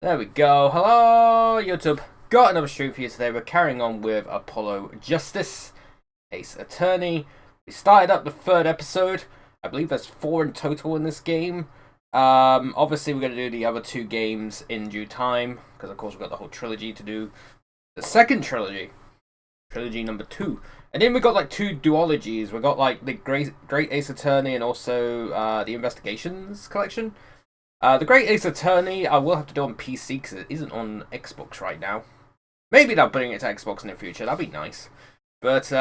There we go. Hello, YouTube. Got another stream for you today. We're carrying on with Apollo Justice, Ace Attorney. We started up the third episode. I believe there's 4 in total in this game. Obviously, we're going to do the other 2 games in due time, because of course we've got the whole trilogy to do. The second trilogy number 2. And then we got like 2 duologies. We got like the Great Ace Attorney and also the Investigations collection. The Great Ace Attorney I will have to do on PC because it isn't on Xbox right now. Maybe they'll bring it to Xbox in the future, that'd be nice. But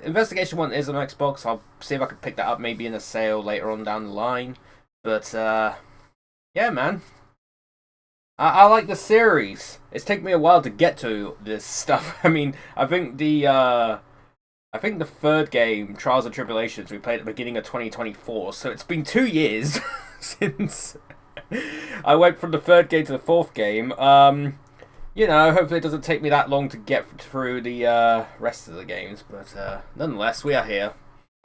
Investigation 1 is on Xbox. I'll see if I can pick that up maybe in a sale later on down the line. But yeah, man. I like the series. It's taken me a while to get to this stuff. I mean, I think the third game, Trials and Tribulations, we played at the beginning of 2024. So it's been 2 years since I went from the third game to the fourth game. You know, hopefully it doesn't take me that long to get through the rest of the games. But nonetheless, we are here.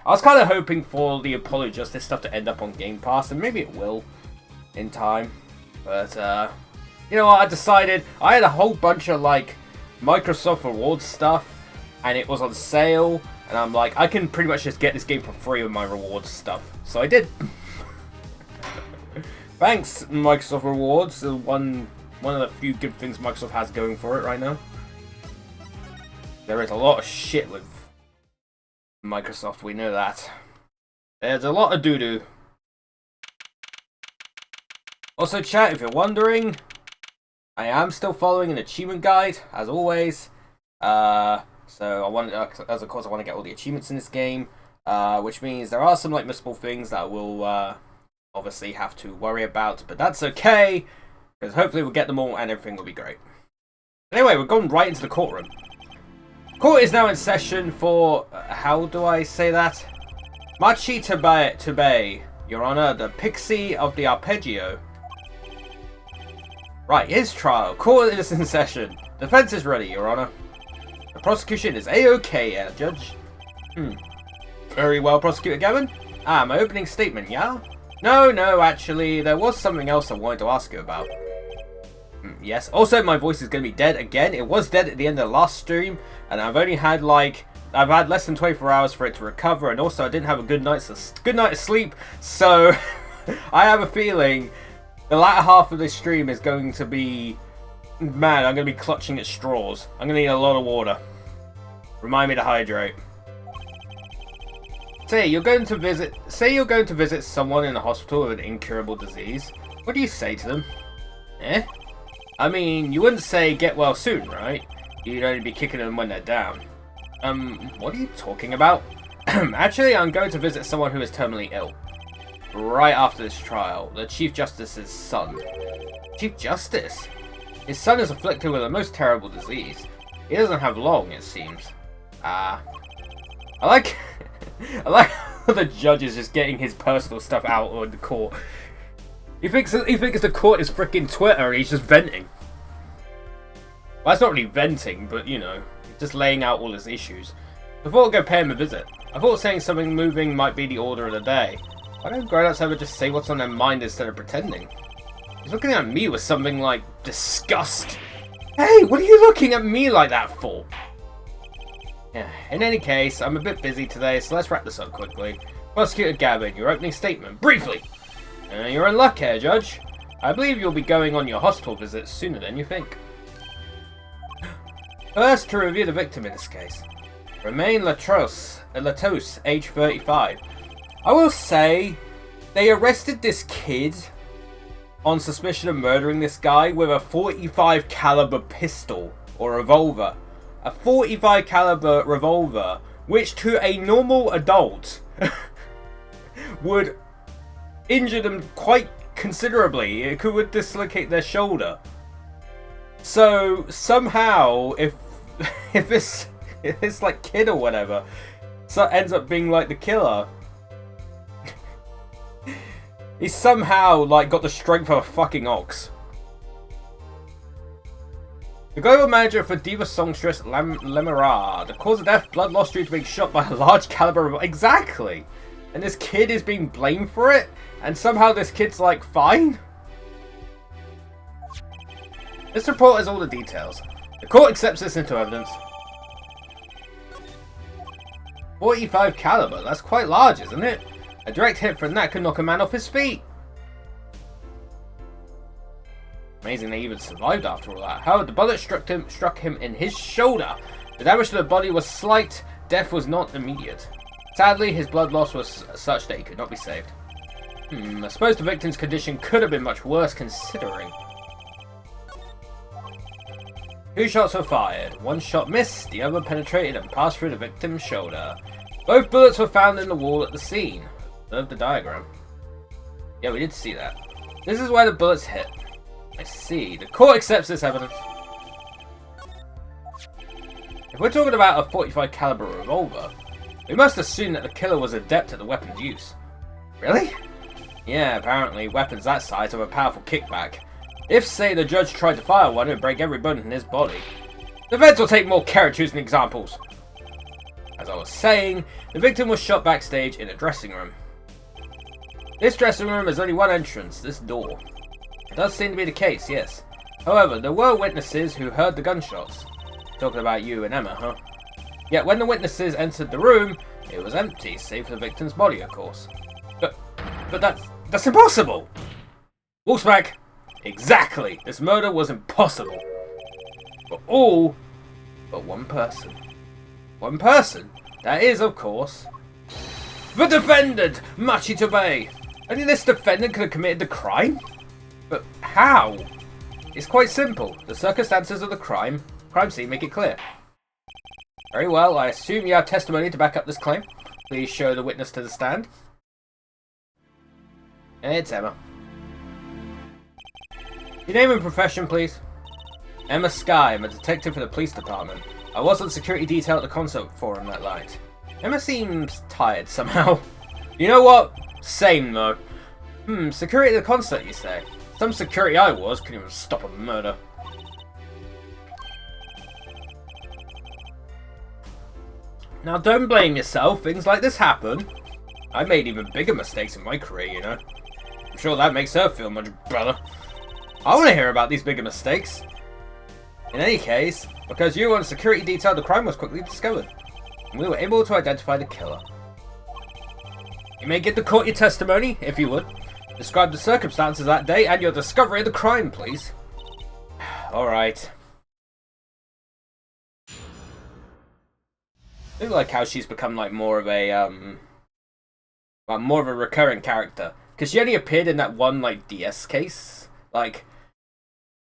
I was kind of hoping for the Apollo Justice stuff to end up on Game Pass, and maybe it will in time. But you know what? I decided I had a whole bunch of like Microsoft rewards stuff, and it was on sale. And I'm like, I can pretty much just get this game for free with my rewards stuff. So I did. Thanks, Microsoft Rewards. One of the few good things Microsoft has going for it right now. There is a lot of shit with Microsoft, we know that. There's a lot of doo-doo. Also, chat, if you're wondering, I am still following an achievement guide, as always. So I want, as of course, I want to get all the achievements in this game, which means there are some like missable things that I will obviously have to worry about, but that's okay, because hopefully we'll get them all and everything will be great. Anyway, we're going right into the courtroom. Court is now in session for, how do I say that? Machi Tubei, Your Honor, the Pixie of the Arpeggio. Right, his trial. Court is in session. Defense is ready, Your Honor. The prosecution is A-OK, Judge. Very well, Prosecutor Gavin. My opening statement, yeah? No, actually, there was something else I wanted to ask you about. Yes. Also, my voice is going to be dead again. It was dead at the end of the last stream, and I've had less than 24 hours for it to recover, and also I didn't have a good night's of sleep, so I have a feeling the latter half of this stream is going to be, man, I'm going to be clutching at straws. I'm going to need a lot of water. Remind me to hydrate. Say you're going to visit someone in a hospital with an incurable disease. What do you say to them? I mean, you wouldn't say get well soon, right? You'd only be kicking them when they're down. What are you talking about? Actually, I'm going to visit someone who is terminally ill. Right after this trial, the Chief Justice's son. Chief Justice? His son is afflicted with a most terrible disease. He doesn't have long, it seems. I like how the judge is just getting his personal stuff out on the court. He thinks the court is freaking Twitter and he's just venting. Well, that's not really venting, but you know, just laying out all his issues. Before I go pay him a visit, I thought saying something moving might be the order of the day. Why don't grown-ups ever just say what's on their mind instead of pretending? He's looking at me with something like disgust. Hey, what are you looking at me like that for? Yeah, in any case, I'm a bit busy today, so let's wrap this up quickly. Prosecutor Gavin, your opening statement, briefly. You're in luck here, Judge. I believe you'll be going on your hospital visit sooner than you think. First, to review the victim in this case. Romain Latos, age 35. I will say, they arrested this kid on suspicion of murdering this guy with a .45 caliber pistol or revolver. A .45 caliber revolver, which to a normal adult would injure them quite considerably. It would dislocate their shoulder. So somehow, if this like kid or whatever ends up being like the killer, he somehow like got the strength of a fucking ox. The global manager for Diva Songstress Lemera. The cause of death, blood loss due to being shot by a large caliber. Exactly. And this kid is being blamed for it, and somehow this kid's like fine. This report has all the details. The court accepts this into evidence. 45 caliber, that's quite large, isn't it? A direct hit from that could knock a man off his feet. Amazing they even survived after all that. However, the bullet struck him in his shoulder. The damage to the body was slight, death was not immediate. Sadly, his blood loss was such that he could not be saved. I suppose the victim's condition could have been much worse considering. 2 shots were fired. 1 shot missed, the other penetrated and passed through the victim's shoulder. Both bullets were found in the wall at the scene. Observe the diagram. Yeah, we did see that. This is where the bullets hit. I see. The court accepts this evidence. If we're talking about a 45 caliber revolver, we must assume that the killer was adept at the weapon's use. Really? Yeah, apparently weapons that size have a powerful kickback. If, say, the judge tried to fire one, it would break every bone in his body. The feds will take more care choosing examples. As I was saying, the victim was shot backstage in a dressing room. This dressing room has only one entrance, this door. It does seem to be the case, yes. However, there were witnesses who heard the gunshots. Talking about you and Emma, huh? Yet when the witnesses entered the room, it was empty, save for the victim's body, of course. But that's impossible! Wolfsback! Exactly! This murder was impossible. For all but one person. One person? That is, of course, the defendant, Machito Bay. Only this defendant could have committed the crime? But how? It's quite simple. The circumstances of the crime scene make it clear. Very well, I assume you have testimony to back up this claim. Please show the witness to the stand. It's Emma. Your name and profession, please. Emma Skye. I'm a detective for the police department. I was on security detail at the concert forum that night. Emma seems tired somehow. You know what? Same though. Security at the concert, you say? Some security I was couldn't even stop a murder. Now don't blame yourself, things like this happen. I made even bigger mistakes in my career, you know. I'm sure that makes her feel much better. I want to hear about these bigger mistakes. In any case, because you were on security detail, the crime was quickly discovered. And we were able to identify the killer. You may give the court your testimony, if you would. Describe the circumstances of that day and your discovery of the crime, please. Alright. I do like how she's become like more of a recurring character. Because she only appeared in that one like DS case. Like,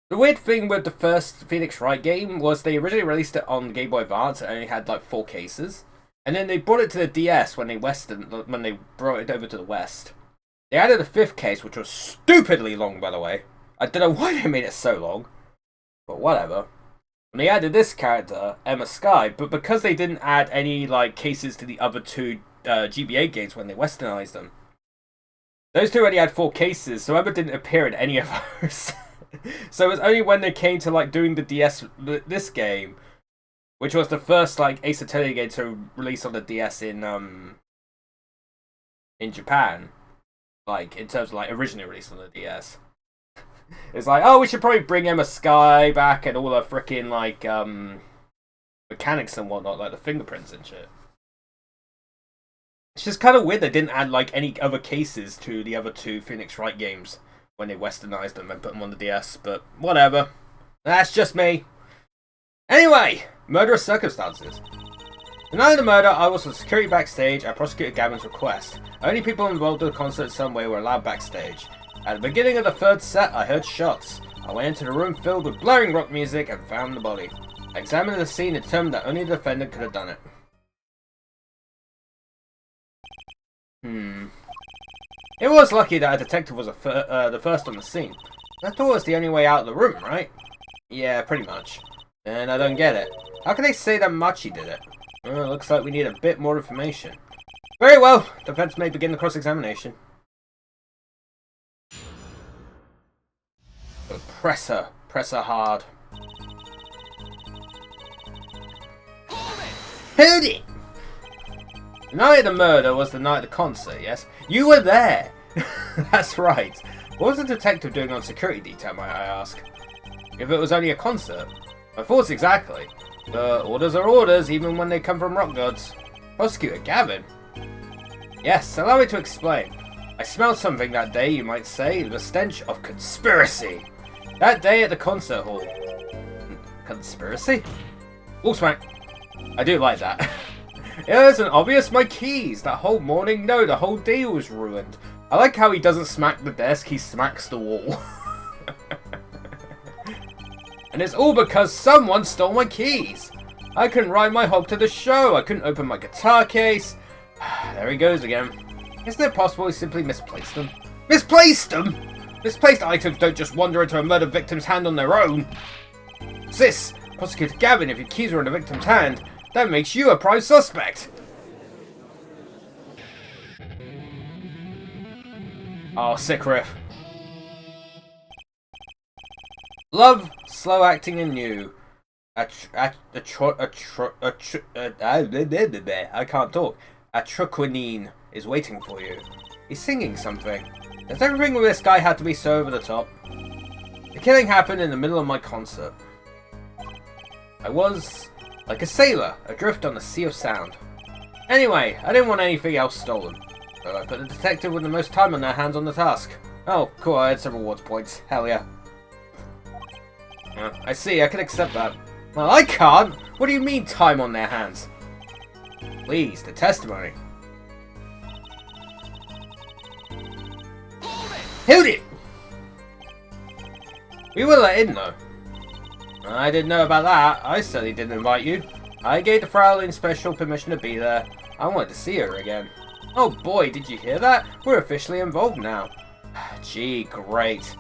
the weird thing with the first Phoenix Wright game was they originally released it on Game Boy Advance and only had like 4 cases. And then they brought it to the DS when they brought it over to the West. They added a 5th case, which was stupidly long, by the way. I don't know why they made it so long. But whatever. And they added this character, Emma Skye, but because they didn't add any like cases to the other 2 GBA games when they westernized them, those 2 already had 4 cases, so Emma didn't appear in any of those. So it was only when they came to like doing this game, which was the first like Ace Attorney game to release on the DS in Japan, like in terms of like originally released on the DS. It's like, oh, we should probably bring Emma Skye back and all her freaking like mechanics and whatnot, like the fingerprints and shit. It's just kind of weird they didn't add like any other cases to the other 2 Phoenix Wright games when they westernized them and put them on the DS, but whatever. That's just me. Anyway, murderous circumstances. The night of the murder, I was on security backstage at Prosecutor Gavin's request. Only people involved in the concert in some way were allowed backstage. At the beginning of the 3rd set, I heard shots. I went into the room filled with blaring rock music and found the body. I examined the scene and determined that only the defendant could have done it. It was lucky that a detective was the first on the scene. That door was the only way out of the room, right? Yeah, pretty much. And I don't get it. How can they say that Machi did it? Well, looks like we need a bit more information. Very well. Defense may begin the cross-examination. Press her. Press her hard. Hold it! The night of the murder was the night of the concert, yes? You were there! That's right. What was the detective doing on security detail, might I ask? If it was only a concert. My thoughts exactly. But orders are orders, even when they come from rock gods. Prosecutor Gavin? Yes, allow me to explain. I smelled something that day, you might say, the stench of conspiracy. That day at the concert hall. Conspiracy? Wolfsmack. I do like that. It wasn't obvious, my keys. That whole morning, no, the whole day was ruined. I like how he doesn't smack the desk, he smacks the wall. And it's all because someone stole my keys. I couldn't ride my hog to the show. I couldn't open my guitar case. There he goes again. Isn't it possible he simply misplaced them? Misplaced them? Misplaced items don't just wander into a murder victim's hand on their own. Sis, Prosecutor Gavin, if your keys are in the victim's hand, that makes you a prime suspect. Oh, sick riff. Love, slow acting and new. I can't talk. Atroquinine is waiting for you. He's singing something. Does everything with this guy have to be so over the top? The killing happened in the middle of my concert. I was like a sailor, adrift on a sea of sound. Anyway, I didn't want anything else stolen, so I put a detective with the most time on their hands on the task. Oh, cool, I had several rewards points. Hell yeah. I see, I can accept that. Well, I can't! What do you mean, time on their hands? Please, the testimony. Hold it! We were let in, though. I didn't know about that. I certainly didn't invite you. I gave the Fraulein special permission to be there. I wanted to see her again. Oh boy, did you hear that? We're officially involved now. Gee, great.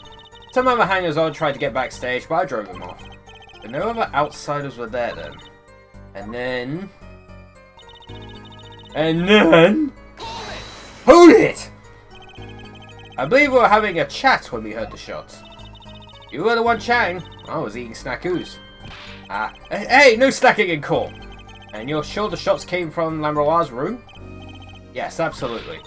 Some other hangers-on tried to get backstage, but I drove them off. But no other outsiders were there then. And then... Hold it! I believe we were having a chat when we heard the shots. You were the one chatting. I was eating snackoos. Hey, no snacking in court! And you're sure the shots came from Lambroir's room? Yes, absolutely.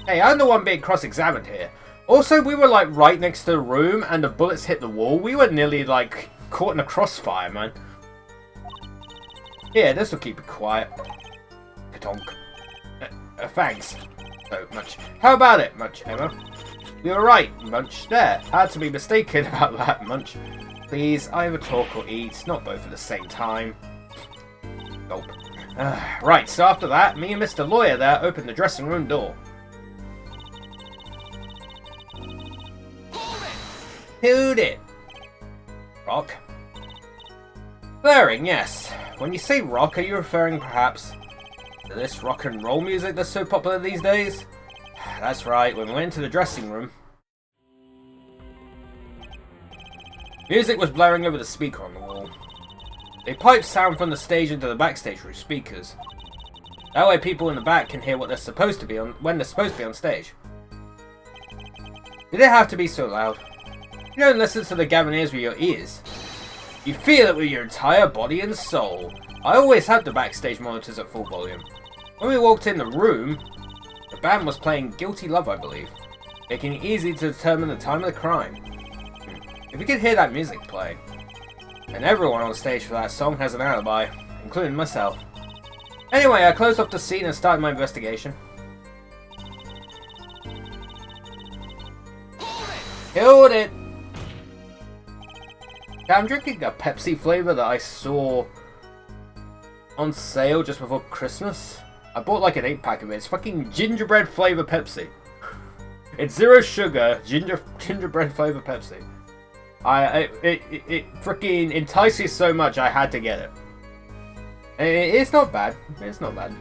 Hey, I'm the one being cross-examined here. Also, we were like right next to the room and the bullets hit the wall. We were nearly like caught in a crossfire, man. Here, this will keep it quiet. Katonk. Thanks. So much. How about it, Munch, Emma? You were right, Munch. There. Had to be mistaken about that, Munch. Please, either talk or eat, not both at the same time. Gulp. Right, so after that, me and Mr. Lawyer there opened the dressing room door. Hold it! Rock? Blaring, yes. When you say rock, are you referring perhaps to this rock and roll music that's so popular these days? That's right, when we went into the dressing room, music was blaring over the speaker on the wall. They pipe sound from the stage into the backstage through speakers. That way people in the back can hear what they're supposed to be on when they're supposed to be on stage. Did it have to be so loud? You don't listen to the Gaviniers with your ears. You feel it with your entire body and soul. I always had the backstage monitors at full volume. When we walked in the room, the band was playing Guilty Love, I believe, making it easy to determine the time of the crime. If you could hear that music playing, and everyone on stage for that song has an alibi, including myself. Anyway, I closed off the scene and started my investigation. Killed it! I'm drinking a Pepsi flavour that I saw on sale just before Christmas. I bought like an 8-pack of it. It's fucking gingerbread flavour Pepsi. It's zero sugar, gingerbread flavour Pepsi. It freaking entices so much I had to get it. It's not bad. It's not bad.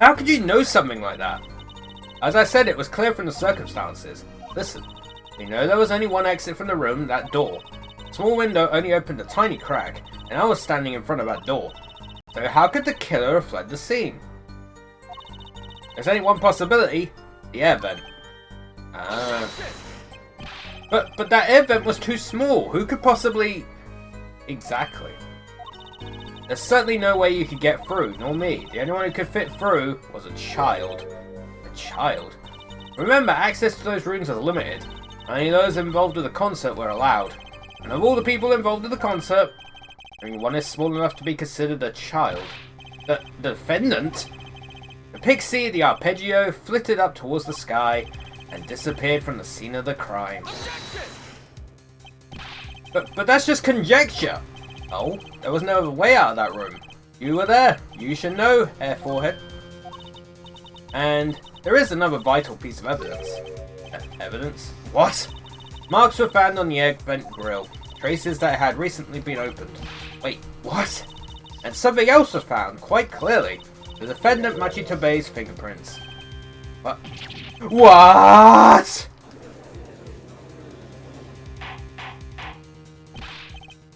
How could you know something like that? As I said, it was clear from the circumstances. Listen, you know there was only one exit from the room, that door. The small window only opened a tiny crack, and I was standing in front of that door. So how could the killer have fled the scene? There's only one possibility, the air vent. But that air vent was too small. Who could possibly... Exactly. There's certainly no way you could get through, nor me. The only one who could fit through was a child. A child? Remember, access to those rooms is limited. Only those involved with the concert were allowed. And of all the people involved with the concert, only one is small enough to be considered a child. The defendant? The pixie, the arpeggio, flitted up towards the sky and disappeared from the scene of the crime. But that's just conjecture! Oh, there was no other way out of that room. You were there. You should know, Hair Forehead. And there is another vital piece of evidence. Evidence? What? Marks were found on the egg vent grill. Traces that had recently been opened. Wait, what? And something else was found, quite clearly. The defendant Machi Tobei's fingerprints. What? What?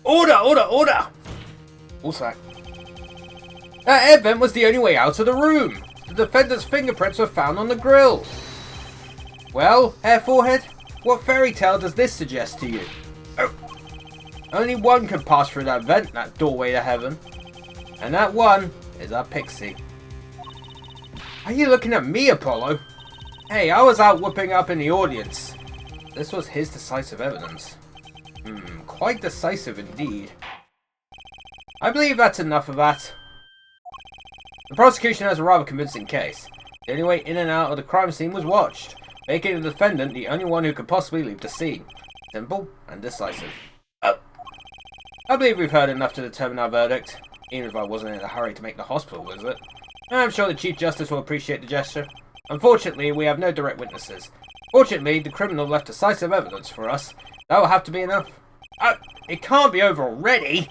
Order! Order! Order! What's that? That air vent was the only way out of the room. The defendant's fingerprints were found on the grill. Well, Hair Forehead, what fairy tale does this suggest to you? Oh. Only one can pass through that vent, that doorway to heaven. And that one is our pixie. Are you looking at me, Apollo? Hey, I was out whooping up in the audience. This was his decisive evidence. Quite decisive indeed. I believe that's enough of that. The prosecution has a rather convincing case. The only way in and out of the crime scene was watched, making the defendant the only one who could possibly leave the scene. Simple and decisive. I believe we've heard enough to determine our verdict, even if I wasn't in a hurry to make the hospital visit. I'm sure the Chief Justice will appreciate the gesture. Unfortunately, we have no direct witnesses. Fortunately, the criminal left decisive evidence for us. That will have to be enough. It can't be over already!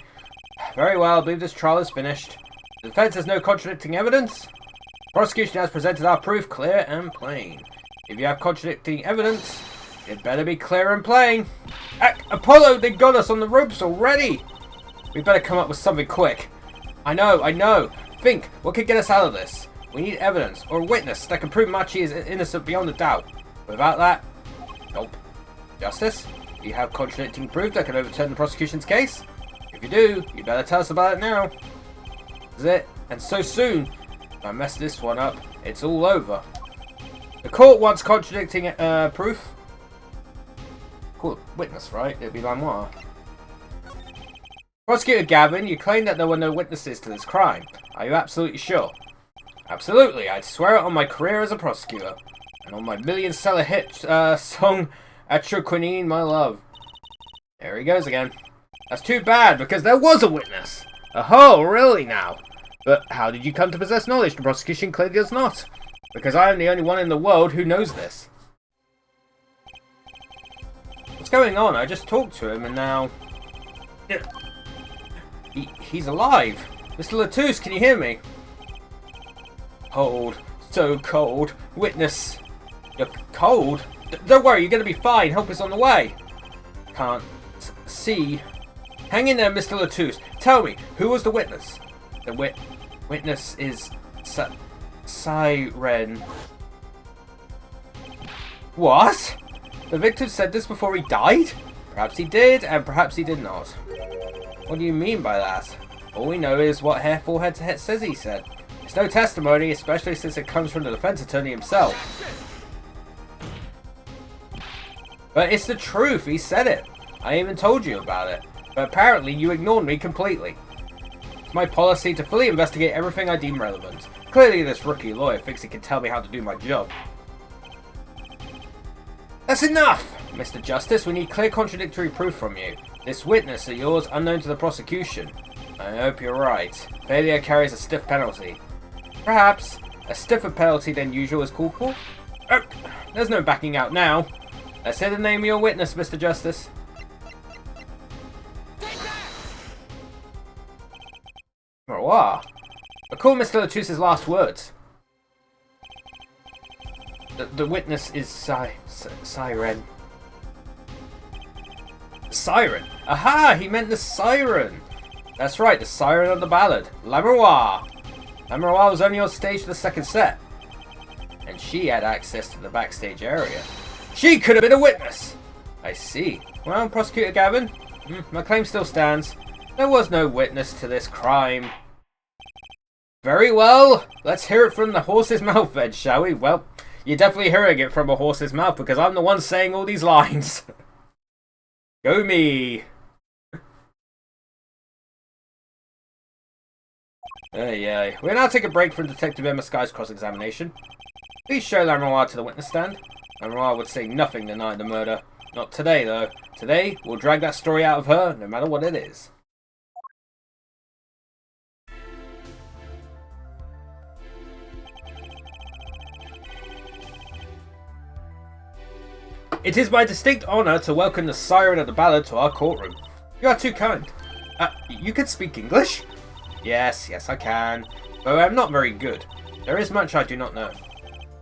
Very well, I believe this trial is finished. The defense has no contradicting evidence. The prosecution has presented our proof clear and plain. If you have contradicting evidence, it better be clear and plain. Apollo, they got us on the ropes already! We better come up with something quick. I know. Think, what could get us out of this? We need evidence, or a witness that can prove Machi is innocent beyond a doubt. Without that, nope. Justice? Do you have contradicting proof that can overturn the prosecution's case? If you do, you better tell us about it now. Is it? And so soon? If I mess this one up, it's all over. The court wants contradicting proof. Court witness, right? It'd be Lanois. Prosecutor Gavin, you claim that there were no witnesses to this crime. Are you absolutely sure? Absolutely. I'd swear it on my career as a prosecutor. And on my million-seller hit song, Atro Quinine, My Love. There he goes again. That's too bad, because there was a witness. Oh, really now? But how did you come to possess knowledge? The prosecution clearly does not. Because I am the only one in the world who knows this. What's going on? I just talked to him and now... He's alive. Mr. Latouche, can you hear me? Cold. So cold. Witness. You're cold? Don't worry, you're going to be fine. Help is on the way. Can't see. Hang in there, Mr. Latouche. Tell me, who was the witness? The witness is Siren. What? The victim said this before he died? Perhaps he did, and perhaps he did not. What do you mean by that? All we know is what Hair Forehead says he said. It's no testimony, especially since it comes from the defense attorney himself. But it's the truth, he said it. I even told you about it. But apparently you ignored me completely. It's my policy to fully investigate everything I deem relevant. Clearly this rookie lawyer thinks he can tell me how to do my job. That's enough! Mr. Justice, we need clear contradictory proof from you. This witness of yours unknown to the prosecution. I hope you're right. Failure carries a stiff penalty. Perhaps a stiffer penalty than usual is called for? Oh, there's no backing out now. Let's hear the name of your witness, Mr. Justice. Marois. Recall Mr. Latouche's last words. The witness is Siren. Siren? Aha! He meant the siren! That's right, the siren of the ballad. Lamroir! Lamroir was only on stage for the second set. And she had access to the backstage area. She could have been a witness! I see. Well, Prosecutor Gavin, my claim still stands. There was no witness to this crime. Very well, let's hear it from the horse's mouth then, shall we? Well, you're definitely hearing it from a horse's mouth because I'm the one saying all these lines. Go me! Yeah. We'll now take a break from Detective Emma Sky's cross-examination. Please show Lamroir to the witness stand. Lamroir would say nothing denying the murder. Not today, though. Today, we'll drag that story out of her, no matter what it is. It is my distinct honour to welcome the Siren of the Ballad to our courtroom. You are too kind. You can speak English? Yes, I can. Though I'm not very good. There is much I do not know.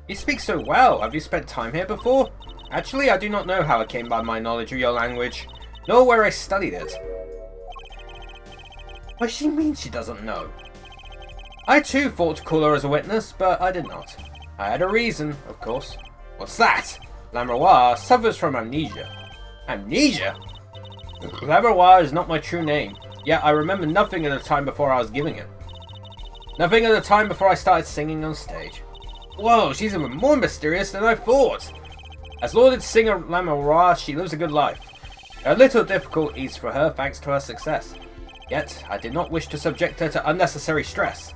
You speak so well. Have you spent time here before? Actually, I do not know how I came by my knowledge of your language, nor where I studied it. What she means she doesn't know. I too thought to call her as a witness, but I did not. I had a reason, of course. What's that? Lamroir suffers from amnesia. Amnesia? Lamroir is not my true name, yet I remember nothing of the time before I was giving it. Nothing of the time before I started singing on stage. Whoa, she's even more mysterious than I thought. As lauded singer Lamroir, she lives a good life. There are little difficulties for her thanks to her success. Yet, I did not wish to subject her to unnecessary stress.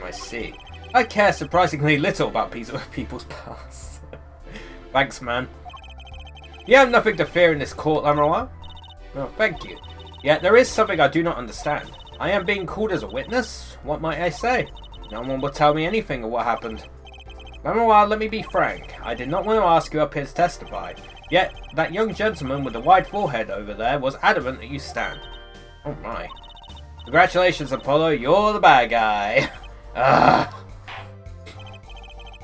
I see. I care surprisingly little about people's past. Thanks, man. You have nothing to fear in this court, Lamroir. Oh, thank you. Yet there is something I do not understand. I am being called as a witness? What might I say? No one will tell me anything of what happened. Lamroir, let me be frank. I did not want to ask you up here to testify. Yet, that young gentleman with the wide forehead over there was adamant that you stand. Oh my. Congratulations, Apollo, you're the bad guy.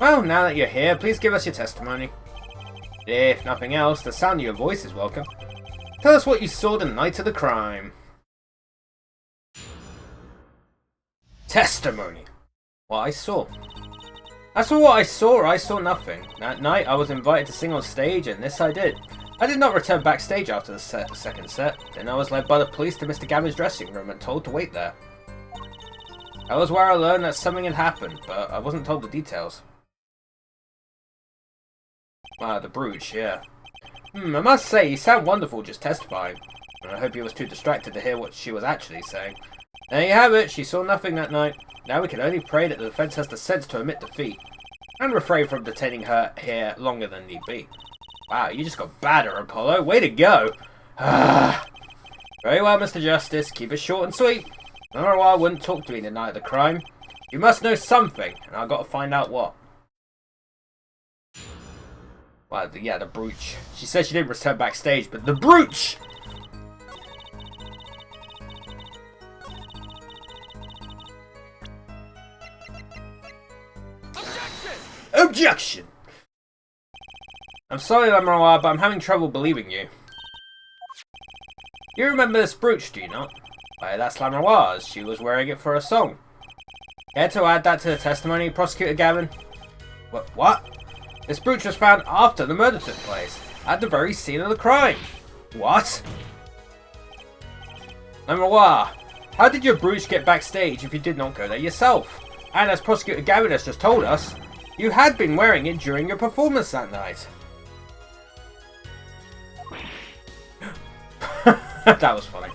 Well, now that you're here, please give us your testimony. If nothing else, the sound of your voice is welcome. Tell us what you saw the night of the crime. Testimony. What I saw. As for what I saw nothing. That night I was invited to sing on stage, and this I did. I did not return backstage after the second set. Then I was led by the police to Mr. Gavin's dressing room and told to wait there. That was where I learned that something had happened, but I wasn't told the details. The brooch, yeah. I must say, you sound wonderful just testifying. I hope you was too distracted to hear what she was actually saying. There you have it, she saw nothing that night. Now we can only pray that the defense has the sense to admit defeat, and refrain from detaining her here longer than need be. Wow, you just got badder, Apollo. Way to go! Very well, Mr. Justice. Keep it short and sweet. Lamroir wouldn't talk to me the night of the crime. You must know something, and I've got to find out what. Well, yeah, the brooch. She said she didn't return backstage, but the brooch! Objection! I'm sorry, Lamroir, but I'm having trouble believing you. You remember this brooch, do you not? Why, that's Lamroir's. She was wearing it for a song. Care to add that to the testimony, Prosecutor Gavin? What? This brooch was found after the murder took place, at the very scene of the crime. What? Lamroir, how did your brooch get backstage if you did not go there yourself? And as Prosecutor Gavin has just told us, you had been wearing it during your performance that night. That was funny.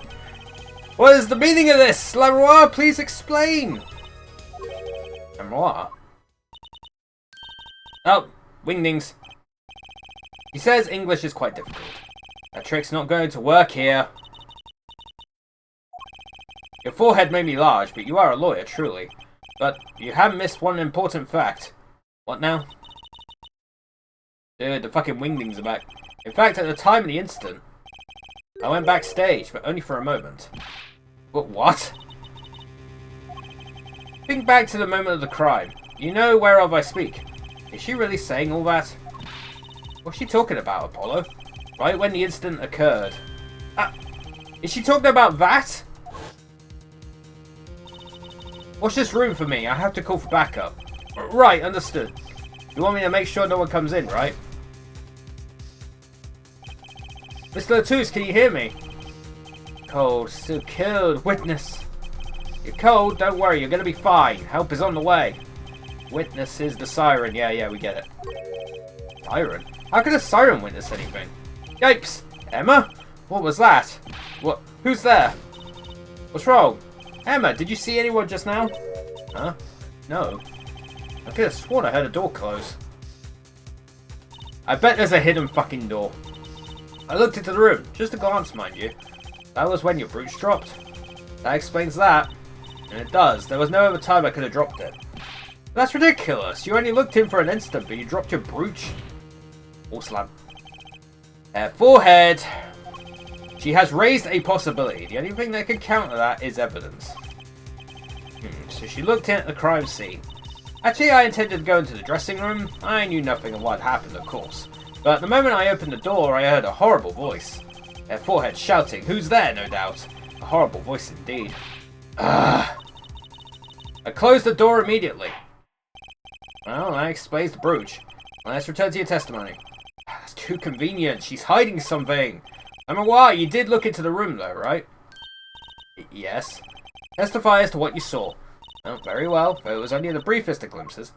What is the meaning of this? Lamroir, please explain. Lamroir? Oh, wingdings. He says English is quite difficult. That trick's not going to work here. Your forehead may be large, but you are a lawyer, truly. But you have missed one important fact. What now? Dude, the fucking wingdings are back. In fact, at the time of the incident, I went backstage, but only for a moment. But what? Think back to the moment of the crime. You know whereof I speak. Is she really saying all that? What's she talking about, Apollo? Right when the incident occurred. Is she talking about that? Watch this room for me. I have to call for backup. Right, understood. You want me to make sure no one comes in, right? Mr. Latouche, can you hear me? cold. Still killed. Witness. You're cold? Don't worry, you're gonna be fine. Help is on the way. Witness is the siren. Yeah, we get it. Siren? How could a siren witness anything? Yipes! Emma? What was that? What? Who's there? What's wrong? Emma, did you see anyone just now? Huh? No. I could have sworn I heard a door close. I bet there's a hidden fucking door. I looked into the room. Just a glance, mind you. That was when your brooch dropped. That explains that. And it does. There was no other time I could have dropped it. That's ridiculous. You only looked in for an instant, but you dropped your brooch. Or slam. Forehead. She has raised a possibility. The only thing that can counter that is evidence. So she looked in at the crime scene. Actually, I intended to go into the dressing room. I knew nothing of what happened, of course. But the moment I opened the door, I heard a horrible voice. Forehead shouting, "Who's there?" no doubt. A horrible voice indeed. I closed the door immediately. Well, that explains the brooch. Let's return to your testimony. That's too convenient. She's hiding something. I mean, why? You did look into the room, though, right? Yes. Testify as to what you saw. Oh, very well, though it was only the briefest of glimpses.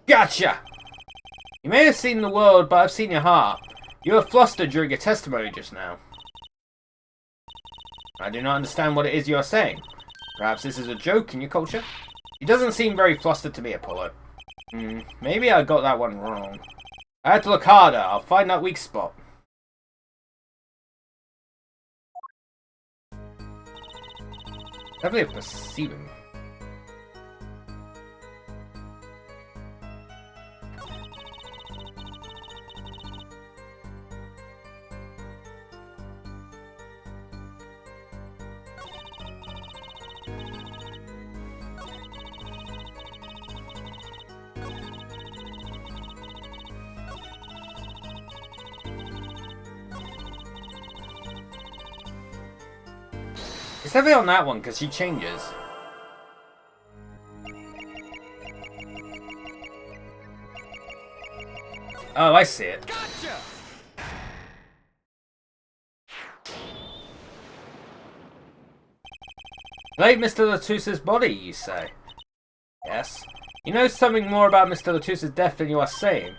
Gotcha! You may have seen the world, but I've seen your heart. You were flustered during your testimony just now. I do not understand what it is you are saying. Perhaps this is a joke in your culture? He doesn't seem very flustered to me, Apollo. Maybe I got that one wrong. I had to look harder. I'll find that weak spot. Definitely perceiving. It's definitely on that one because she changes. Oh, I see it. Gotcha! Late Mr. Latus's body, you say? Yes. You know something more about Mr. Latus's death than you are saying.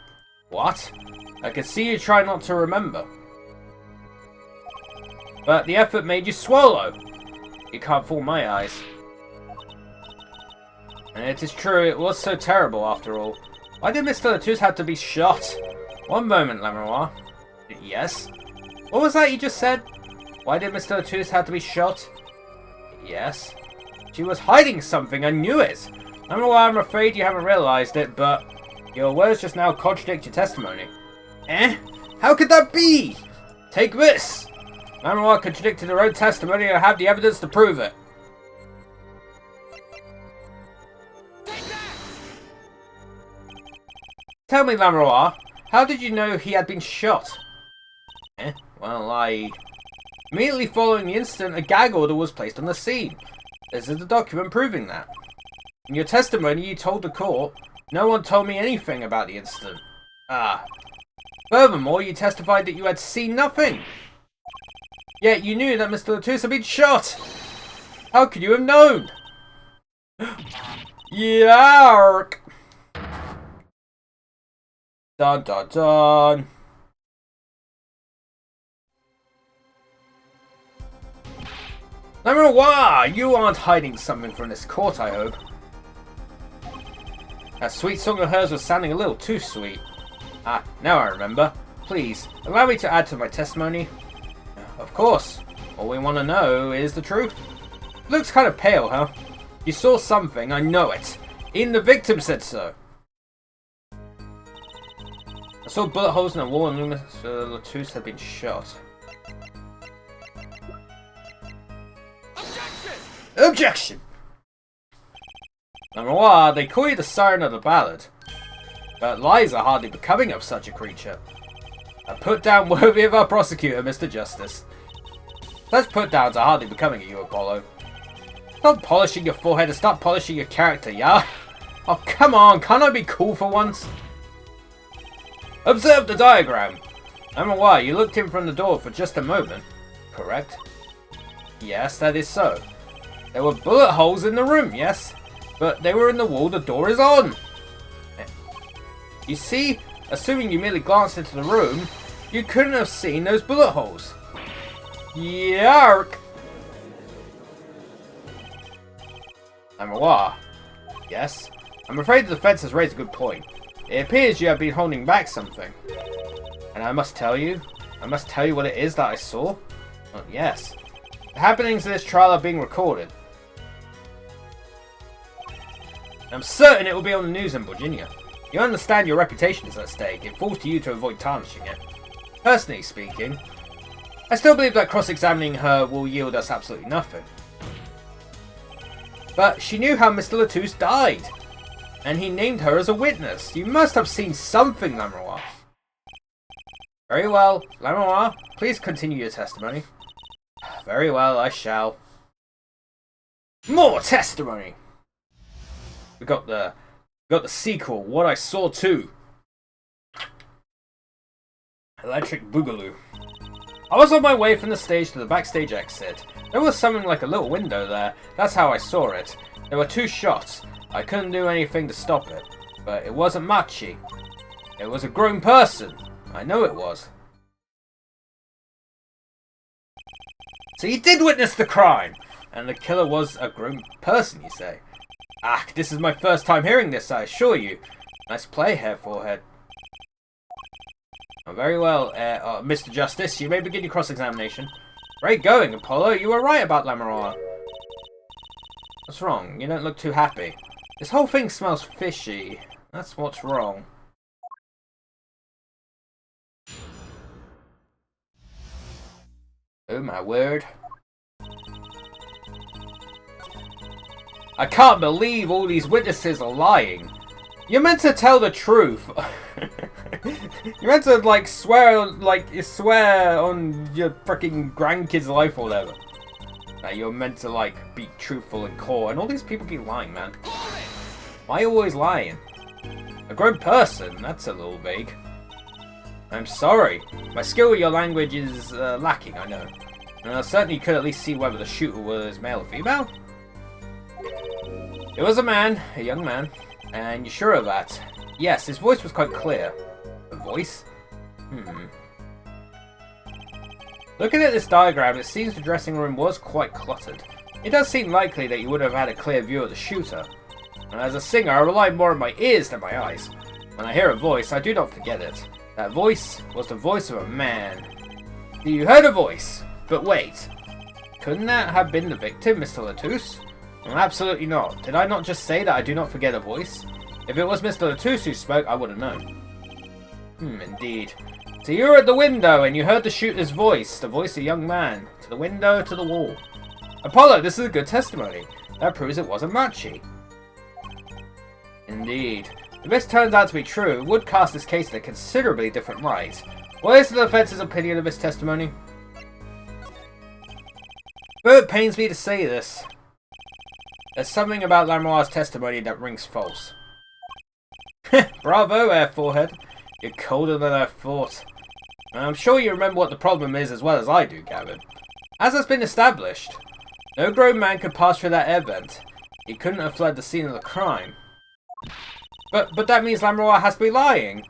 What? I can see you try not to remember. But the effort made you swallow. You can't fool my eyes. And it is true, it was so terrible after all. Why did Mr. Latus have to be shot? One moment, Lamenoir. Yes? What was that you just said? Why did Mr. Latus have to be shot? Yes? She was hiding something, I knew it! Lamenoir, I'm afraid you haven't realized it, but your words just now contradict your testimony. Eh? How could that be? Take this! Lamenoir contradicted her own testimony and I have the evidence to prove it. Tell me, Lamenoir, how did you know he had been shot? Well, immediately following the incident, a gag order was placed on the scene. This is a document proving that. In your testimony, you told the court, no one told me anything about the incident. Furthermore, you testified that you had seen nothing. Yet you knew that Mr. Latus had been shot! How could you have known? Yark! Dun dun dun! Lamenoir, you aren't hiding something from this court, I hope. That sweet song of hers was sounding a little too sweet. Now I remember. Please, allow me to add to my testimony. Of course. All we want to know is the truth. Looks kind of pale, huh? You saw something, I know it. Even the victim said so. I saw bullet holes in the wall and Mr. Latus had been shot. Objection! Lamenoir, they call you the siren of the ballad. But lies are hardly becoming of such a creature. A put-down worthy of our prosecutor, Mr. Justice. Such put-downs are hardly becoming of you, Apollo. Stop polishing your forehead and start polishing your character, yeah? Oh, come on, can't I be cool for once? Observe the diagram. Why, you looked in from the door for just a moment. Correct? Yes, that is so. There were bullet holes in the room, yes? But they were in the wall the door is on. You see, assuming you merely glanced into the room, you couldn't have seen those bullet holes. Yark! Lamoire. Yes? I'm afraid the defense has raised a good point. It appears you have been holding back something. And I must tell you what it is that I saw? Oh, yes. The happenings of this trial are being recorded. I'm certain it will be on the news in Virginia. You understand your reputation is at stake. It falls to you to avoid tarnishing it. Personally speaking, I still believe that cross-examining her will yield us absolutely nothing. But she knew how Mr. Latouche died, and he named her as a witness. You must have seen something, Lamoire. Very well, Lamoire, please continue your testimony. Very well, I shall. More testimony! We got the sequel, What I Saw Too. Electric Boogaloo. I was on my way from the stage to the backstage exit. There was something like a little window there. That's how I saw it. There were 2 shots. I couldn't do anything to stop it. But it wasn't Machi. It was a grown person. I know it was. So you did witness the crime! And the killer was a grown person, you say? Ah, this is my first time hearing this, I assure you. Nice play, Hair Forehead. Oh, very well, Mr. Justice, you may begin your cross-examination. Great going, Apollo. You were right about Lamoire. What's wrong? You don't look too happy. This whole thing smells fishy. That's what's wrong. Oh my word. I can't believe all these witnesses are lying. You're meant to tell the truth. You're meant to, like, swear on your freaking grandkid's life or whatever. Like, you're meant to, like, be truthful in court. And all these people keep lying, man. Why are you always lying? A grown person? That's a little vague. I'm sorry. My skill with your language is lacking, I know. And I certainly could at least see whether the shooter was male or female. It was a man, a young man. And you're sure of that? Yes, his voice was quite clear. A voice? Looking at this diagram, it seems the dressing room was quite cluttered. It does seem likely that you would have had a clear view of the shooter. And as a singer, I rely more on my ears than my eyes. When I hear a voice, I do not forget it. That voice was the voice of a man. You heard a voice, but wait. Couldn't that have been the victim, Mr. Latouche? Well, absolutely not. Did I not just say that I do not forget a voice? If it was Mr. Latouche who spoke, I would have known. Indeed. So you were at the window and you heard the shooter's voice, the voice of a young man. To the window, to the wall. Apollo, this is a good testimony. That proves it wasn't Machi. Indeed. If this turns out to be true, it would cast this case in a considerably different light. What is the defense's opinion of this testimony? Though it pains me to say this, there's something about Lamoire's testimony that rings false. Bravo, Hair Forehead. You're colder than I thought. I'm sure you remember what the problem is as well as I do, Gavin. As has been established, no grown man could pass through that air vent. He couldn't have fled the scene of the crime. But that means Lamoire has to be lying.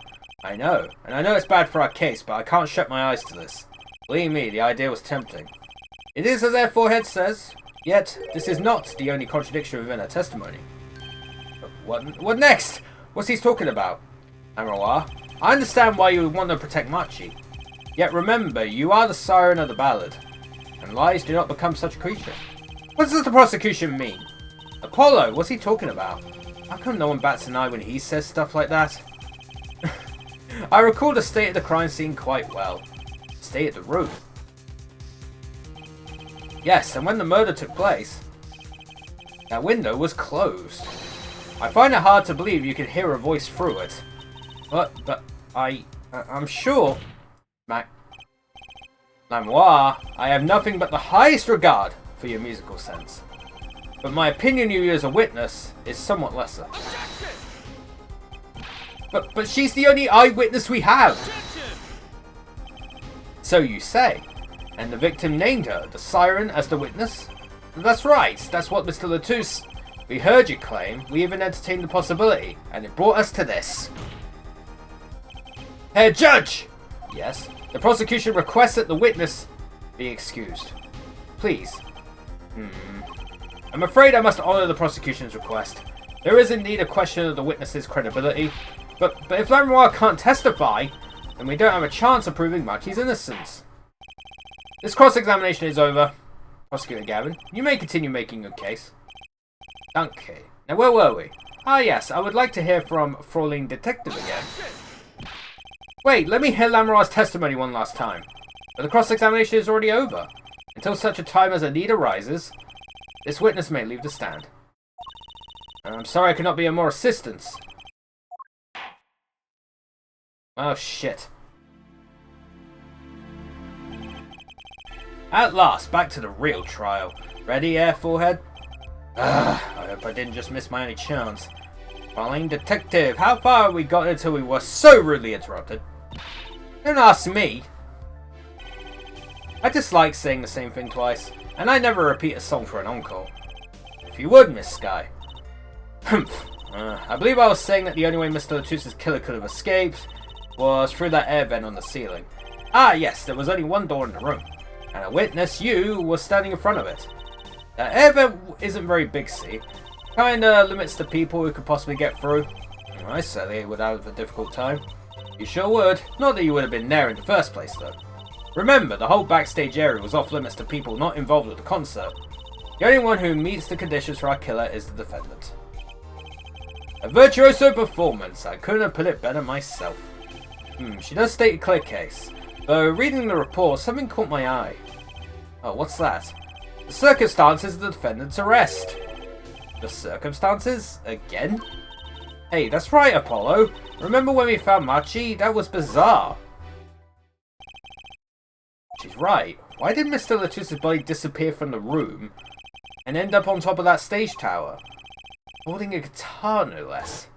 I know, and I know it's bad for our case, but I can't shut my eyes to this. Believe me, the idea was tempting. It is as Hair Forehead says, yet this is not the only contradiction within her testimony. What next? What's he talking about? Lamoire, I understand why you would want to protect Machi. Yet remember, you are the siren of the ballad, and lies do not become such a creature. What does the prosecution mean? Apollo, what's he talking about? How come no one bats an eye when he says stuff like that? I recall the state of the crime scene quite well. The state of the room. Yes, and when the murder took place, that window was closed. I find it hard to believe you could hear a voice through it. But I'm sure Lamoire, I have nothing but the highest regard for your musical sense. But my opinion of you as a witness is somewhat lesser. But she's the only eyewitness we have! So you say. And the victim named her, the siren, as the witness? That's right, that's what Mr. Latouche... We heard your claim, we even entertained the possibility, and it brought us to this. Herr Judge! Yes? The prosecution requests that the witness be excused. Please. I'm afraid I must honour the prosecution's request. There is indeed a question of the witness's credibility, but if Lamoire can't testify, then we don't have a chance of proving Machi's innocence. This cross-examination is over. Prosecutor Gavin, you may continue making your case. Danke. Now where were we? Ah yes, I would like to hear from Fraulein Detective again. Wait, let me hear Lamoire's testimony one last time. But the cross-examination is already over. Until such a time as a need arises, this witness may leave the stand. I'm sorry I could not be of more assistance. Oh shit. At last, back to the real trial. Ready, Air Forehead? I hope I didn't just miss my only chance. Fraulein Detective, how far have we got until we were so rudely interrupted? Don't ask me. I dislike saying the same thing twice, and I never repeat a song for an encore. If you would, Miss Sky. I believe I was saying that the only way Mr. Latouche's killer could have escaped was through that air vent on the ceiling. Ah yes, there was only one door in the room, and a witness, you, was standing in front of it. That air vent isn't very big, see? Kinda limits the people who could possibly get through. I certainly would have a difficult time. You sure would. Not that you would have been there in the first place, though. Remember, the whole backstage area was off limits to people not involved with the concert. The only one who meets the conditions for our killer is the defendant. A virtuoso performance. I couldn't have put it better myself. She does state a clear case. Though, reading the report, something caught my eye. Oh, what's that? The circumstances of the defendant's arrest. The circumstances? Again? Hey, that's right, Apollo. Remember when we found Machi? That was bizarre. She's right. Why did Mr. Latouche's body disappear from the room and end up on top of that stage tower? Holding a guitar, no less.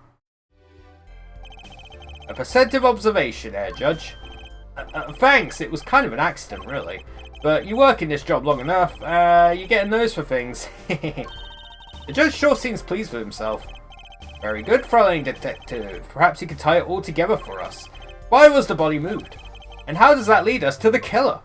A perceptive observation, Herr Judge. Thanks, it was kind of an accident, really. But you work in this job long enough, you get a nose for things. The judge sure seems pleased with himself. Very good, Fraulein Detective. Perhaps you could tie it all together for us. Why was the body moved? And how does that lead us to the killer?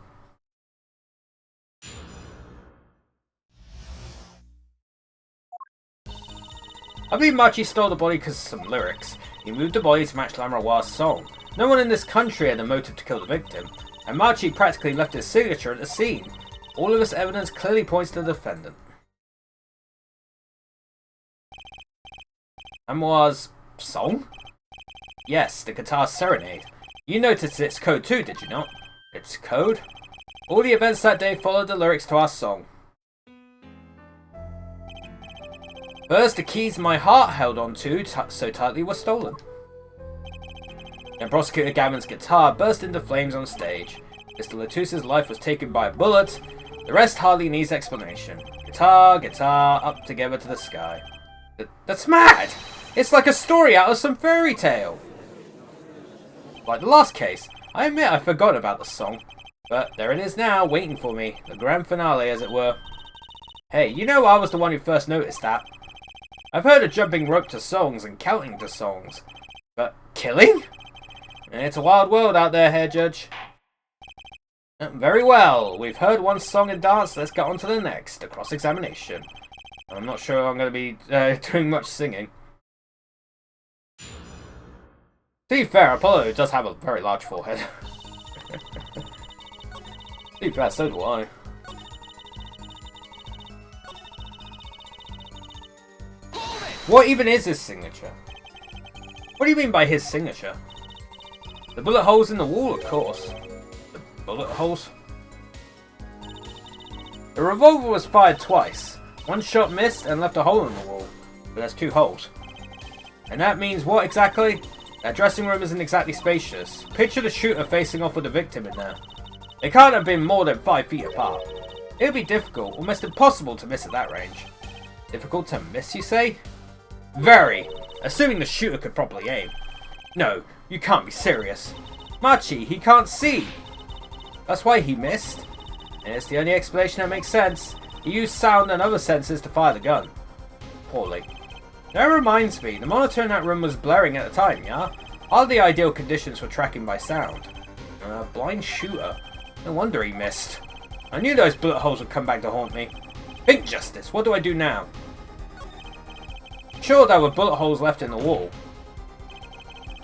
I believe Machi stole the body because of some lyrics. He moved the body to match Lamoire's song. No one in this country had a motive to kill the victim, and Machi practically left his signature at the scene. All of this evidence clearly points to the defendant. Lamoire's song? Yes, the guitar serenade. You noticed its code too, did you not? Its code? All the events that day followed the lyrics to our song. First, the keys my heart held on to so tightly were stolen. Then Prosecutor Gavin's guitar burst into flames on stage. Mr. Latouche's life was taken by a bullet. The rest hardly needs explanation. Guitar, guitar, up together to the sky. That's mad! It's like a story out of some fairy tale! Like the last case, I admit I forgot about the song. But there it is now, waiting for me. The grand finale, as it were. Hey, you know I was the one who first noticed that. I've heard of jumping rope to songs and counting to songs. But killing? It's a wild world out there, Herr Judge. Very well, we've heard one song and dance, let's get on to the next, a cross-examination. I'm not sure I'm going to be doing much singing. To be fair, Apollo does have a very large forehead. To be fair, so do I. What even is his signature? What do you mean by his signature? The bullet holes in the wall, of course. The bullet holes? The revolver was fired twice. One shot missed and left a hole in the wall. But there's two holes. And that means what exactly? That dressing room isn't exactly spacious. Picture the shooter facing off with the victim in there. They can't have been more than 5 feet apart. It would be difficult, almost impossible to miss at that range. Difficult to miss, you say? Very. Assuming the shooter could properly aim. No, you can't be serious. Machi, he can't see. That's why he missed. And it's the only explanation that makes sense. He used sound and other senses to fire the gun. Poorly. That reminds me, the monitor in that room was blaring at the time, yeah? Hardly ideal conditions for tracking by sound. Blind shooter. No wonder he missed. I knew those bullet holes would come back to haunt me. Think, Justice, what do I do now? Sure, there were bullet holes left in the wall.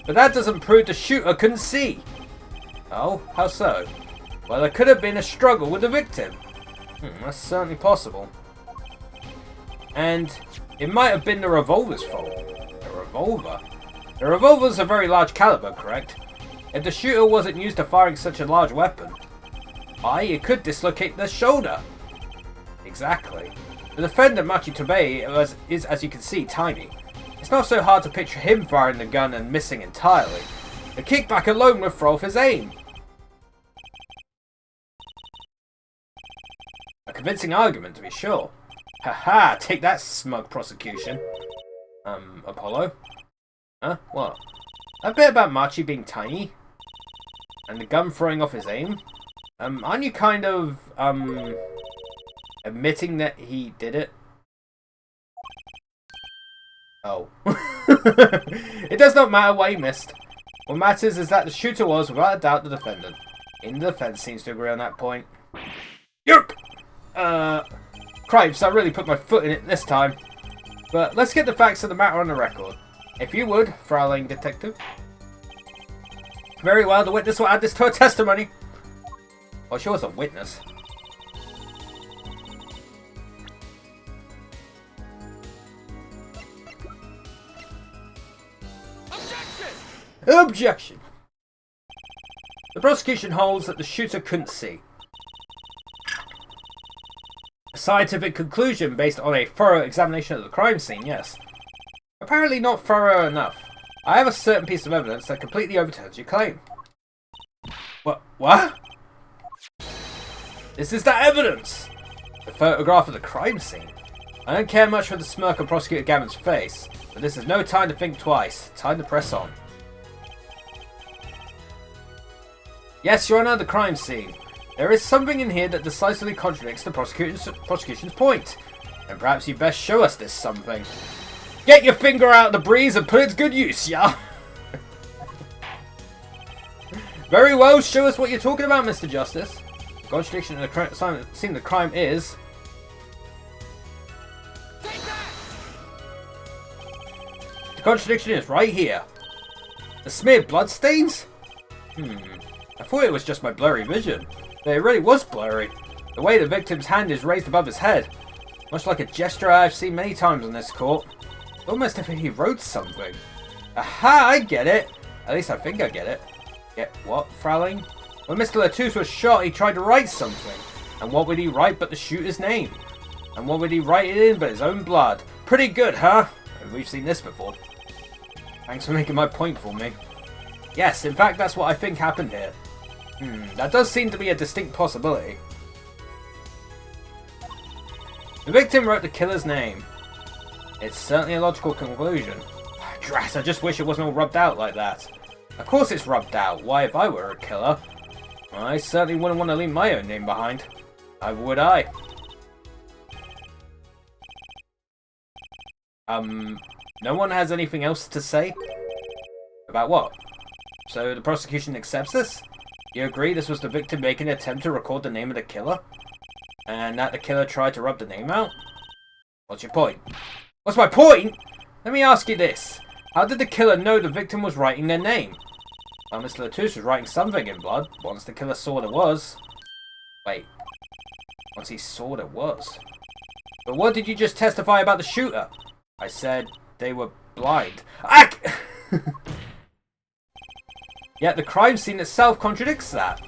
But that doesn't prove the shooter couldn't see. Oh, how so? Well, there could have been a struggle with the victim. That's certainly possible. And it might have been the revolver's fault. A revolver? The revolver's a very large caliber, correct? If the shooter wasn't used to firing such a large weapon, it could dislocate the shoulder. Exactly. The defender, Machi Tobei, is, as you can see, tiny. It's not so hard to picture him firing the gun and missing entirely. The kickback alone would throw off his aim. A convincing argument, to be sure. Haha, take that, smug prosecution. Apollo? Huh? What? A bit about Machi being tiny? And the gun throwing off his aim? Aren't you kind of, admitting that he did it? Oh. It does not matter what he missed. What matters is that the shooter was, without a doubt, the defendant. In the defense seems to agree on that point. Yerp! Cripes, I really put my foot in it this time. But let's get the facts of the matter on the record. If you would, Fraulein Detective. Very well, the witness will add this to her testimony. Well, she was a witness. Objection! The prosecution holds that the shooter couldn't see. A scientific conclusion based on a thorough examination of the crime scene, yes. Apparently not thorough enough. I have a certain piece of evidence that completely overturns your claim. What? This is the evidence! The photograph of the crime scene. I don't care much for the smirk on Prosecutor Gavin's face, but this is no time to think twice. Time to press on. Yes, Your Honor, the crime scene. There is something in here that decisively contradicts the prosecution's point. And perhaps you best show us this something. Get your finger out of the breeze and put it to good use, yeah? Very well, show us what you're talking about, Mr. Justice. The contradiction in the scene of the crime is... The contradiction is right here. The smeared bloodstains? I thought it was just my blurry vision. But it really was blurry. The way the victim's hand is raised above his head. Much like a gesture I've seen many times in this court. Almost as if he wrote something. Aha, I get it. At least I think I get it. Get what, Fraulein? When Mr. Latouche was shot, he tried to write something. And what would he write but the shooter's name? And what would he write it in but his own blood? Pretty good, huh? We've seen this before. Thanks for making my point for me. Yes, in fact, that's what I think happened here. That does seem to be a distinct possibility. The victim wrote the killer's name. It's certainly a logical conclusion. Drat, I just wish it wasn't all rubbed out like that. Of course it's rubbed out. Why, if I were a killer, I certainly wouldn't want to leave my own name behind. Neither would I. No one has anything else to say? About what? So the prosecution accepts this? You agree this was the victim making an attempt to record the name of the killer? And that the killer tried to rub the name out? What's your point? What's my point? Let me ask you this. How did the killer know the victim was writing their name? Well, Mr. Latouche was writing something in blood once the killer saw what it was. Wait. Once he saw what it was? But what did you just testify about the shooter? I said they were blind. Yet the crime scene itself contradicts that.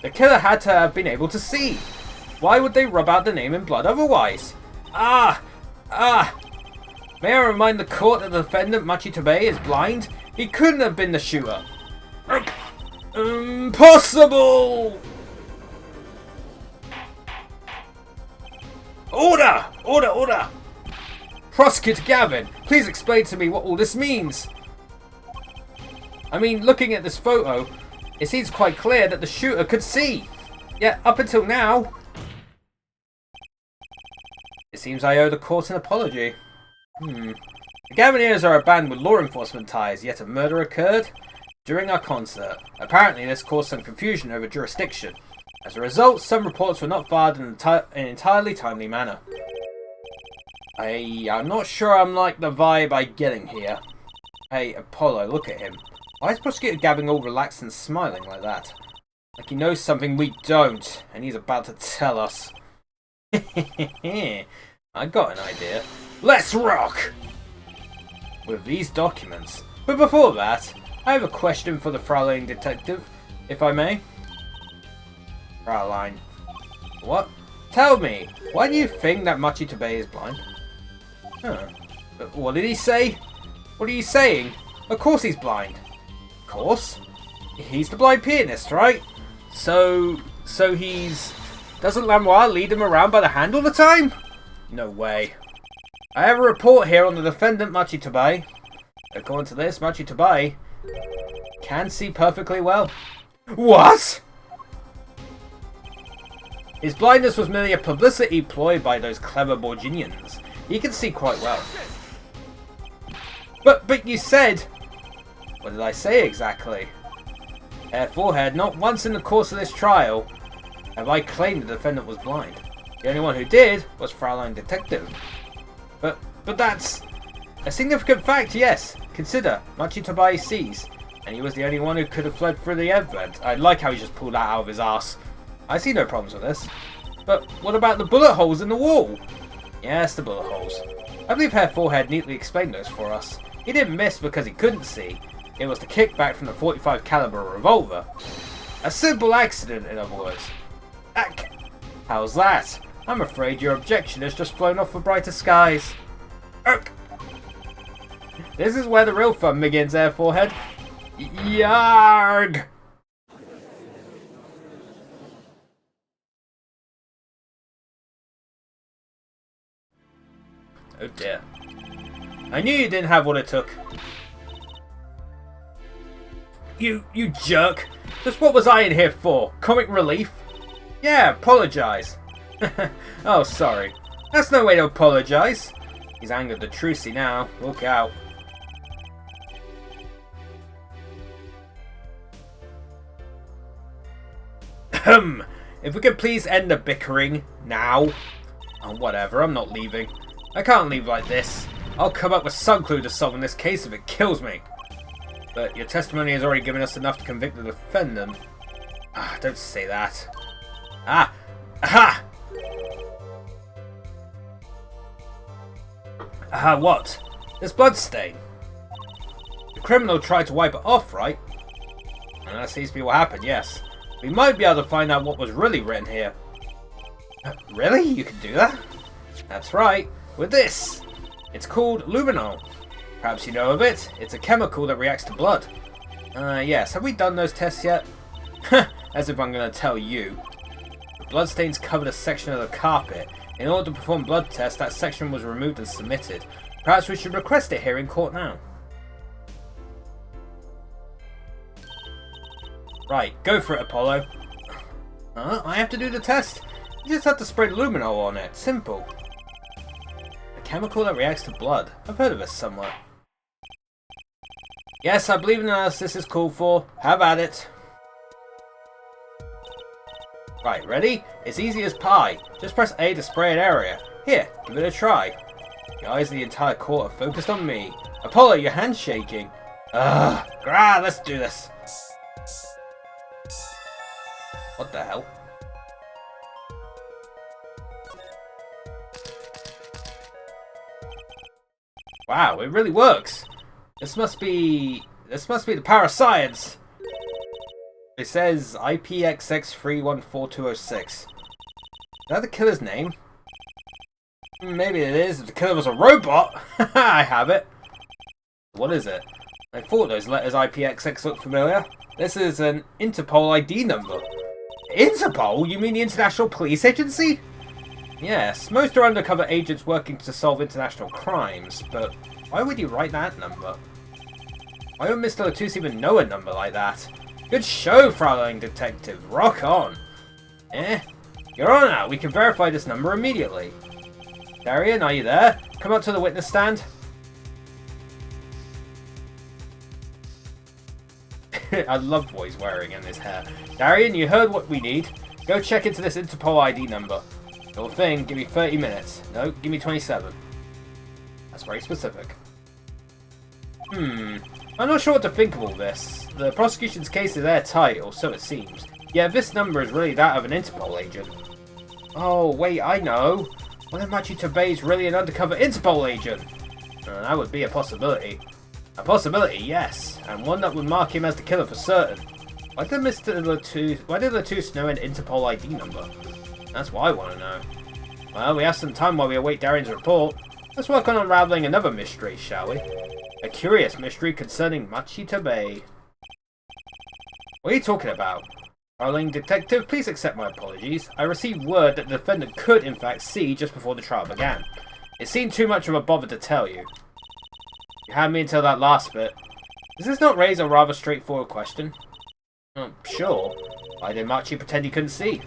The killer had to have been able to see. Why would they rub out the name in blood otherwise? The May I remind the court that the defendant, Machitobe, is blind? He couldn't have been the shooter. Impossible! Order! Order! Order! Prosecutor Gavin, please explain to me what all this means. I mean, looking at this photo, it seems quite clear that the shooter could see. Yet, up until now, it seems I owe the court an apology. The Gaviniers are a band with law enforcement ties, yet a murder occurred during our concert. Apparently, this caused some confusion over jurisdiction. As a result, some reports were not filed in an entirely timely manner. I'm not sure I'm like the vibe I'm getting here. Hey, Apollo, look at him. Why is Prosecutor Gavin all relaxed and smiling like that? Like he knows something we don't, and he's about to tell us. I got an idea. Let's rock! With these documents. But before that, I have a question for the Fraulein detective, if I may. Fraulein. What? Tell me, why do you think that Machitobe is blind? Huh. What did he say? What are you saying? Of course he's blind. Of course? He's the blind pianist, right? So he's... Doesn't Lanois lead him around by the hand all the time? No way. I have a report here on the defendant, Machitobe. According to this, Machitobe can see perfectly well. What? His blindness was merely a publicity ploy by those clever Borginians. He can see quite well. But you said... What did I say exactly? Herr Forehead, not once in the course of this trial have I claimed the defendant was blind. The only one who did was Fraulein Detective. But that's a significant fact, yes. Consider, Machitobe sees, and he was the only one who could have fled through the event. I like how he just pulled that out of his ass. I see no problems with this. But what about the bullet holes in the wall? Yes, the bullet holes. I believe Herr Forehead neatly explained those for us. He didn't miss because he couldn't see. It was the kickback from the .45 caliber revolver. A simple accident, in other words. How's that? I'm afraid your objection has just flown off for brighter skies. This is where the real fun begins, Herr Forehead. Yarg! Oh dear. I knew you didn't have what it took. You jerk! Just what was I in here for? Comic relief? Yeah, apologise. Oh, sorry. That's no way to apologise. He's angered the Trucy now. Look out. If we could please end the bickering now. Oh, whatever, I'm not leaving. I can't leave like this. I'll come up with some clue to solving this case if it kills me. But your testimony has already given us enough to convict the defendant. Ah, don't say that. Ah! Aha! Aha, what? There's bloodstain. The criminal tried to wipe it off, right? And that seems to be what happened, yes. We might be able to find out what was really written here. Really? You can do that? That's right. With this. It's called luminol. Perhaps you know of it. It's a chemical that reacts to blood. Yes. Have we done those tests yet? As if I'm going to tell you. The bloodstains covered a section of the carpet. In order to perform blood tests, that section was removed and submitted. Perhaps we should request it here in court now. Right, go for it, Apollo. I have to do the test? You just have to spray luminol on it. Simple. A chemical that reacts to blood. I've heard of this somewhere. Yes, I believe analysis is called for. Have at it. Right, ready? It's easy as pie. Just press A to spray an area. Here, give it a try. The eyes of the entire court are focused on me. Apollo, your hand's shaking. Let's do this. What the hell? Wow, it really works. This must be the power of science. It says IPXX314206. Is that the killer's name? Maybe it is. If the killer was a robot. I have it. What is it? I thought those letters IPXX looked familiar. This is an Interpol ID number. Interpol? You mean the International Police Agency? Yes, most are undercover agents working to solve international crimes, but why would you write that number? Why would Mr. Latus even know a number like that? Good show, Fraulein Detective. Rock on. Your Honor, we can verify this number immediately. Darian, are you there? Come up to the witness stand. I love what he's wearing in his hair. Darian, you heard what we need. Go check into this Interpol ID number. Your thing, give me 30 minutes. No, give me 27. That's very specific. I'm not sure what to think of all this. The prosecution's case is airtight, or so it seems. Yet this number is really that of an Interpol agent. Oh, wait, I know. What if Machi Tobey is really an undercover Interpol agent? That would be a possibility. A possibility, yes, and one that would mark him as the killer for certain. Why did Latus know an Interpol ID number? That's what I want to know. Well, we have some time while we await Darian's report. Let's work on unraveling another mystery, shall we? A curious mystery concerning Machi Tobey. What are you talking about? Fraulein Detective, please accept my apologies. I received word that the defendant could, in fact, see just before the trial began. It seemed too much of a bother to tell you. You had me until that last bit. Does this not raise a rather straightforward question? Sure. Why did Machi pretend he couldn't see?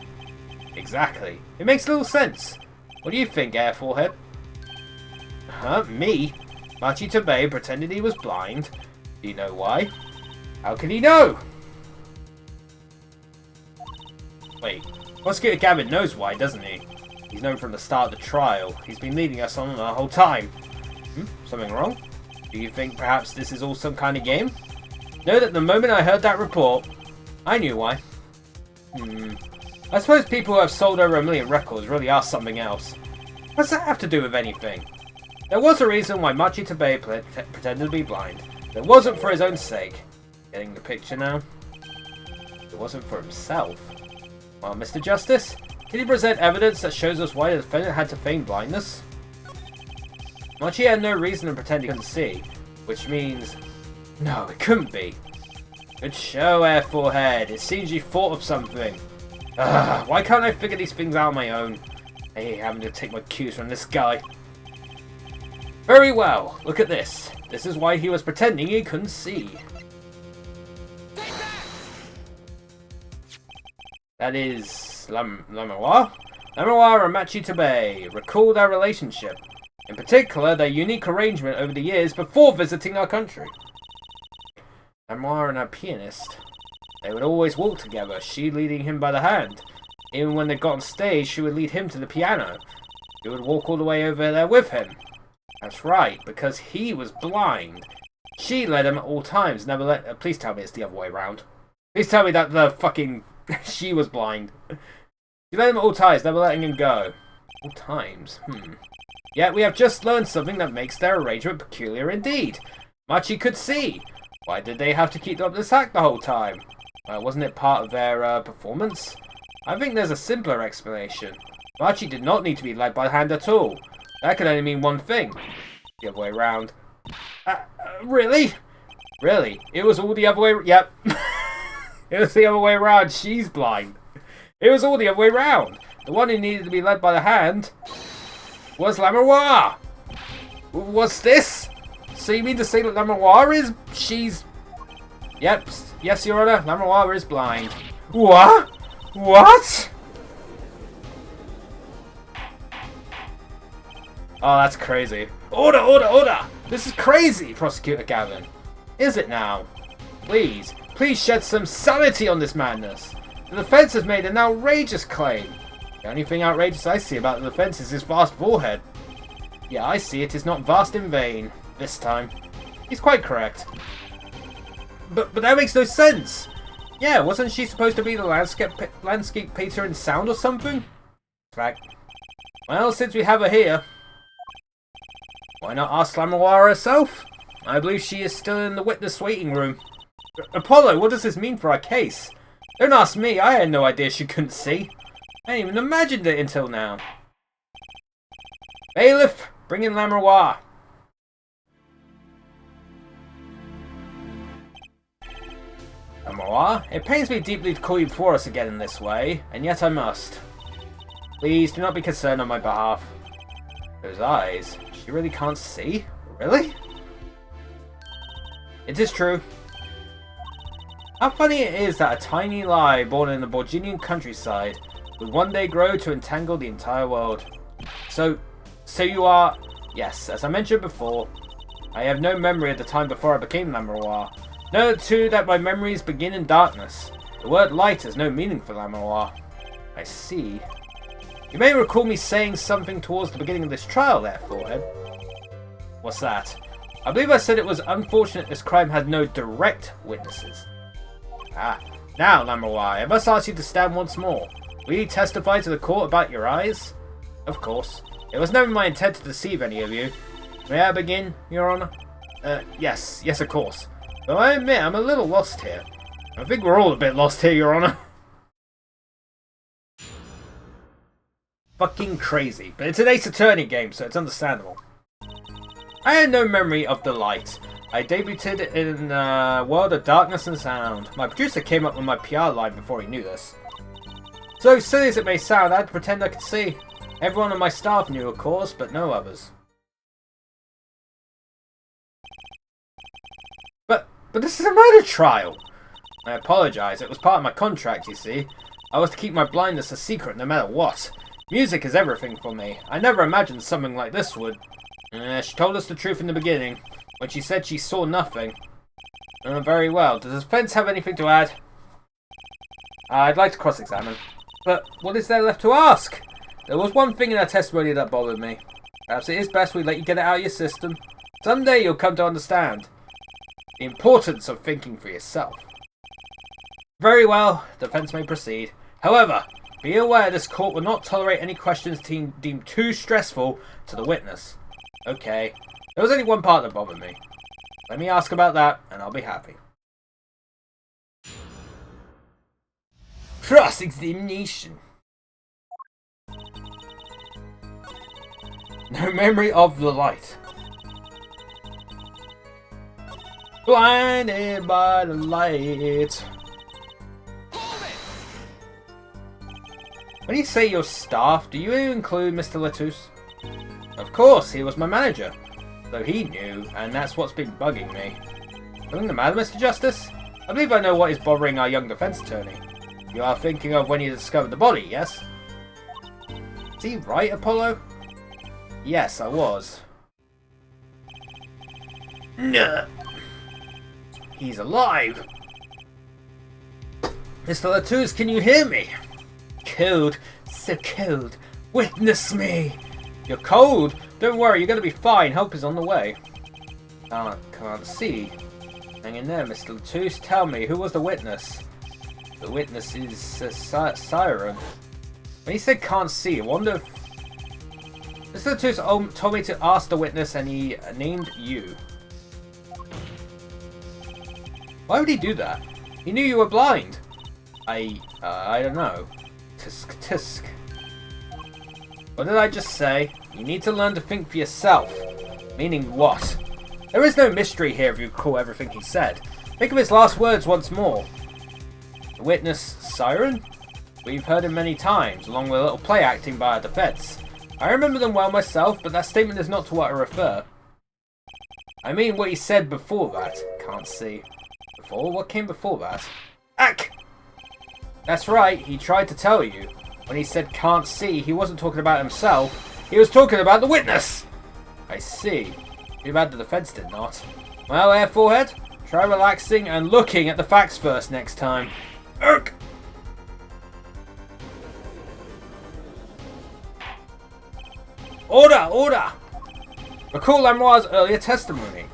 Exactly. It makes little sense. What do you think, Air Forehead? Me? Machi Tobey pretended he was blind. Do you know why? How can he know? Wait, Prosecutor Gavin knows why, doesn't he? He's known from the start of the trial. He's been leading us on the whole time. Something wrong? Do you think perhaps this is all some kind of game? Know that the moment I heard that report, I knew why. I suppose people who have sold over 1 million records really are something else. What's that have to do with anything? There was a reason why Machi Tobey pretended to be blind. It wasn't for his own sake. Getting the picture now? It wasn't for himself. Well, Mr. Justice, can you present evidence that shows us why the defendant had to feign blindness? Machi had no reason to pretend he couldn't see, which means... No, it couldn't be. Good show, Air Forehead. It seems you thought of something. Why can't I figure these things out on my own? I hate having to take my cues from this guy. Very well, look at this. This is why he was pretending he couldn't see. That is... Lamoire? Lamoire and Machi Tobey. Recall their relationship. In particular, their unique arrangement over the years before visiting our country. Lamoire and her pianist. They would always walk together, she leading him by the hand. Even when they got on stage, she would lead him to the piano. She would walk all the way over there with him. That's right, because he was blind. She led him at all times, never let... please tell me it's the other way around. Please tell me that the fucking... she was blind. She led him at all times, never letting him go. All times? Yet we have just learned something that makes their arrangement peculiar indeed. Machi could see. Why did they have to keep up this act the whole time? Wasn't it part of their performance? I think there's a simpler explanation. Machi did not need to be led by the hand at all. That could only mean one thing. The other way around. Really? Really? It was all the other way... Yep. It was the other way around. She's blind. It was all the other way around. The one who needed to be led by the hand was Lamoire. What's this? So you mean to say that Lamoire is... She's... Yep. Yes, Your Honor. Lamoire is blind. What? What? Oh, that's crazy. Order, order, order! This is crazy, Prosecutor Gavin. Is it now? Please, please shed some sanity on this madness. The defense has made an outrageous claim. The only thing outrageous I see about the defense is his vast forehead. Yeah, I see it is not vast in vain. This time. He's quite correct. But that makes no sense. Yeah, wasn't she supposed to be the landscape painter in sound or something? Fact. Well, since we have her here, why not ask Lamoire herself? I believe she is still in the witness waiting room. Apollo, what does this mean for our case? Don't ask me, I had no idea she couldn't see. I hadn't even imagined it until now. Bailiff, bring in Lamroir. Lamroir, it pains me deeply to call you before us again in this way, and yet I must. Please do not be concerned on my behalf. Those eyes, she really can't see? Really? It is true. How funny it is that a tiny lie born in the Borginian countryside would one day grow to entangle the entire world. So you are... Yes, as I mentioned before, I have no memory of the time before I became Lamroir. Know too that my memories begin in darkness. The word light has no meaning for Lamroir. I see. You may recall me saying something towards the beginning of this trial there, Forehead. What's that? I believe I said it was unfortunate this crime had no direct witnesses. Ah, now, Lamroir, I must ask you to stand once more. Will you testify to the court about your eyes? Of course. It was never my intent to deceive any of you. May I begin, Your Honor? Yes, of course. Though I admit I'm a little lost here. I think we're all a bit lost here, Your Honor. Fucking crazy, but it's an Ace Attorney game, so it's understandable. I had no memory of the light. I debuted in a world of darkness and sound. My producer came up with my PR line before he knew this. So silly as it may sound, I'd pretend I could see. Everyone on my staff knew, of course, but no others. But this is a murder trial! I apologise, it was part of my contract, you see. I was to keep my blindness a secret no matter what. Music is everything for me. I never imagined something like this would. She told us the truth in the beginning, when she said she saw nothing. Very well. Does the defence have anything to add? I'd like to cross-examine. But what is there left to ask? There was one thing in her testimony that bothered me. Perhaps it is best we let you get it out of your system. Someday you'll come to understand the importance of thinking for yourself. Very well, defence may proceed. However, be aware this court will not tolerate any questions deemed too stressful to the witness. Okay, there was only one part that bothered me. Let me ask about that, and I'll be happy. Cross-examination. No memory of the light. Blinded by the light. When you say your staff, do you include Mr. Latouche? Of course, he was my manager. Though he knew, and that's what's been bugging me. Something the matter, Mr. Justice? I believe I know what is bothering our young defense attorney. You are thinking of when you discovered the body, yes? Is he right, Apollo? Yes, I was. Nah. He's alive. Mr. Latouche, can you hear me? Cold, so cold. Witness me. You're cold? Don't worry, you're going to be fine. Help is on the way. Can't see. Hang in there, Mr. Latouche. Tell me, who was the witness? The witness is Siren. When he said can't see, I wonder if... Mr. Latouche told me to ask the witness and he named you. Why would he do that? He knew you were blind. I don't know. Tisk. What did I just say? You need to learn to think for yourself. Meaning what? There is no mystery here if you recall everything he said. Think of his last words once more. The witness, Siren? We've heard him many times, along with a little play acting by our defense. I remember them well myself, but that statement is not to what I refer. I mean what he said before that. Can't see. Before? What came before that? Ack! That's right, he tried to tell you. When he said can't see, he wasn't talking about himself. He was talking about the witness! I see. Too bad the defense did not. Well, Forehead, try relaxing and looking at the facts first next time. Urk! Order! Order! Recall Lamroir's earlier testimony.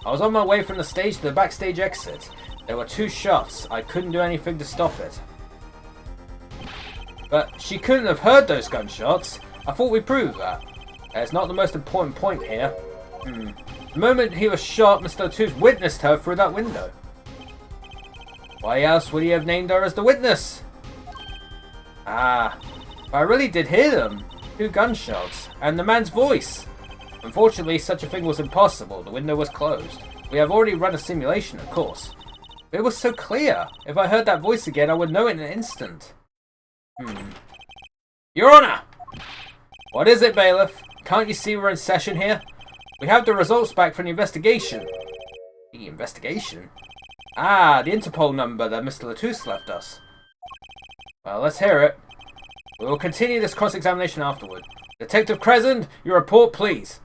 I was on my way from the stage to the backstage exit. There were 2 shots. I couldn't do anything to stop it. But she couldn't have heard those gunshots. I thought we proved that. It's not the most important point here. The moment he was shot, Mr. Latouche witnessed her through that window. Why else would he have named her as the witness? Ah, but I really did hear them. 2 gunshots, and the man's voice. Unfortunately, such a thing was impossible. The window was closed. We have already run a simulation, of course. But it was so clear. If I heard that voice again, I would know in an instant. Your Honor! What is it, Bailiff? Can't you see we're in session here? We have the results back from the investigation. The investigation? Ah, the Interpol number that Mr. Latouche left us. Well, let's hear it. We will continue this cross-examination afterward. Detective Crescent, your report, please.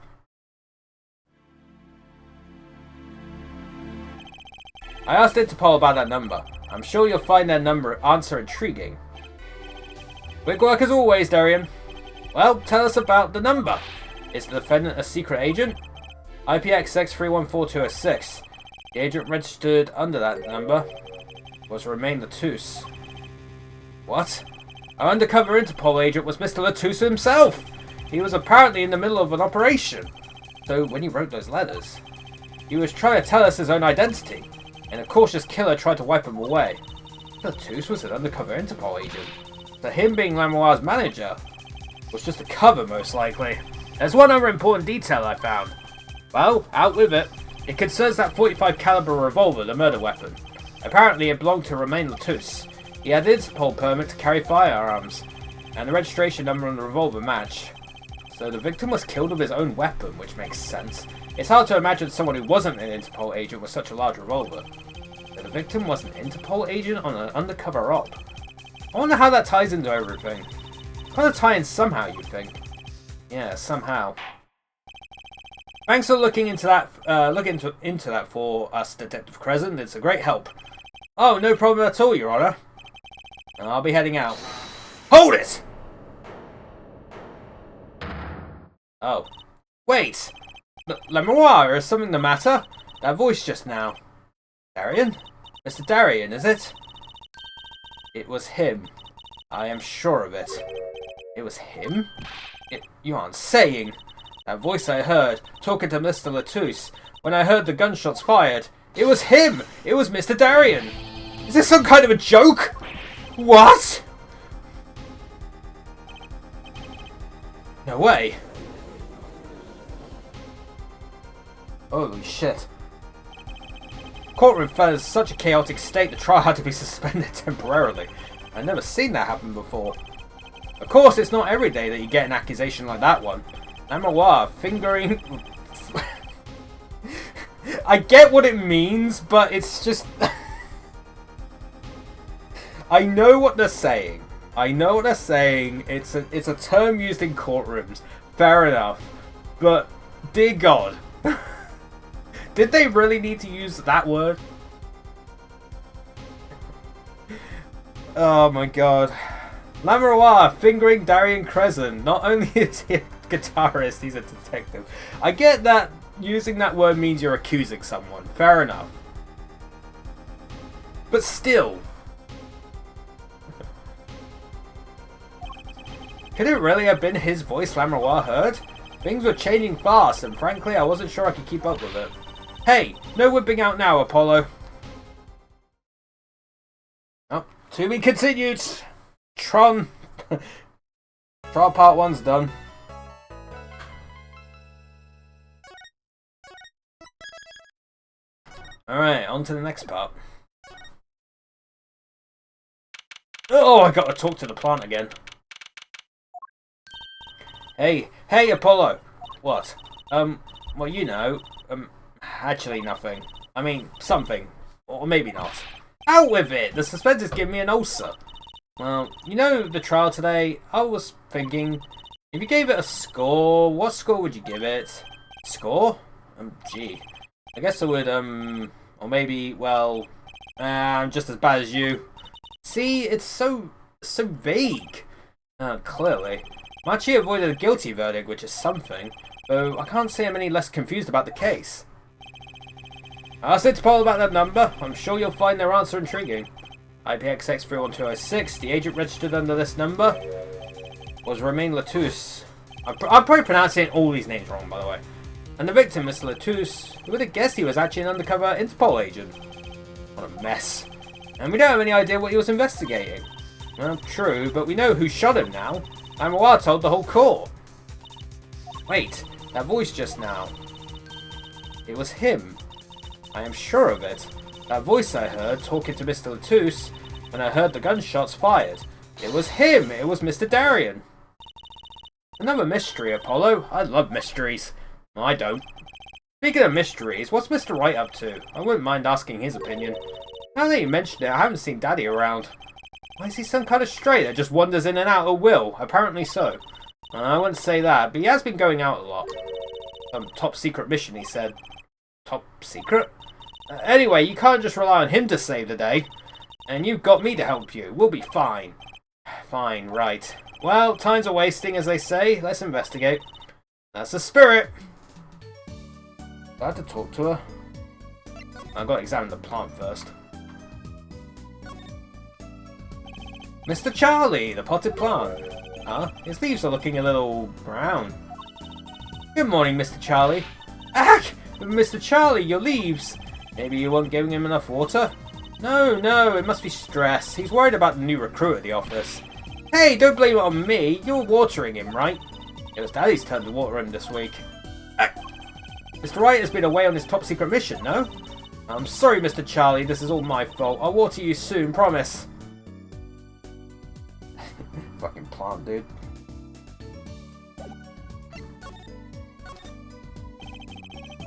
I asked Interpol about that number. I'm sure you'll find their answer intriguing. Quick work as always, Darien. Well, tell us about the number. Is the defendant a secret agent? IPXX 314206. The agent registered under that number was Romain Latouche. What? Our undercover Interpol agent was Mr. Latouche himself! He was apparently in the middle of an operation. So when he wrote those letters, he was trying to tell us his own identity, and a cautious killer tried to wipe him away. Latouche was an undercover Interpol agent. So him being Lamoire's manager was just a cover, most likely. There's one other important detail I found. Well, out with it. It concerns that .45 caliber revolver, the murder weapon. Apparently it belonged to Romain Latouche. He had an Interpol permit to carry firearms, and the registration number on the revolver matched. So the victim was killed with his own weapon, which makes sense. It's hard to imagine someone who wasn't an Interpol agent with such a large revolver. So the victim was an Interpol agent on an undercover op. I wonder how that ties into everything. It's got to tie in somehow, you think? Yeah, somehow. Thanks for looking into that. Into that for us, Detective Crescent. It's a great help. Oh, no problem at all, Your Honor. I'll be heading out. Hold it! Oh, wait. Lamoire, is something the matter? That voice just now. Darien? Mr. Darien, is it? It was him. I am sure of it. It was him? You aren't saying. That voice I heard, talking to Mr. Latouche, when I heard the gunshots fired. It was him! It was Mr. Darien! Is this some kind of a joke? What? No way. Holy shit. Courtroom fell in such a chaotic state the trial had to be suspended temporarily. I've never seen that happen before. Of course, it's not every day that you get an accusation like that one. Lamoire fingering... I get what it means, but it's just... I know what they're saying. I know what they're saying. It's a term used in courtrooms. Fair enough. But, dear God. Did they really need to use that word? Oh my God. Lamoire fingering Darien Crescent. Not only is he a guitarist, he's a detective. I get that using that word means you're accusing someone. Fair enough. But still. Could it really have been his voice Lamoire heard? Things were changing fast, and frankly, I wasn't sure I could keep up with it. Hey, no whipping out now, Apollo. Oh, to be continued. Tron. Trial part 1's done. Alright, on to the next part. Oh, I gotta talk to the plant again. Hey, Apollo. What? Well, you know, actually nothing. I mean, something. Or maybe not. Out with it! The suspense is giving me an ulcer. Well, you know the trial today, I was thinking, if you gave it a score, what score would you give it? Score? Gee. I guess I would, or maybe, well, I'm just as bad as you. See, it's so vague. Clearly. Machi avoided a guilty verdict, which is something, though I can't say I'm any less confused about the case. Ask Interpol about that number. I'm sure you'll find their answer intriguing. IPXX 31206, the agent registered under this number was Romain Latouche. I'm probably pronouncing all these names wrong, by the way. And the victim, Mr. Latouche, who would have guessed he was actually an undercover Interpol agent? What a mess. And we don't have any idea what he was investigating. Well, true, but we know who shot him now. Lamoire told the whole court. Wait, that voice just now. It was him. I am sure of it. That voice I heard talking to Mr. Latouche when I heard the gunshots fired. It was him! It was Mr. Darien! Another mystery, Apollo. I love mysteries. I don't. Speaking of mysteries, what's Mr. Wright up to? I wouldn't mind asking his opinion. Now that you mention it, I haven't seen Daddy around. Why is he some kind of stray that just wanders in and out at will? Apparently so. I wouldn't say that, but he has been going out a lot. Some top secret mission, he said. Top secret? Anyway, you can't just rely on him to save the day. And you've got me to help you. We'll be fine. Fine, right. Well, time's a wasting, as they say. Let's investigate. That's the spirit. I had to talk to her. I've got to examine the plant first. Mr. Charlie, the potted plant. Huh? His leaves are looking a little brown. Good morning, Mr. Charlie. Ack! Mr. Charlie, your leaves. Maybe you weren't giving him enough water? No, it must be stress. He's worried about the new recruit at the office. Hey, don't blame it on me. You're watering him, right? It was Daddy's turn to water him this week. Mr. Wright has been away on his top secret mission, no? I'm sorry, Mr. Charlie. This is all my fault. I'll water you soon, promise. Fucking plant, dude.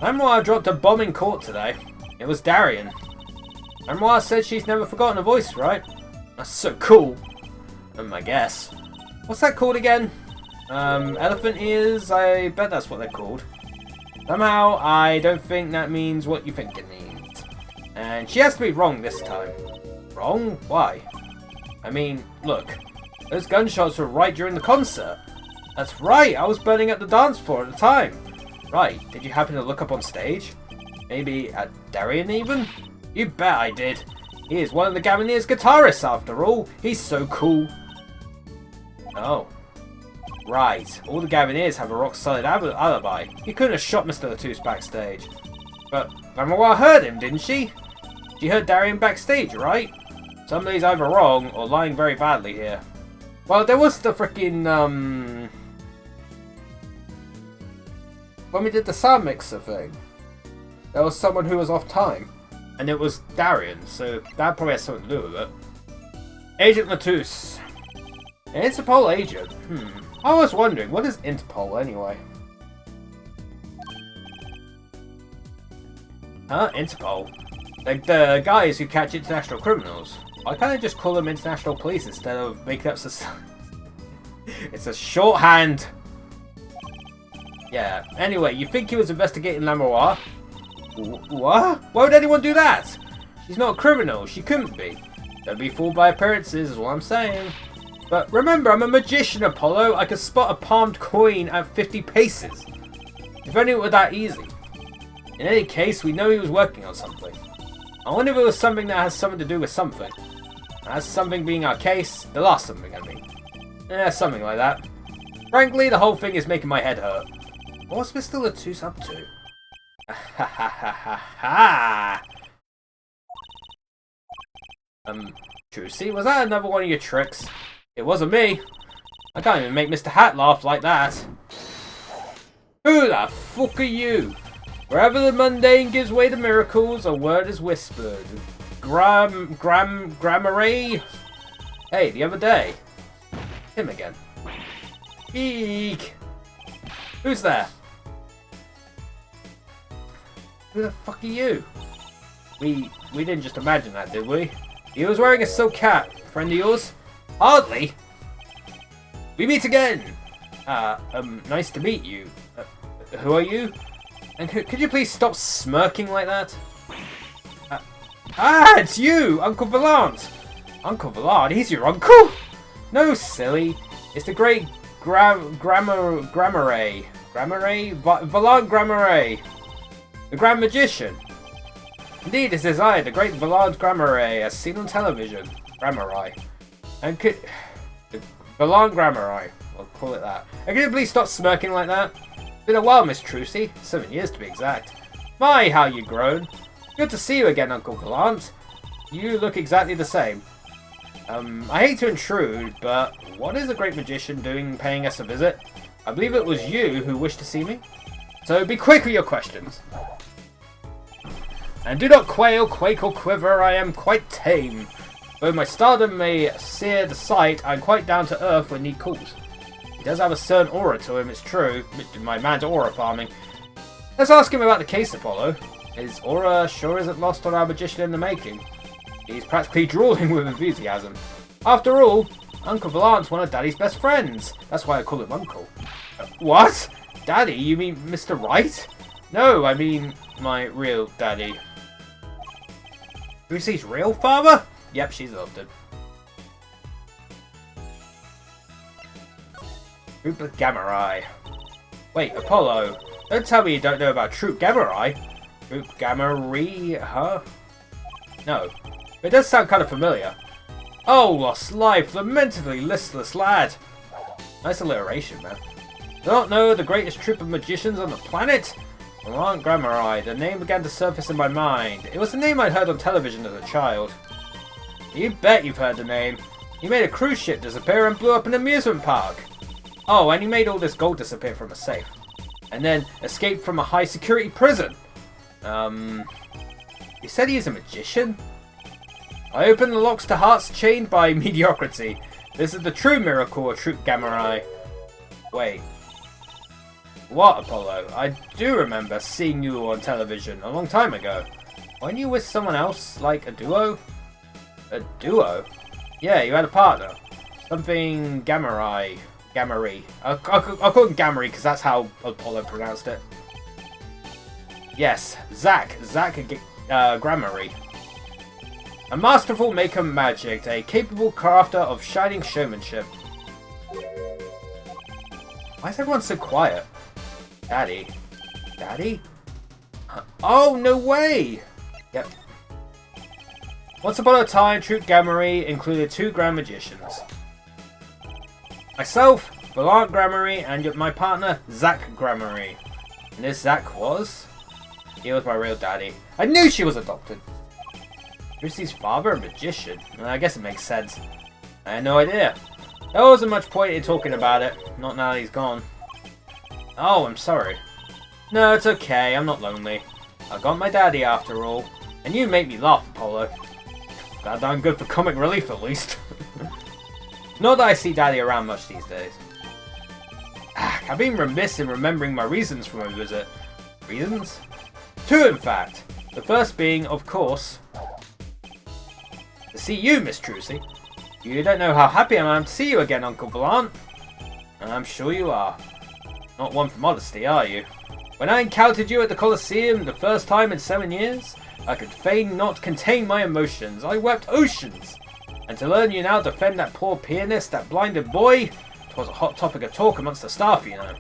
Lamoire dropped a bomb in court today. It was Darien. Lamoire said she's never forgotten a voice, right? That's so cool. I guess. What's that called again? Elephant ears? I bet that's what they're called. Somehow, I don't think that means what you think it means. And she has to be wrong this time. Wrong? Why? I mean, look. Those gunshots were right during the concert. That's right, I was burning up the dance floor at the time. Right, did you happen to look up on stage? Maybe at Darien even? You bet I did. He is one of the Gaviniers' guitarists after all. He's so cool. Oh. Right, all the Gaviniers have a rock-solid alibi. He couldn't have shot Mr. Latouche backstage. But Lamoire heard him, didn't she? She heard Darien backstage, right? Somebody's either wrong or lying very badly here. Well, there was the freaking, when we did the sound mixer thing, there was someone who was off time. And it was Darien, so that probably has something to do with it. Agent Latouche. An Interpol agent? I was wondering, what is Interpol anyway? Huh? Interpol? Like the guys who catch international criminals. Why can't I just call them international police instead of making up society? It's a shorthand. Yeah, anyway, you think he was investigating Lamoire? What? Why would anyone do that? She's not a criminal, she couldn't be. Don't be fooled by appearances is what I'm saying. But remember, I'm a magician, Apollo. I can spot a palmed coin at 50 paces. If only it were that easy. In any case, we know he was working on something. I wonder if it was something that has something to do with something. As something being our case, the last something, I mean. Yeah, something like that. Frankly, the whole thing is making my head hurt. What's Mr. Latouche up to? Ha ha ha ha ha! Trucy, was that another one of your tricks? It wasn't me. I can't even make Mr. Hat laugh like that. Who the fuck are you? Wherever the mundane gives way to miracles, a word is whispered. Grammary? Hey, the other day. Him again. Eek! Who's there? Who the fuck are you? We didn't just imagine that, did we? He was wearing a silk cap. Friend of yours? Hardly. We meet again. Nice to meet you. Who are you? And could you please stop smirking like that? It's you, Uncle Valant. Uncle Valant? He's your uncle? No, silly. It's the great Valant Grammare. The Grand Magician. Indeed, it is I, the great Valant Grammare, as seen on television. Grammari. And could... Valant Grammari. We'll call it that. And could you please stop smirking like that? It's been a while, Miss Trucy. 7 years to be exact. My, how you've grown. Good to see you again, Uncle Valant. You look exactly the same. I hate to intrude, but what is a great magician doing paying us a visit? I believe it was you who wished to see me. So be quick with your questions. And do not quail, quake or quiver, I am quite tame. Though my stardom may sear the sight, I'm quite down to earth when need calls. He does have a certain aura to him, it's true. My man's aura farming. Let's ask him about the case, Apollo. His aura sure isn't lost on our magician in the making. He's practically drooling with enthusiasm. After all, Uncle Vallant's one of Daddy's best friends. That's why I call him Uncle. What? Daddy? You mean Mr. Wright? No, I mean my real daddy. Lucy's real father? Yep, she's adopted. Troop of Gamma-Rai. Wait, Apollo, don't tell me you don't know about Troop Gamma-Rai. Troop Gamma-Rai, huh? No. It does sound kind of familiar. Oh, lost life, lamentedly listless lad. Nice alliteration, man. Do not know the greatest troop of magicians on the planet? Valant Gamma-Rai, the name began to surface in my mind. It was a name I'd heard on television as a child. You bet you've heard the name. He made a cruise ship disappear and blew up an amusement park. Oh, and he made all this gold disappear from a safe. And then escaped from a high security prison. You said he is a magician? I open the locks to hearts chained by mediocrity. This is the true miracle of Troop Gamma-Rai. Wait. What, Apollo? I do remember seeing you on television a long time ago. Weren't you with someone else, like a duo? A duo? Yeah, you had a partner. Something Gamma-Rai. Gamma-Rai. I'll call him Gamma-Rai because that's how Apollo pronounced it. Yes, Zack Gamma-Rai. A masterful maker of magic, a capable crafter of shining showmanship. Why is everyone so quiet? Daddy? Daddy? Oh, no way! Yep. Once upon a time, Troop Gamma-Rai included 2 Grand Magicians. Myself, Valant Gamma-Rai, and my partner, Zack Gamma-Rai. And this Zack was? He was my real daddy. I knew she was adopted. Lucy's father, a magician? I guess it makes sense. I had no idea. There wasn't much point in talking about it. Not now that he's gone. Oh, I'm sorry. No, it's okay. I'm not lonely. I got my daddy after all. And you make me laugh, Apollo. Glad I'm good for comic relief at least. Not that I see Daddy around much these days. I've been remiss in remembering my reasons for my visit. Reasons? 2, in fact. The first being, of course, to see you, Miss Trucy. You don't know how happy I am to see you again, Uncle Valant. And I'm sure you are. Not one for modesty, are you? When I encountered you at the Colosseum the first time in 7 years, I could fain not contain my emotions. I wept oceans. And to learn you now defend that poor pianist, that blinded boy, 'twas a hot topic of talk amongst the staff, you know.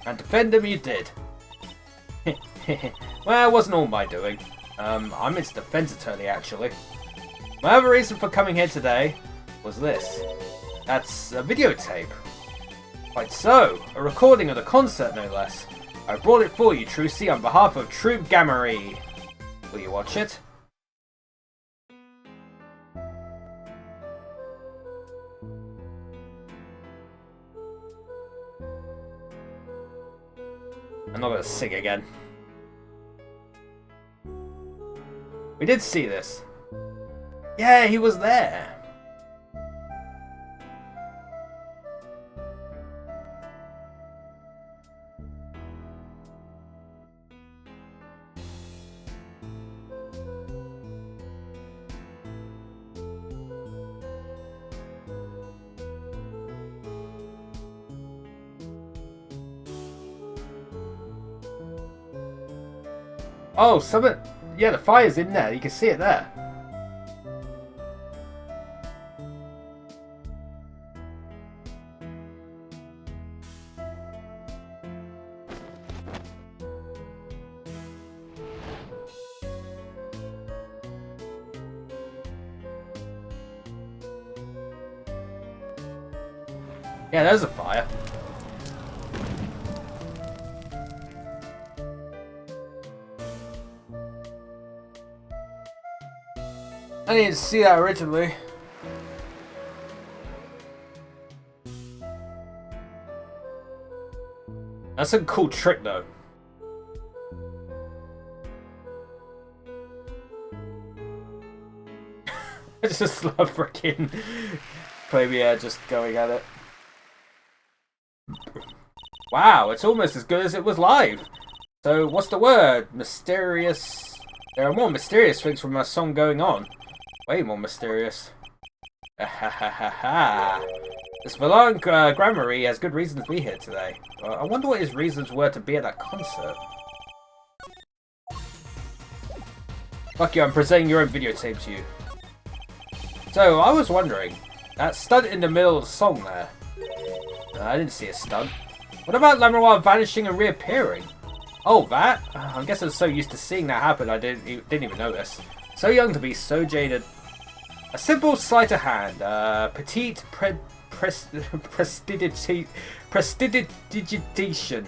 And defend him you did. Well, it wasn't all my doing. I'm his defense attorney, actually. My other reason for coming here today was this. That's a videotape. Quite so, a recording of the concert, no less. I brought it for you, Trucy, on behalf of Troop Gamma-Rai. Will you watch it? I'm not going to sing again. We did see this. Yeah, he was there. Oh, something. Yeah, the fire's in there. You can see it there. Yeah, there's a fire. I didn't see that originally. That's a cool trick, though. I just love freaking Clavier just going at it. Wow, it's almost as good as it was live. So, what's the word? Mysterious. There are more mysterious things from our song going on. Way more mysterious. Ha ha ha ha. This Valant Gramarye has good reason to be here today. I wonder what his reasons were to be at that concert. Fuck you, I'm presenting your own videotape to you. So, I was wondering, that stunt in the middle of the song there. I didn't see a stunt. What about Lammermoir vanishing and reappearing? Oh, that? I guess I was so used to seeing that happen I didn't even notice. So young to be so jaded. A simple sleight of hand. Petite prestidigitation. Prestidigitation.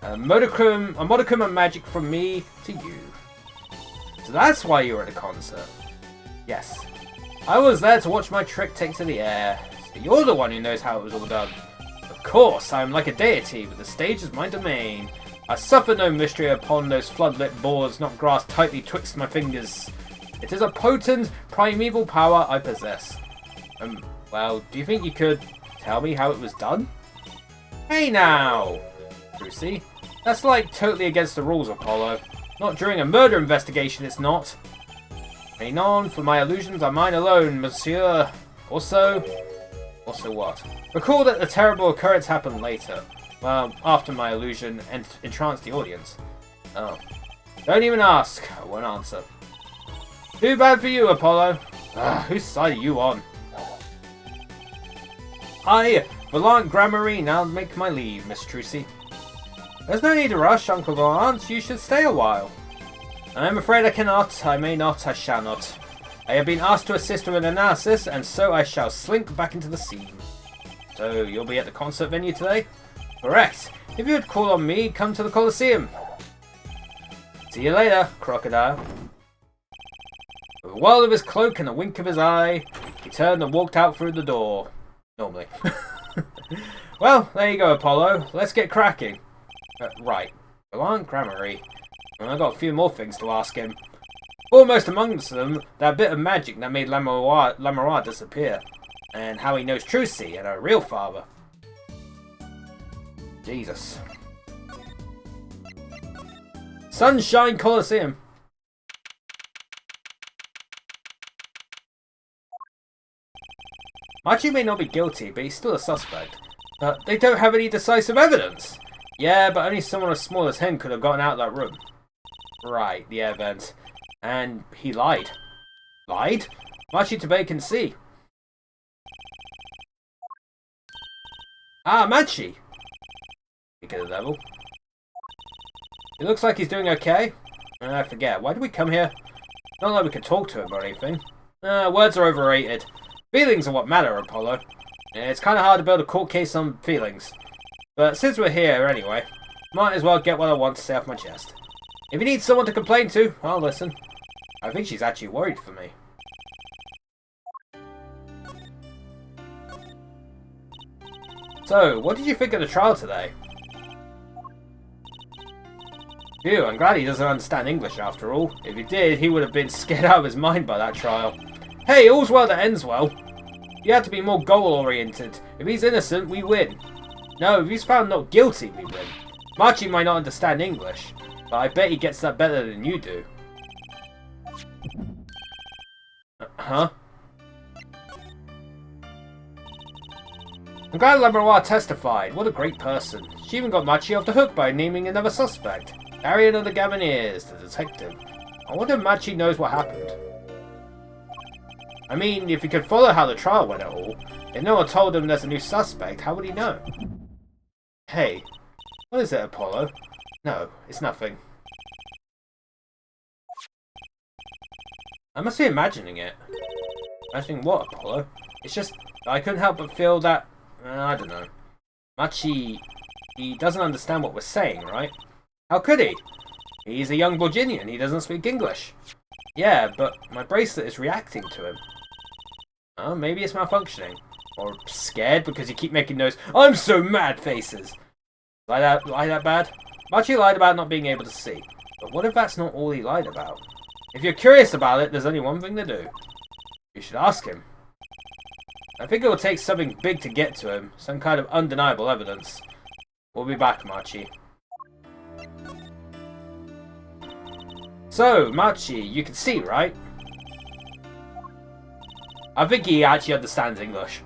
A modicum of magic from me to you. So that's why you were at a concert. Yes. I was there to watch my trick take to the air. So you're the one who knows how it was all done. Of course, I am like a deity, but the stage is my domain. I suffer no mystery upon those floodlit boards not grasped tightly twixt my fingers. It is a potent, primeval power I possess. Well, do you think you could tell me how it was done? Hey now! Lucy, that's like totally against the rules, Apollo. Not during a murder investigation, it's not. Reign on, for my illusions are mine alone, monsieur. Also what? Recall that the terrible occurrence happened later. Well, after my illusion entranced the audience. Oh. Don't even ask. I won't answer. Too bad for you, Apollo. Whose side are you on? I, Valant Gramarye, now make my leave, Miss Trucy. There's no need to rush, Uncle Valant. You should stay a while. I'm afraid I cannot. I may not. I shall not. I have been asked to assist with an analysis, and so I shall slink back into the scene. So, you'll be at the concert venue today? Correct. If you would call on me, come to the Colosseum. See you later, Crocodile. With a whirl of his cloak and a wink of his eye, he turned and walked out through the door. Normally. Well, there you go, Apollo. Let's get cracking. Right. Valant Gramarye. I've got a few more things to ask him. Foremost amongst them, that bit of magic that made Lammermoir disappear. And how he knows Trucy and her real father. Jesus. Sunshine Coliseum. Machi may not be guilty, but he's still a suspect. But they don't have any decisive evidence. Yeah, but only someone as small as him could have gotten out of that room. Right, the air vent. And he lied. Lied? Machi Tobey can see. Ah, Machi! Speak of the devil. He looks like he's doing okay. I forget. Why did we come here? Not like we could talk to him or anything. Words are overrated. Feelings are what matter, Apollo. It's kind of hard to build a court case on feelings. But since we're here anyway, might as well get what I want to say off my chest. If you need someone to complain to, I'll listen. I think she's actually worried for me. So, what did you think of the trial today? Phew, I'm glad he doesn't understand English after all. If he did, he would have been scared out of his mind by that trial. Hey, all's well that ends well. You have to be more goal-oriented. If he's innocent, we win. No, if he's found not guilty, we win. Machi might not understand English, but I bet he gets that better than you do. Huh? I'm glad Lammermoir testified. What a great person. She even got Machi off the hook by naming another suspect. Arian of the Gaminiers, the detective. I wonder if Machi knows what happened. I mean, if he could follow how the trial went at all, if no one told him there's a new suspect, how would he know? Hey, what is it, Apollo? No, it's nothing. I must be imagining it. Imagining what, Apollo? It's just, I couldn't help but feel that, I don't know. Machi, he doesn't understand what we're saying, right? How could he? He's a young Borginian, he doesn't speak English. Yeah, but my bracelet is reacting to him. Oh, maybe it's malfunctioning. Or scared because you keep making those "I'm so mad" faces. Lie that bad? Machi lied about not being able to see. But what if that's not all he lied about? If you're curious about it, there's only one thing to do. You should ask him. I think it will take something big to get to him. Some kind of undeniable evidence. We'll be back, Machi. So, Machi, you can see, right? I think he actually understands English.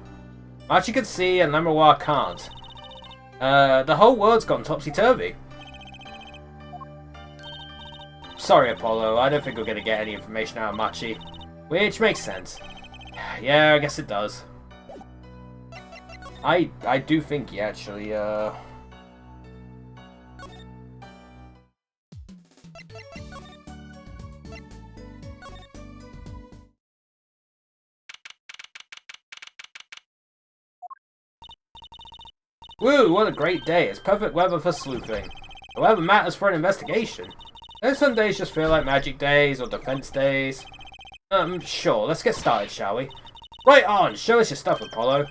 Machi can see and Lammerwa can't. The whole world's gone topsy-turvy. Sorry, Apollo, I don't think we're going to get any information out of Machi. Which makes sense. Yeah, I guess it does. I do think he actually, Woo, what a great day. It's perfect weather for sleuthing. The weather matters for an investigation. Don't some days just feel like magic days or defense days? Sure, let's get started, shall we? Right on, show us your stuff, Apollo.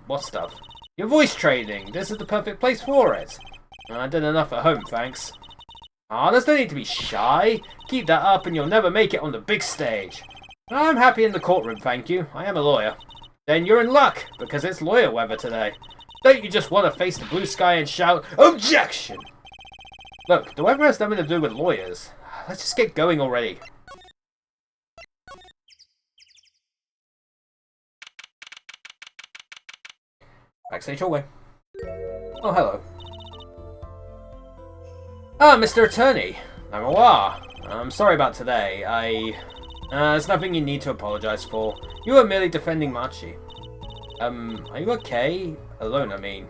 What stuff? Your voice training. This is the perfect place for it. I did enough at home, thanks. There's no need to be shy. Keep that up and you'll never make it on the big stage. I'm happy in the courtroom, thank you. I am a lawyer. Then you're in luck, because it's lawyer weather today. Don't you just want to face the blue sky and shout, "Objection!" Look, the weather has nothing to do with lawyers. Let's just get going already. Backstage hallway. Oh, hello. Ah, Mr. Attorney. Lammerwa. I'm sorry about today. There's nothing you need to apologize for. You were merely defending Machi. Are you okay? Alone, I mean.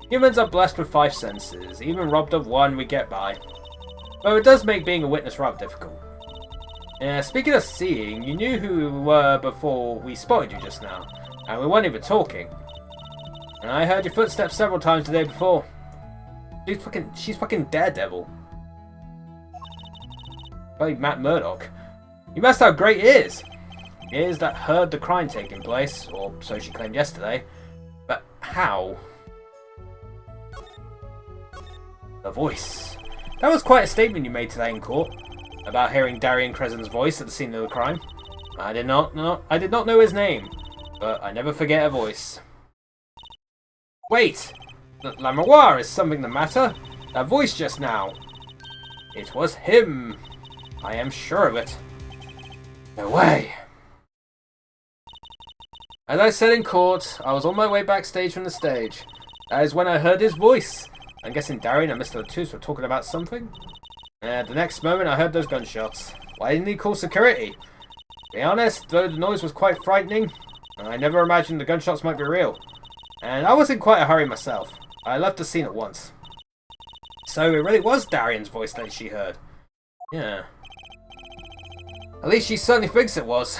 Humans are blessed with 5 senses. Even robbed of one, we get by. Though it does make being a witness rather difficult. Speaking of seeing, you knew who we were before we spotted you just now. And we weren't even talking. And I heard your footsteps several times the day before. She's fucking Daredevil. Bloody Matt Murdock. You messed how great ears. Ears that heard the crime taking place, or so she claimed yesterday. But how? The voice. That was quite a statement you made today in court. About hearing Darian Crescent's voice at the scene of the crime. I did not know his name. But I never forget a voice. Wait! Lammerwa, is something the matter? That voice just now. It was him. I am sure of it. No way. As I said in court, I was on my way backstage from the stage. That is when I heard his voice. I'm guessing Darian and Mr. Latouche were talking about something. The next moment I heard those gunshots. Why didn't he call security? To be honest, though the noise was quite frightening, I never imagined the gunshots might be real. And I was in quite a hurry myself. I left the scene at once. So it really was Darian's voice that she heard. Yeah. At least she certainly thinks it was.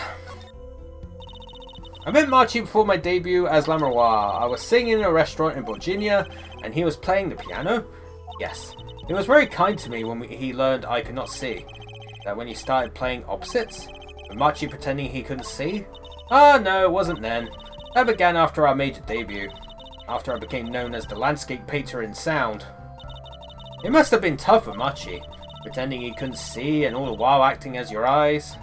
I met Machi before my debut as Lammerwa. I was singing in a restaurant in Virginia, and he was playing the piano. Yes. He was very kind to me when he learned I could not see. That when he started playing opposites, with Machi pretending he couldn't see. No, it wasn't then. That began after our major debut. After I became known as the landscape painter in sound. It must have been tough for Machi, pretending he couldn't see and all the while acting as your eyes.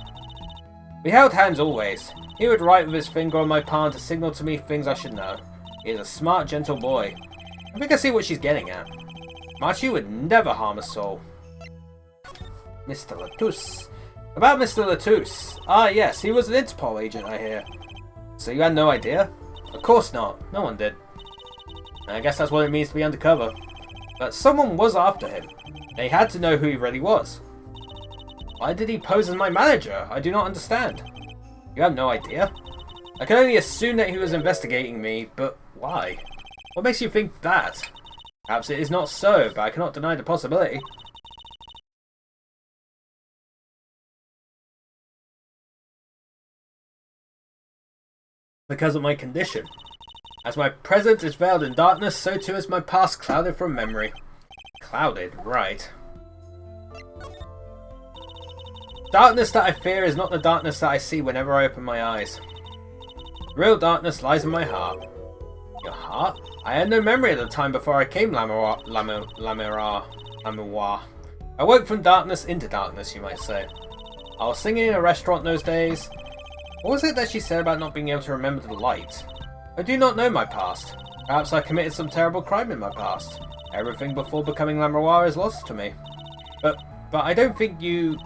We held hands always. He would write with his finger on my palm to signal to me things I should know. He is a smart, gentle boy. I think I see what she's getting at. Machi would never harm a soul. Mr. Latouche. About Mr. Latouche. Yes, he was an Interpol agent, I hear. So you had no idea? Of course not. No one did. I guess that's what it means to be undercover. But someone was after him. They had to know who he really was. Why did he pose as my manager? I do not understand. You have no idea? I can only assume that he was investigating me, but why? What makes you think that? Perhaps it is not so, but I cannot deny the possibility. Because of my condition. As my present is veiled in darkness, so too is my past clouded from memory. Clouded, right. Darkness that I fear is not the darkness that I see whenever I open my eyes. Real darkness lies in my heart. Your heart? I had no memory of the time before I came Lamawar. I woke from darkness into darkness, you might say. I was singing in a restaurant those days. What was it that she said about not being able to remember the light? I do not know my past. Perhaps I committed some terrible crime in my past. Everything before becoming Lamawar is lost to me. But I don't think you...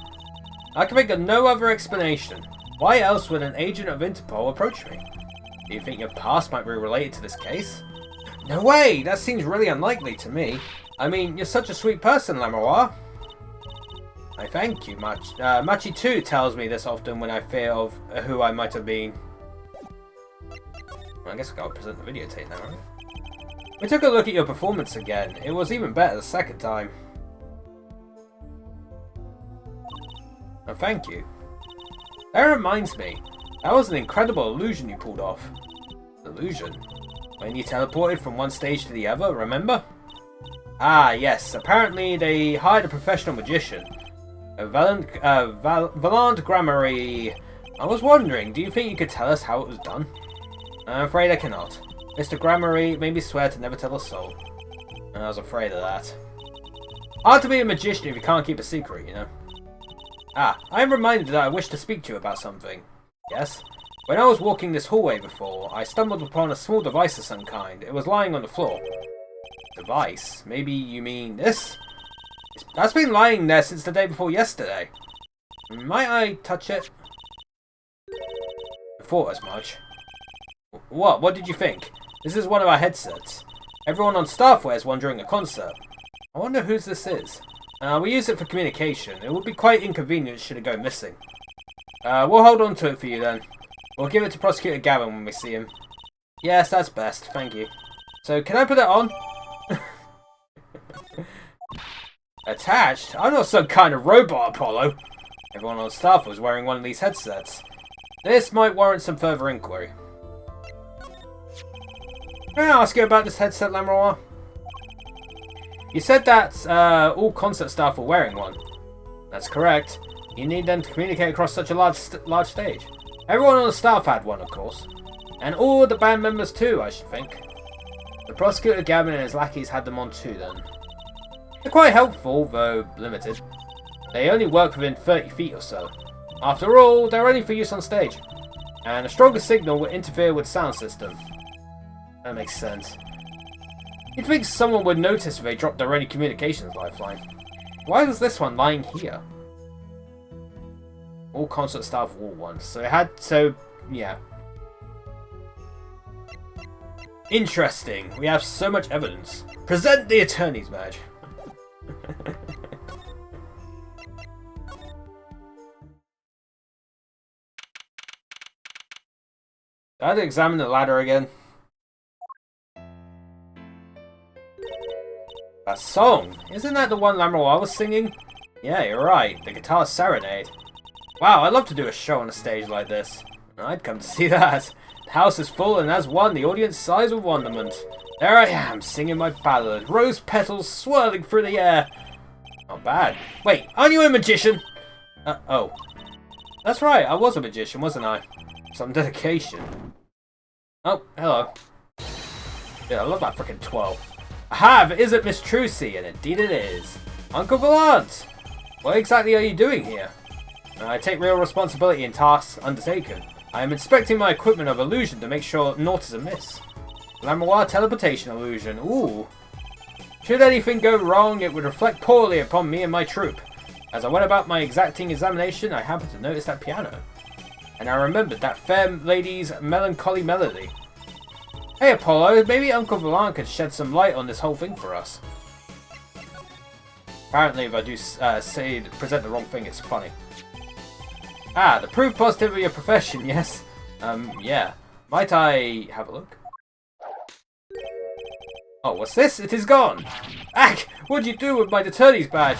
I can think of no other explanation. Why else would an agent of Interpol approach me? Do you think your past might be related to this case? No way! That seems really unlikely to me. I mean, you're such a sweet person, Lamawar. I thank you, Machi too tells me this often when I fear of who I might have been. Well, I guess I gotta present the videotape now, right? We took a look at your performance again. It was even better the second time. Oh, thank you. That reminds me. That was an incredible illusion you pulled off. Illusion? When you teleported from one stage to the other, remember? Ah, yes. Apparently they hired a professional magician. Valant Gramarye. I was wondering, do you think you could tell us how it was done? I'm afraid I cannot. Mr. Gramarye made me swear to never tell a soul. And I was afraid of that. Hard to be a magician if you can't keep a secret, you know. Ah, I am reminded that I wish to speak to you about something. Yes? When I was walking this hallway before, I stumbled upon a small device of some kind. It was lying on the floor. Device? Maybe you mean this? That's been lying there since the day before yesterday. Might I touch it? I thought as much. What? What did you think? This is one of our headsets. Everyone on staff wears one during a concert. I wonder whose this is. We use it for communication. It would be quite inconvenient should it go missing. We'll hold on to it for you then. We'll give it to Prosecutor Gavin when we see him. Yes, that's best. Thank you. So, can I put it on? Attached? I'm not some kind of robot, Apollo. Everyone on staff was wearing one of these headsets. This might warrant some further inquiry. Can I ask you about this headset, Lamawar? You said that all concert staff were wearing one. That's correct. You need them to communicate across such a large stage. Everyone on the staff had one, of course. And all the band members too, I should think. The Prosecutor Gavin and his lackeys had them on too, then. They're quite helpful, though limited. They only work within 30 feet or so. After all, they're only for use on stage. And a stronger signal would interfere with the sound system. That makes sense. You'd think someone would notice if they dropped their only communications lifeline. Why was this one lying here? All concert staff wore one, yeah. Interesting. We have so much evidence. Present the attorney's badge. I had to examine the ladder again. That song! Isn't that the one Lamawar was singing? Yeah, you're right. The Guitar Serenade. Wow, I'd love to do a show on a stage like this. I'd come to see that. The house is full and as one, the audience sighs with wonderment. There I am, singing my ballad. Rose petals swirling through the air. Not bad. Wait, aren't you a magician? Oh. That's right, I was a magician, wasn't I? Some dedication. Oh, hello. Yeah, I love that frickin' 12. Aha, but is it Miss Trucy? And indeed it is. Uncle Valant! What exactly are you doing here? I take real responsibility in tasks undertaken. I am inspecting my equipment of illusion to make sure naught is amiss. Lamawar teleportation illusion. Ooh. Should anything go wrong, it would reflect poorly upon me and my troupe. As I went about my exacting examination, I happened to notice that piano. And I remembered that fair lady's melancholy melody. Hey Apollo, maybe Uncle Valant could shed some light on this whole thing for us. Apparently if I do present the wrong thing, it's funny. Ah, the proof positive of your profession, yes? Yeah. Might I have a look? Oh, what's this? It is gone! Ack! What'd you do with my attorney's badge?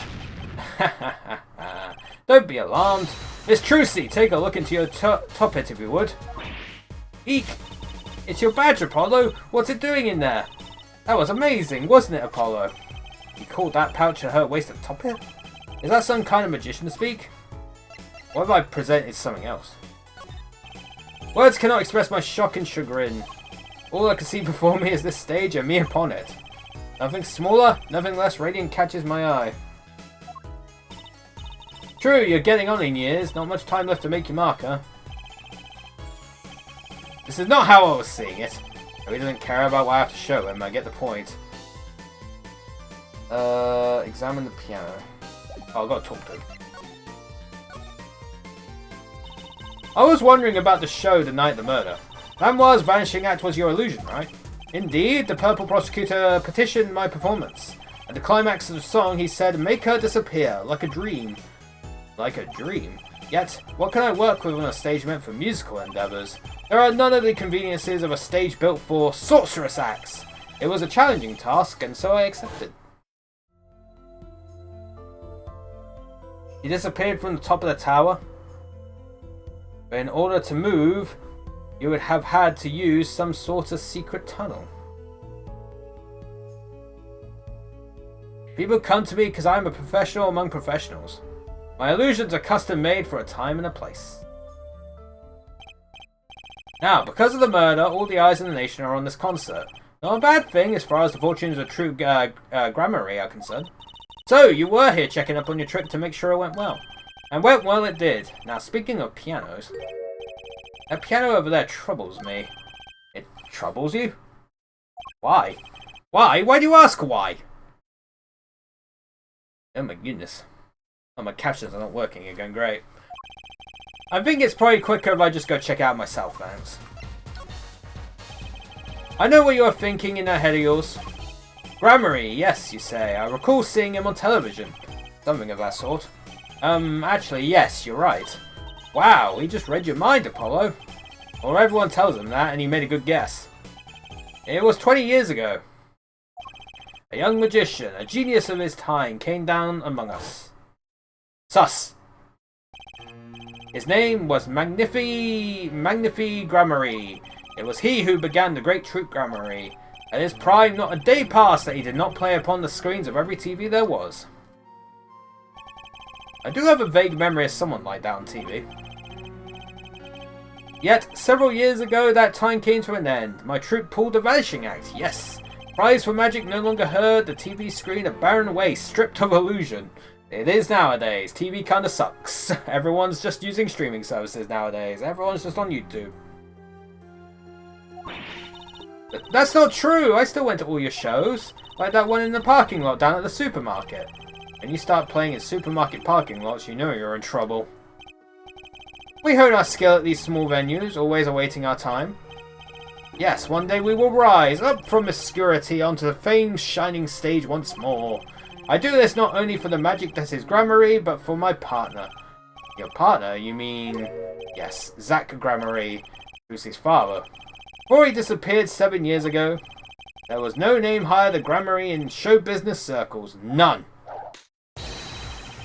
Don't be alarmed. Miss Trucy, take a look into your top it if you would. Eek! It's your badge, Apollo! What's it doing in there? That was amazing, wasn't it, Apollo? You called that pouch her waist a top it? Is that some kind of magician speak? What if I presented something else? Words cannot express my shock and chagrin. All I can see before me is this stage and me upon it. Nothing smaller, nothing less radiant catches my eye. True, you're getting on in years. Not much time left to make your mark, huh? This is not how I was seeing it. He doesn't care about what I have to show him. I get the point. Examine the piano. Oh, I've got to talk to him. I was wondering about the show the night of the murder. Lanoir's vanishing act was your illusion, right? Indeed, the purple prosecutor petitioned my performance. At the climax of the song, he said, "Make her disappear, like a dream." Like a dream? Yet, what can I work with on a stage meant for musical endeavours? There are none of the conveniences of a stage built for sorceress acts. It was a challenging task, and so I accepted. He disappeared from the top of the tower. But in order to move, you would have had to use some sort of secret tunnel. People come to me because I am a professional among professionals. My illusions are custom made for a time and a place. Now, because of the murder, all the eyes in the nation are on this concert. Not a bad thing as far as the fortunes of true Gramarye are concerned. So, you were here checking up on your trip to make sure it went well. And went well it did. Now, speaking of pianos, that piano over there troubles me. It troubles you? Why? Why? Why do you ask why? Oh my goodness. Oh, my captions are not working again. Great. I think it's probably quicker if I just go check it out myself, thanks. I know what you are thinking in that head of yours. Gramarye, yes, you say. I recall seeing him on television. Something of that sort. Actually, yes, you're right. Wow, he just read your mind, Apollo. Or everyone tells him that, and he made a good guess. It was 20 years ago. A young magician, a genius of his time, came down among us. Sus. His name was Magnifi Gramarye. It was he who began the great troupe Gramarye. At his prime, not a day passed that he did not play upon the screens of every TV there was. I do have a vague memory of someone like that on TV. Yet, several years ago, that time came to an end. My troupe pulled the vanishing act, yes. Cries for magic no longer heard, the TV screen a barren waste, stripped of illusion. It is nowadays. TV kinda sucks. Everyone's just using streaming services nowadays. Everyone's just on YouTube. But that's not true. I still went to all your shows. Like that one in the parking lot down at the supermarket. When you start playing in supermarket parking lots, you know you're in trouble. We hone our skill at these small venues, always awaiting our time. Yes, one day we will rise up from obscurity onto the famed shining stage once more. I do this not only for the magic that is Gramarye, but for my partner. Your partner, you mean... Yes, Zack Gramarye, who's his father. Before he disappeared 7 years ago, there was no name higher than Gramarye in show business circles. None.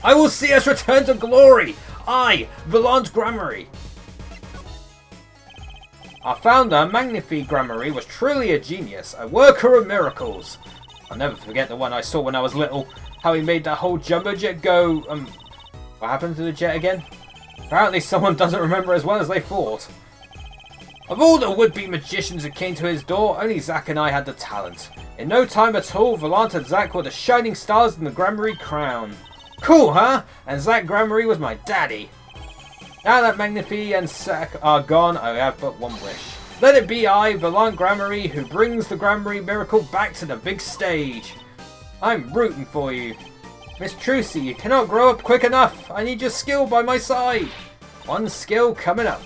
I will see us return to glory! I, Vaillant Gramarye! Our founder, Magnifi Gramarye, was truly a genius, a worker of miracles. I'll never forget the one I saw when I was little. How he made that whole jumbo jet go... What happened to the jet again? Apparently someone doesn't remember as well as they thought. Of all the would-be magicians who came to his door, only Zack and I had the talent. In no time at all, Vaillant and Zack were the shining stars in the Gramarye crown. Cool, huh? And Zack Gramarye was my daddy. Now that Magnifi and Zack are gone, I have but one wish. Let it be I, Vaillant Gramarye, who brings the Gramarye miracle back to the big stage. I'm rooting for you. Miss Trucy, you cannot grow up quick enough. I need your skill by my side. One skill coming up.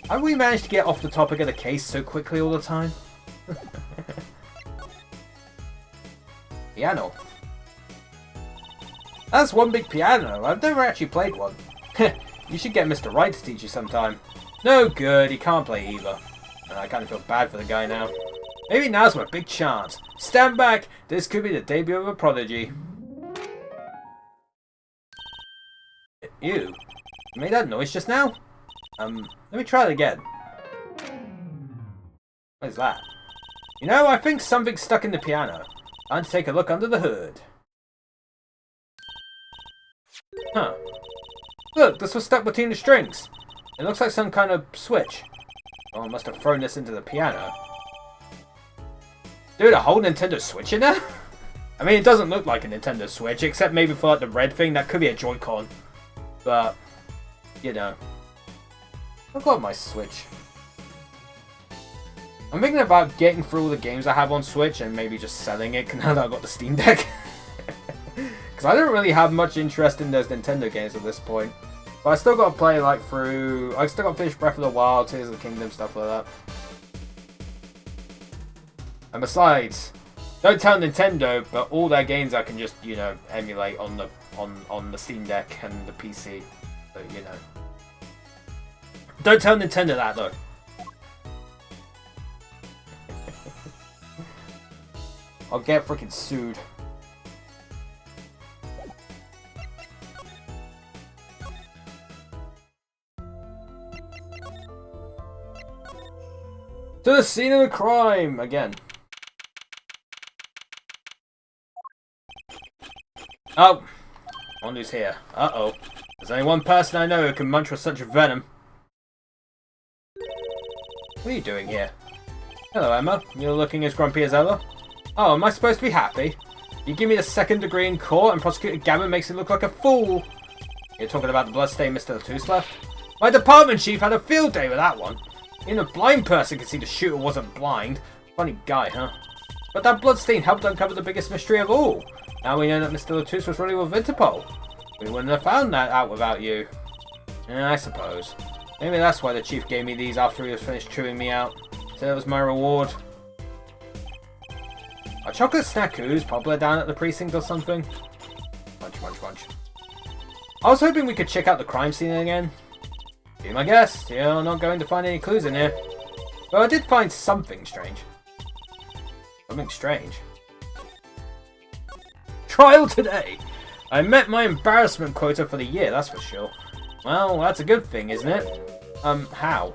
How do we manage to get off the topic of the case so quickly all the time? Piano. That's one big piano. I've never actually played one. You should get Mr. Wright to teach you sometime. No good, he can't play either. And I kind of feel bad for the guy now. Maybe now's my big chance. Stand back, this could be the debut of a prodigy. You made that noise just now? Let me try it again. What is that? You know, I think something's stuck in the piano. Time to take a look under the hood. Huh. Look, this was stuck between the strings. It looks like some kind of switch. Oh, I must have thrown this into the piano. Dude, a whole Nintendo Switch in there? I mean, it doesn't look like a Nintendo Switch, except maybe for like the red thing. That could be a Joy-Con. But, you know. I've got my Switch. I'm thinking about getting through all the games I have on Switch and maybe just selling it now that I've got the Steam Deck. Because I don't really have much interest in those Nintendo games at this point. But I still got to play like through... I still got to finish Breath of the Wild, Tears of the Kingdom, stuff like that. And besides, don't tell Nintendo, but all their games I can just, you know, emulate on the Steam Deck and the PC. So, you know. Don't tell Nintendo that, though. I'll get freaking sued. To the scene of the crime! Again. Oh! One who's here. Uh-oh. There's only one person I know who can munch with such venom. What are you doing here? Hello, Emma. You're looking as grumpy as ever. Oh, am I supposed to be happy? You give me the second degree in court and Prosecutor Gavin makes it look like a fool. You're talking about the bloodstain Mr. Latouche left? My department chief had a field day with that one. Even a blind person could see the shooter wasn't blind. Funny guy, huh? But that bloodstain helped uncover the biggest mystery of all. Now we know that Mr. Latouche was really with Interpol. We wouldn't have found that out without you. I suppose. Maybe that's why the chief gave me these after he was finished chewing me out. So that was my reward. Are chocolate snackoos popular down at the precinct or something? Munch, munch, munch. I was hoping we could check out the crime scene again. Be my guest, you're not going to find any clues in here. But I did find something strange. Something strange? Trial today! I met my embarrassment quota for the year, that's for sure. Well, that's a good thing, isn't it? How?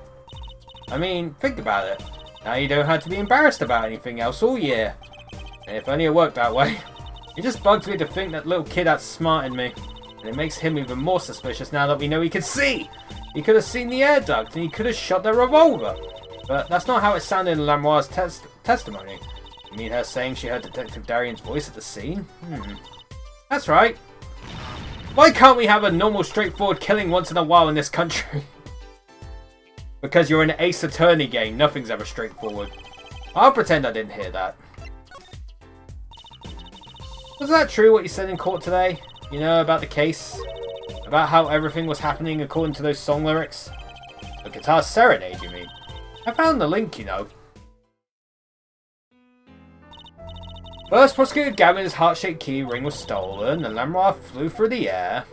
I mean, think about it. Now you don't have to be embarrassed about anything else all year. If only it worked that way. It just bugs me to think that little kid outsmarted me. And it makes him even more suspicious now that we know he can see! He could have seen the air duct and he could have shot the revolver. But that's not how it sounded in Lamoire's testimony. You mean her saying she heard Detective Darian's voice at the scene? That's right. Why can't we have a normal, straightforward killing once in a while in this country? Because you're in an Ace Attorney game, nothing's ever straightforward. I'll pretend I didn't hear that. Was that true what you said in court today? You know, about the case? About how everything was happening according to those song lyrics? The Guitar Serenade, you mean? I found the link, you know. First, Prosecutor Gavin's heart-shaped key ring was stolen, and Lamoire flew through the air.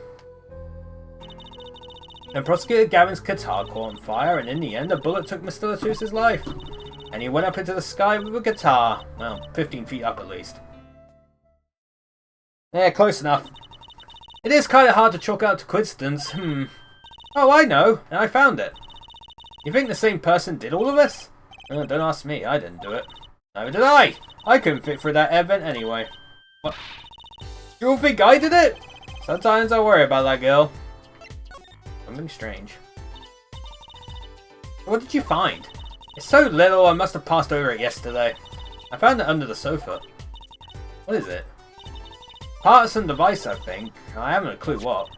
Then Prosecutor Gavin's guitar caught on fire, and in the end, a bullet took Mr. Latouche's life. And he went up into the sky with a guitar. Well, 15 feet up at least. Yeah, close enough. It is kind of hard to chalk out to coincidence. Oh, I know, and I found it. You think the same person did all of this? Don't ask me, I didn't do it. Neither did I! I couldn't fit through that air vent anyway. What? You all think I did it? Sometimes I worry about that girl. Something strange. What did you find? It's so little I must have passed over it yesterday. I found it under the sofa. What is it? Part of some device, I think. I haven't a clue what.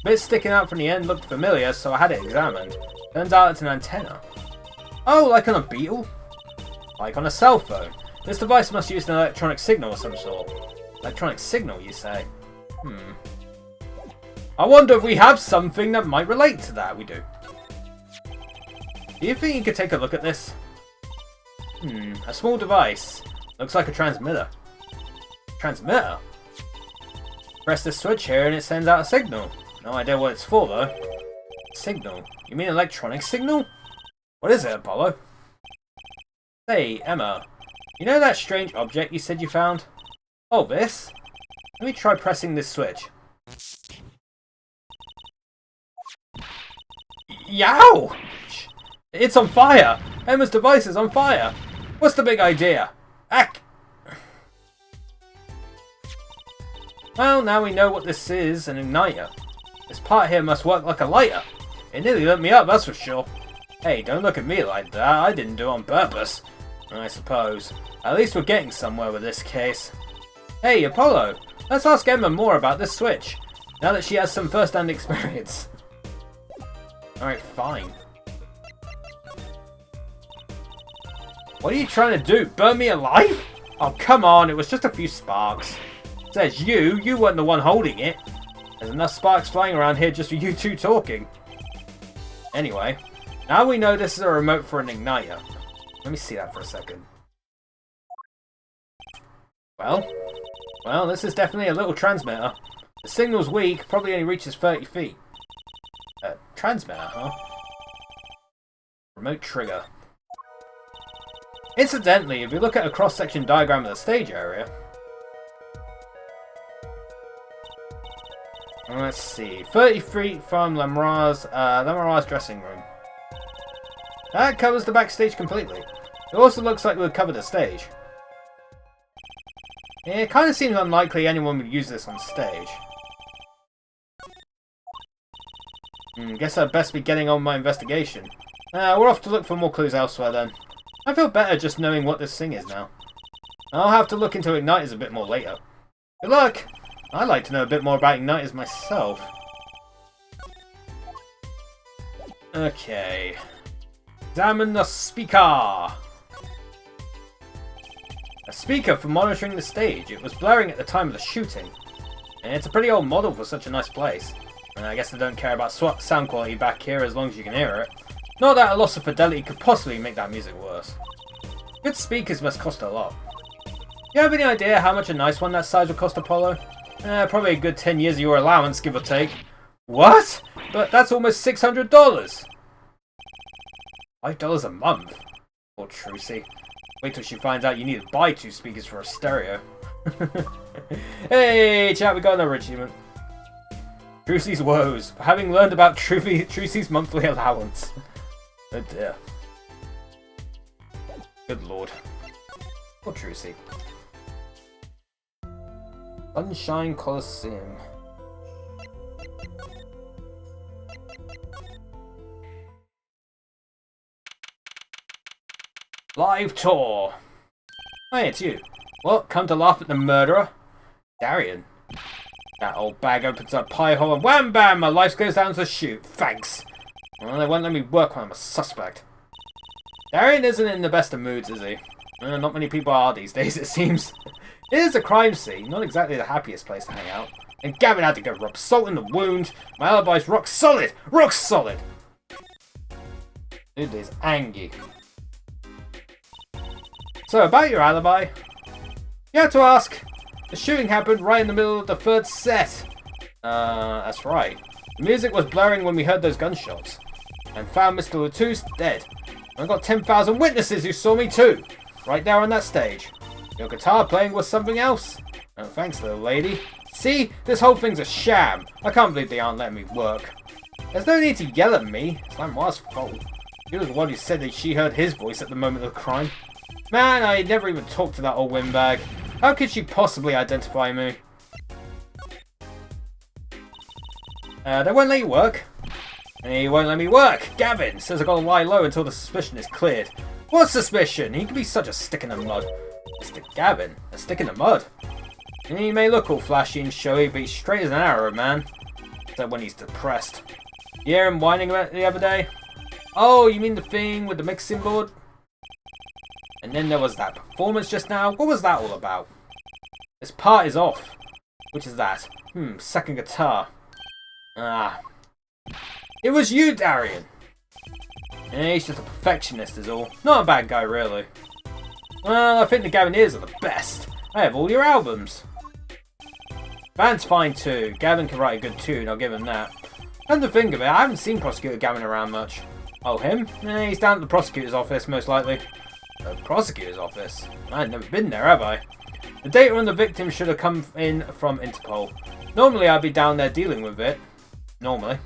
Bit sticking out from the end looked familiar, so I had it examined. Turns out it's an antenna. Oh, like on a Beetle? Like on a cell phone. This device must use an electronic signal of some sort. Electronic signal, you say? I wonder if we have something that might relate to that. We do. Do you think you could take a look at this? A small device. Looks like a transmitter. Transmitter? Press this switch here and it sends out a signal. No idea what it's for though. Signal? You mean electronic signal? What is it, Apollo? Hey, Emma. You know that strange object you said you found? Oh, this? Let me try pressing this switch. Yow! It's on fire! Emma's device is on fire! What's the big idea? Ack! Well, now we know what this is, an igniter. This part here must work like a lighter. It nearly lit me up, that's for sure. Hey, don't look at me like that. I didn't do it on purpose. I suppose. At least we're getting somewhere with this case. Hey, Apollo! Let's ask Emma more about this switch, now that she has some first-hand experience. Alright, fine. What are you trying to do? Burn me alive? Oh, come on, it was just a few sparks. Says you weren't the one holding it. There's enough sparks flying around here just for you two talking. Anyway, now we know this is a remote for an igniter. Let me see that for a second. Well, this is definitely a little transmitter. The signal's weak, probably only reaches 30 feet. Transmitter, huh? Remote trigger. Incidentally, if you look at a cross-section diagram of the stage area... Let's see. 30 feet from Lamara's dressing room. That covers the backstage completely. It also looks like we'll cover the stage. It kind of seems unlikely anyone would use this on stage. Guess I'd best be getting on my investigation. We're off to look for more clues elsewhere then. I feel better just knowing what this thing is now. I'll have to look into igniters a bit more later. Good luck! I'd like to know a bit more about igniters myself. Okay. Examine the speaker! A speaker for monitoring the stage. It was blaring at the time of the shooting. And it's a pretty old model for such a nice place. And I guess they don't care about sound quality back here as long as you can hear it. Not that a loss of fidelity could possibly make that music worse. Good speakers must cost a lot. You have any idea how much a nice one that size would cost, Apollo? Probably a good 10 years of your allowance, give or take. What? But that's almost $600! $5 a month? Poor Trucy. Wait till she finds out you need to buy 2 speakers for a stereo. Hey, chat, we got another achievement. Trucy's woes, for having learned about Trucy's monthly allowance. Oh dear. Good lord. Poor Trucy. Sunshine Coliseum. Live tour. Hey, it's you. What, come to laugh at the murderer? Darian. That old bag opens up pie hole and wham bam, my life goes down to shoot. Thanks. Well, they won't let me work when I'm a suspect. Darian isn't in the best of moods, is he? Not many people are these days, it seems. It is a crime scene, not exactly the happiest place to hang out. And Gavin had to go rub salt in the wound. My alibi's rock solid! Rock solid! Dude is angry. So, about your alibi. You have to ask. The shooting happened right in the middle of the third set. That's right. The music was blaring when we heard those gunshots. And found Mr. Latouche dead. I got 10,000 witnesses who saw me too. Right there on that stage. Your guitar playing was something else. Oh, thanks, little lady. See? This whole thing's a sham. I can't believe they aren't letting me work. There's no need to yell at me. It's Lanoir's fault. She was the one who said that she heard his voice at the moment of the crime. Man, I never even talked to that old windbag. How could she possibly identify me? They won't let you work. He won't let me work. Gavin says I gotta lie low until the suspicion is cleared. What suspicion? He could be such a stick in the mud. Mr. Gavin, a stick in the mud. He may look all flashy and showy, but he's straight as an arrow, man. Except when he's depressed. You hear him whining about it the other day? Oh, you mean the thing with the mixing board? And then there was that performance just now. What was that all about? This part is off. Which is that? Second guitar. Ah. It was you, Darian! He's just a perfectionist is all. Not a bad guy, really. Well, I think the Gavin ears are the best. I have all your albums. Band's fine too. Gavin can write a good tune, I'll give him that. Come to think of it, I haven't seen Prosecutor Gavin around much. Oh, him? He's down at the prosecutor's office, most likely. The prosecutor's office? I've never been there, have I? The data on the victim should have come in from Interpol. Normally I'd be down there dealing with it. Normally.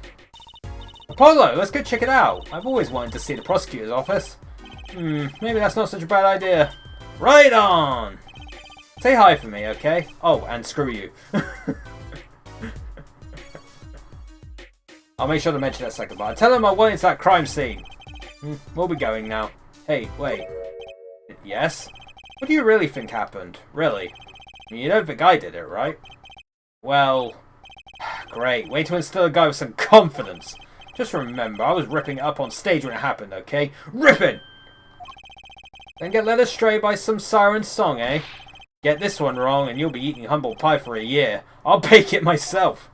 Apollo, let's go check it out. I've always wanted to see the prosecutor's office. Maybe that's not such a bad idea. Right on! Say hi for me, okay? Oh, and screw you. I'll make sure to mention that second part. Tell him I went into that crime scene. We'll be going now. Hey, wait. Yes? What do you really think happened? Really? You don't think I did it, right? Well... Great. Way to instill a guy with some confidence. Just remember, I was ripping it up on stage when it happened, okay? Ripping! Then get led astray by some siren song, eh? Get this one wrong and you'll be eating humble pie for a year. I'll bake it myself.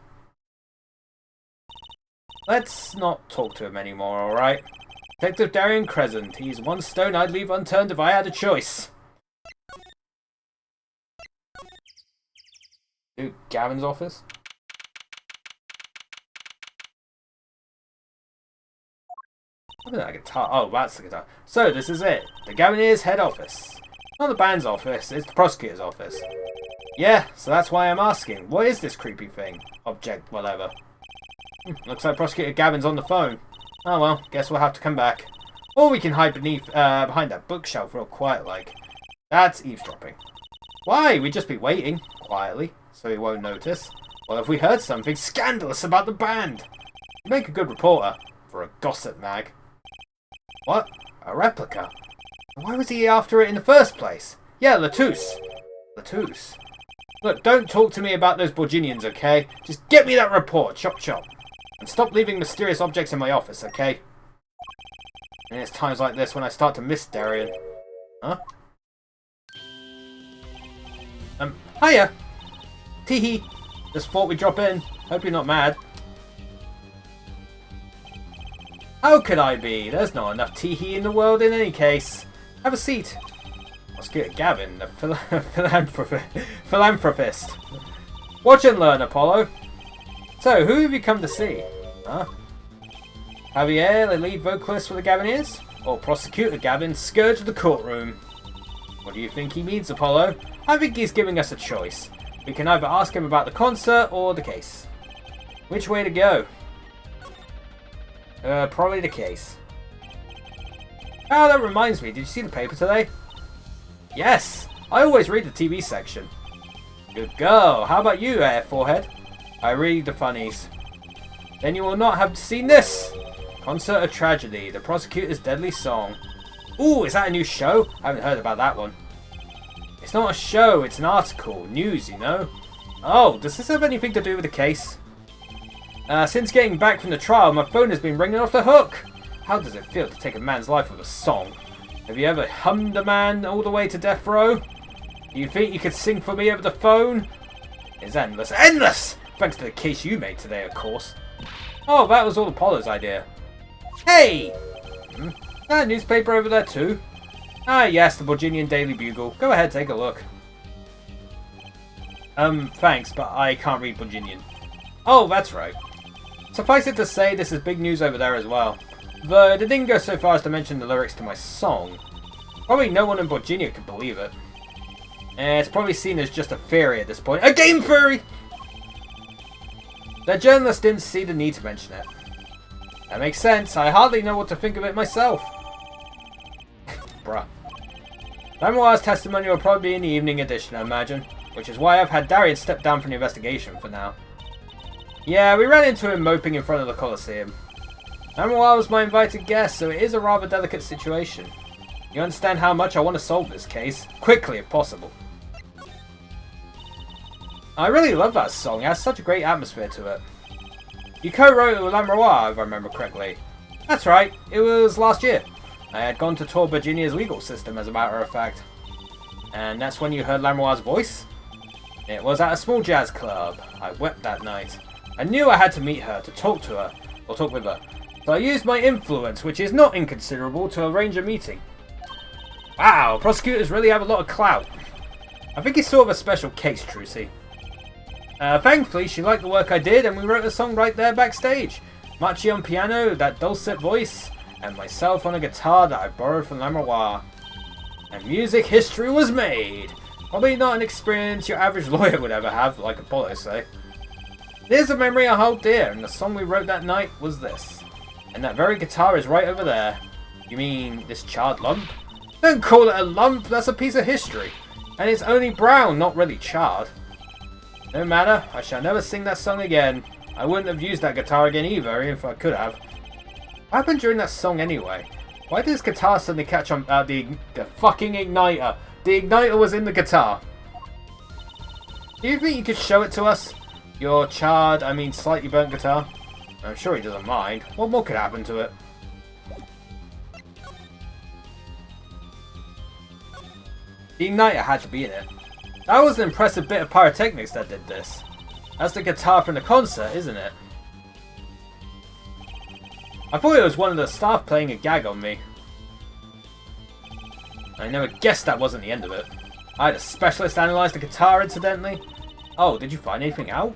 Let's not talk to him anymore, alright? Detective Darian Crescent. He's one stone I'd leave unturned if I had a choice. Dude, Gavin's office? Look at that guitar. Oh, that's the guitar. So, this is it. The Gavineers' head office. Not the band's office, it's the prosecutor's office. Yeah, so that's why I'm asking. What is this creepy thing? Object, whatever. Looks like Prosecutor Gavin's on the phone. Oh well, guess we'll have to come back. Or we can hide behind that bookshelf real quiet like. That's eavesdropping. Why? We'd just be waiting, quietly, so he won't notice. Well, if we heard something scandalous about the band? You'd make a good reporter for a gossip mag. What? A replica? Why was he after it in the first place? Yeah, Latouche. Latouche. Look, don't talk to me about those Borginians, okay? Just get me that report, chop chop. And stop leaving mysterious objects in my office, okay? And it's times like this when I start to miss Darian. Huh? Hiya! Teehee. Just thought we'd drop in. Hope you're not mad. How could I be? There's not enough teehee in the world in any case. Have a seat. Prosecutor Gavin, a philanthropist. Watch and learn, Apollo. So, who have you come to see? Huh? Javier, the lead vocalist for the Gavineers? Or Prosecutor Gavin, scourge of the courtroom? What do you think he means, Apollo? I think he's giving us a choice. We can either ask him about the concert or the case. Which way to go? Probably the case. Oh, that reminds me. Did you see the paper today? Yes! I always read the TV section. Good girl. How about you, Forehead? I read the funnies. Then you will not have seen this! Concert of Tragedy, the prosecutor's deadly song. Ooh, is that a new show? I haven't heard about that one. It's not a show, it's an article. News, you know. Oh, does this have anything to do with the case? Since getting back from the trial, my phone has been ringing off the hook. How does it feel to take a man's life with a song? Have you ever hummed a man all the way to death row? Do you think you could sing for me over the phone? It's endless. Endless! Thanks to the case you made today, of course. Oh, that was all Apollo's idea. Hey! That newspaper over there too? Ah, yes, the Borginian Daily Bugle. Go ahead, take a look. Thanks, but I can't read Borginian. Oh, that's right. Suffice it to say, this is big news over there as well. Though they didn't go so far as to mention the lyrics to my song. Probably no one in Borginia could believe it. It's probably seen as just a theory at this point. A game theory! The journalist didn't see the need to mention it. That makes sense. I hardly know what to think of it myself. Bruh. Lamoire's testimony will probably be in the evening edition, I imagine. Which is why I've had Darian step down from the investigation for now. Yeah, we ran into him moping in front of the Colosseum. Lamoire was my invited guest, so it is a rather delicate situation. You understand how much I want to solve this case? Quickly, if possible. I really love that song. It has such a great atmosphere to it. You co-wrote it with Lamoire, if I remember correctly. That's right. It was last year. I had gone to tour Virginia's legal system, as a matter of fact. And that's when you heard Lamoire's voice? It was at a small jazz club. I wept that night. I knew I had to meet her, to talk to her, or talk with her. So I used my influence, which is not inconsiderable, to arrange a meeting. Wow, prosecutors really have a lot of clout. I think it's sort of a special case, Trucy. Thankfully, she liked the work I did, and we wrote a song right there backstage. Machi on piano, that dulcet voice, and myself on a guitar that I borrowed from Lamoire. And music history was made. Probably not an experience your average lawyer would ever have, like Apollo say. There's a memory I hold dear, and the song we wrote that night was this. And that very guitar is right over there. You mean this charred lump? Don't call it a lump, that's a piece of history. And it's only brown, not really charred. No matter, I shall never sing that song again. I wouldn't have used that guitar again either, if I could have. What happened during that song anyway? Why did this guitar suddenly catch on the fucking igniter? The igniter was in the guitar. Do you think you could show it to us? Your charred, I mean slightly burnt guitar? I'm sure he doesn't mind. What more could happen to it? The igniter had to be in it. That was an impressive bit of pyrotechnics that did this. That's the guitar from the concert, isn't it? I thought it was one of the staff playing a gag on me. I never guessed that wasn't the end of it. I had a specialist analyze the guitar incidentally. Oh, did you find anything out?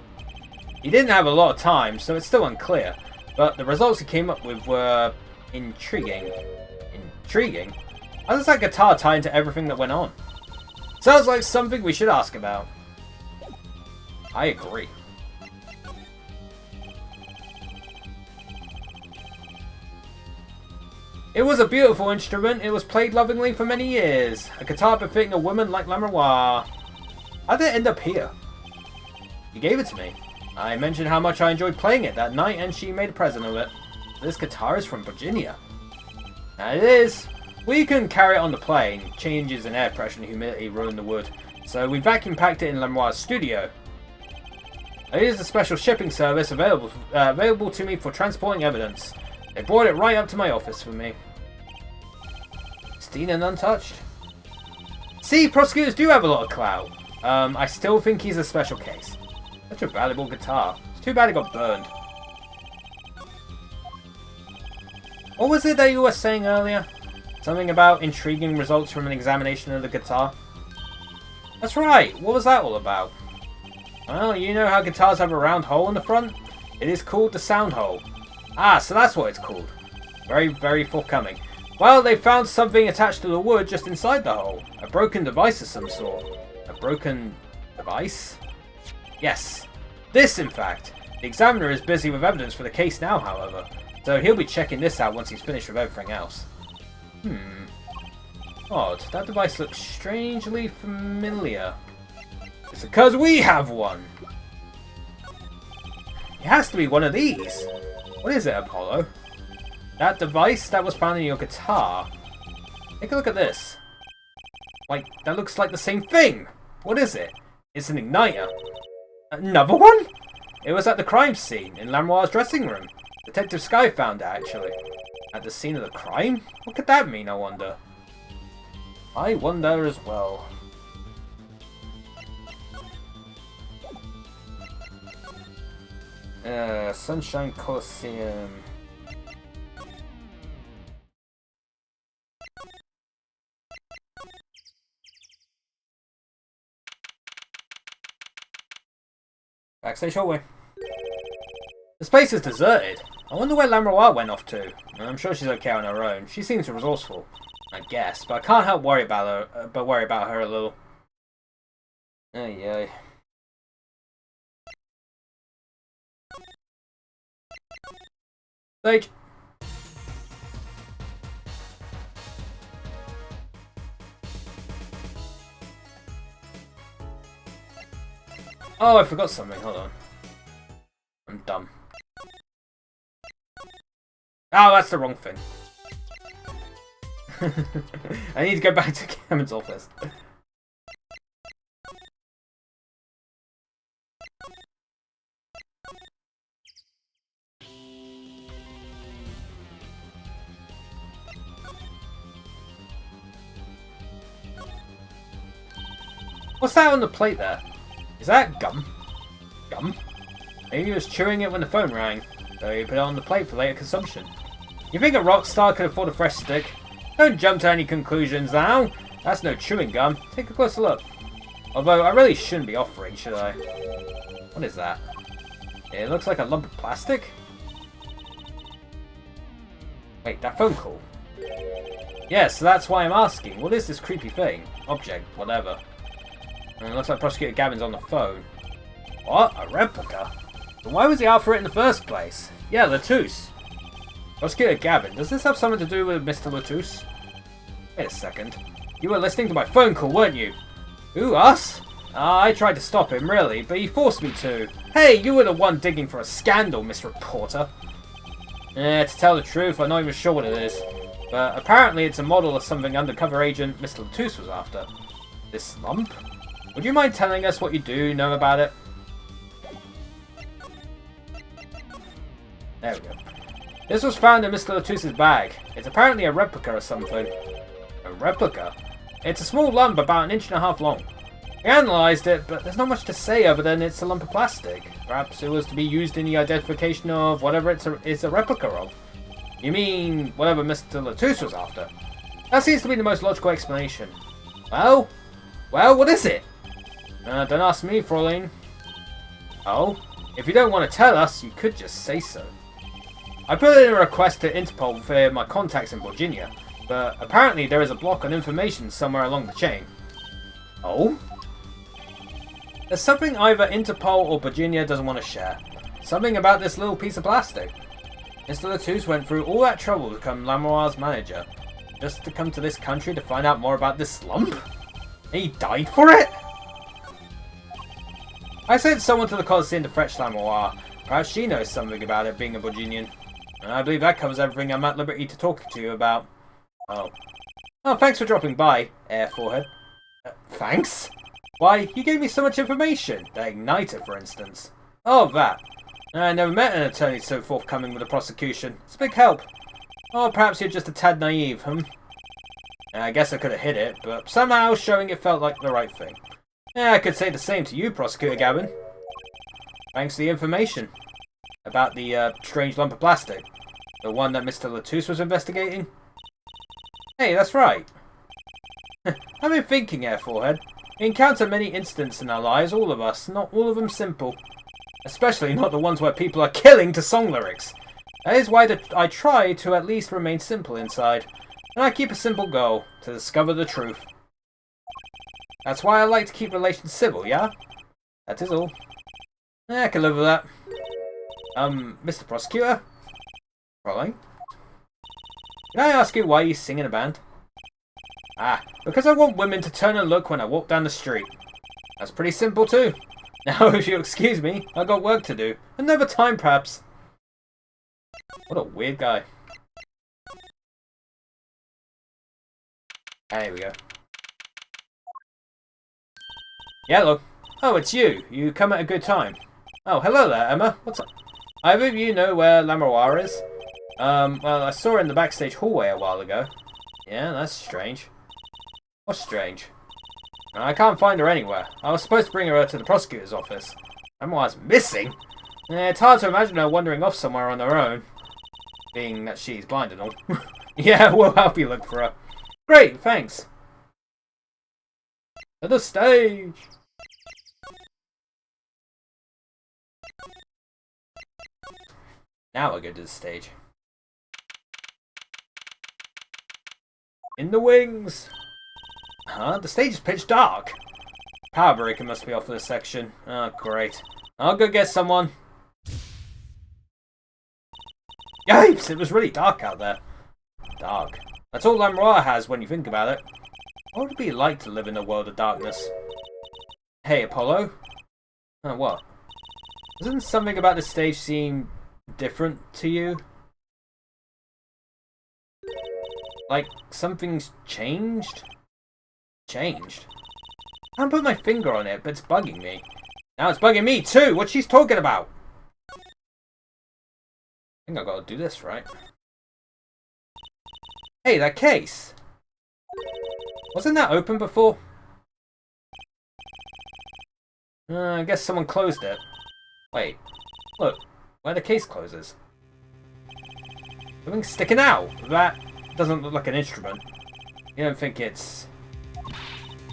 He didn't have a lot of time, so it's still unclear. But the results he came up with were intriguing. Intriguing? How does that guitar tie into everything that went on? Sounds like something we should ask about. I agree. It was a beautiful instrument. It was played lovingly for many years. A guitar befitting a woman like Lammermois. How did it end up here? She gave it to me. I mentioned how much I enjoyed playing it that night and she made a present of it. This guitar is from Virginia. And it is. We couldn't carry it on the plane. Changes in air pressure and humidity ruined the wood. So we vacuum packed it in Lammermois' studio. I used a special shipping service available to me for transporting evidence. They brought it right up to my office for me. Pristine and untouched. See, prosecutors do have a lot of clout. I still think he's a special case. Such a valuable guitar. It's too bad it got burned. What was it that you were saying earlier? Something about intriguing results from an examination of the guitar? That's right. What was that all about? Well, you know how guitars have a round hole in the front? It is called the sound hole. Ah, so that's what it's called. Very, very forthcoming. Well, they found something attached to the wood just inside the hole. A broken device of some sort. A broken device? Yes. This, in fact. The examiner is busy with evidence for the case now, however. So he'll be checking this out once he's finished with everything else. Odd. That device looks strangely familiar. It's because we have one! It has to be one of these. What is it, Apollo? That device that was found in your guitar. Take a look at this. Like, that looks like the same thing! What is it? It's an igniter. Another one? It was at the crime scene in Lammermois' dressing room. Detective Sky found it, actually. At the scene of the crime? What could that mean, I wonder? I wonder as well. Sunshine Coliseum. Backstage hallway. The space is deserted. I wonder where Lammermois went off to. I'm sure she's okay on her own. She seems resourceful, I guess, but I can't help worry about her a little. Ay. Stage. Oh, I forgot something. Hold on. I'm dumb. Oh, that's the wrong thing. I need to go back to Cameron's office. What's that on the plate there? Is that gum? Gum? Maybe he was chewing it when the phone rang, so he put it on the plate for later consumption. You think a rock star could afford a fresh stick? Don't jump to any conclusions now. That's no chewing gum. Take a closer look. Although, I really shouldn't be offering, should I? What is that? It looks like a lump of plastic? Wait, that phone call? Yes, so that's why I'm asking. What is this creepy thing? Object, whatever. And it looks like Prosecutor Gavin's on the phone. What? A replica? Then why was he out for it in the first place? Yeah, Latouche. Prosecutor Gavin, does this have something to do with Mr. Latouche? Wait a second. You were listening to my phone call, weren't you? Who, us? I tried to stop him, really, but he forced me to. Hey, you were the one digging for a scandal, Miss Reporter. To tell the truth, I'm not even sure what it is. But apparently it's a model of something undercover agent Mr. Latus was after. This lump? Would you mind telling us what you do know about it? There we go. This was found in Mr. Latus's bag. It's apparently a replica or something. A replica? It's a small lump about 1.5 inches long. We analysed it, but there's not much to say other than it's a lump of plastic. Perhaps it was to be used in the identification of whatever it's a replica of. You mean whatever Mr. Latus was after? That seems to be the most logical explanation. Well, what is it? Don't ask me, Fraulein. Oh? If you don't want to tell us, you could just say so. I put in a request to Interpol via my contacts in Virginia, but apparently there is a block on information somewhere along the chain. Oh? There's something either Interpol or Virginia doesn't want to share. Something about this little piece of plastic. Mr. Latus went through all that trouble to become Lamoire's manager, just to come to this country to find out more about this slump? And he died for it? I sent someone to the Coliseum to fetch Lamoire. Perhaps she knows something about it, being a Virginian. And I believe that covers everything I'm at liberty to talk to you about. Oh. Oh, thanks for dropping by, Air Forehead. Thanks? Why, you gave me so much information. The Igniter, for instance. Oh, that. I never met an attorney so forthcoming with a prosecution. It's a big help. Or perhaps you're just a tad naive, I guess I could have hid it, but somehow showing it felt like the right thing. Yeah, I could say the same to you, Prosecutor Gavin. Thanks for the information. About the strange lump of plastic. The one that Mr. Latus was investigating? Hey, that's right. I've been thinking, Air Forehead. We encounter many incidents in our lives, all of us, not all of them simple. Especially not the ones where people are killing to song lyrics. That is why I try to at least remain simple inside. And I keep a simple goal, to discover the truth. That's why I like to keep relations civil, yeah? That is all. I can live with that. Mr. Prosecutor? Rolling? Can I ask you why you sing in a band? Ah, because I want women to turn and look when I walk down the street. That's pretty simple too. Now, if you'll excuse me, I've got work to do. Another time, perhaps. What a weird guy. There we go. Yellow. Oh, it's you. You come at a good time. Oh, hello there, Emma. What's up? Either of you know where Lamoire is? Well, I saw her in the backstage hallway a while ago. Yeah, that's strange. What's strange? I can't find her anywhere. I was supposed to bring her to the prosecutor's office. Lamoire's missing? It's hard to imagine her wandering off somewhere on her own. Being that she's blind and all. Yeah, we'll help you look for her. Great, thanks. To the stage! Now we'll go to the stage. In the wings! Huh? The stage is pitch dark. Power breaker must be off for this section. Oh, great. I'll go get someone. Yipes! It was really dark out there. Dark. That's all Lamoire has when you think about it. What would it be like to live in a world of darkness? Hey, Apollo? What? Doesn't something about the stage seem different to you? Like, something's changed? Changed? I haven't put my finger on it, but it's bugging me. Now it's bugging me too! What she's talking about! I think I've got to do this, right? Hey, that case! Wasn't that open before? I guess someone closed it. Wait. Look, where the case closes. Something's sticking out! That doesn't look like an instrument. You don't think it's...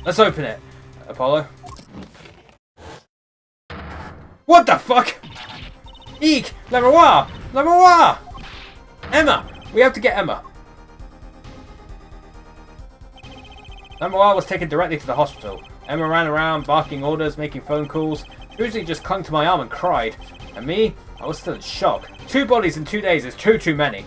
Let's open it, Apollo. What the fuck? Eek! Lamoire! Lamoire! Emma! We have to get Emma. Lamoire was taken directly to the hospital. Emma ran around, barking orders, making phone calls. She usually just clung to my arm and cried. And me? I was still in shock. 2 bodies in 2 days is too many.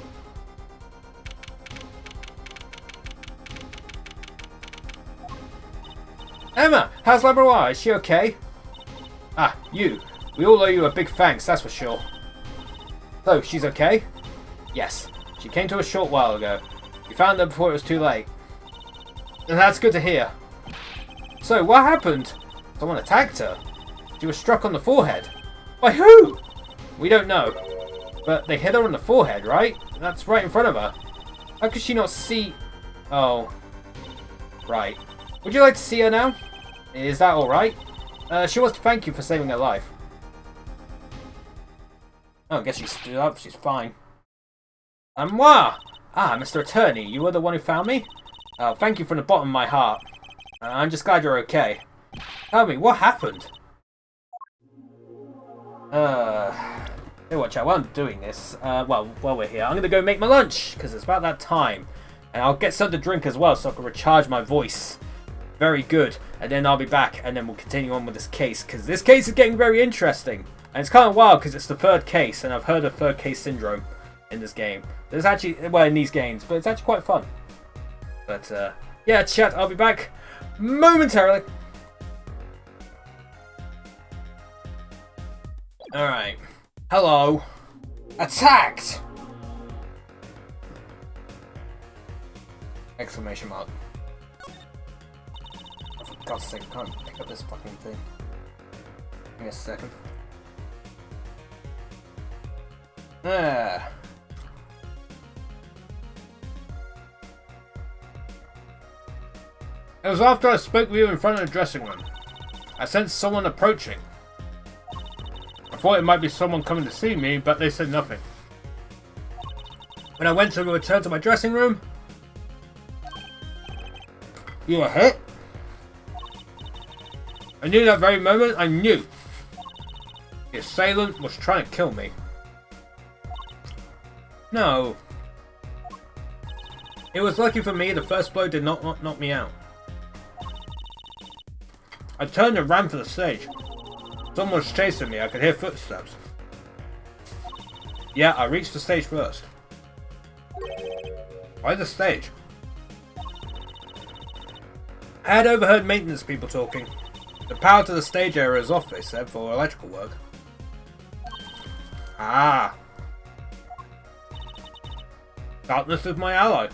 Emma! How's Lamoire? Is she okay? Ah, you. We all owe you a big thanks, that's for sure. So, she's okay? Yes. She came to a short while ago. You found her before it was too late. And that's good to hear. So, what happened? Someone attacked her. She was struck on the forehead. By who? We don't know. But they hit her on the forehead, right? That's right in front of her. How could she not see... Oh. Right. Would you like to see her now? Is that alright? She wants to thank you for saving her life. Oh, I guess she stood up. She's fine. Moi! Ah, Mr. Attorney, you were the one who found me? Thank you from the bottom of my heart. I'm just glad you're okay. Tell me, what happened? Hey, watch out, while I'm doing this, while we're here, I'm gonna go make my lunch, because it's about that time. And I'll get something to drink as well, so I can recharge my voice. Very good. And then I'll be back, and then we'll continue on with this case, because this case is getting very interesting. And it's kind of wild, because it's the third case, and I've heard of third case syndrome in this game. There's actually, well, in these games, but it's actually quite fun. But, yeah, chat, I'll be back momentarily. Alright. Hello. Attacked! Exclamation mark. Oh, for God's sake, I can't pick up this fucking thing. Give me a second. Ah. It was after I spoke with you in front of the dressing room. I sensed someone approaching. I thought it might be someone coming to see me, but they said nothing. When I went to return to my dressing room... You were hit? I knew that very moment, I knew. The assailant was trying to kill me. No. It was lucky for me the first blow did not knock me out. I turned and ran for the stage. Someone was chasing me, I could hear footsteps. Yeah, I reached the stage first. Why the stage? I had overheard maintenance people talking. The power to the stage area is off, they said, for electrical work. Ah. Darkness is my ally.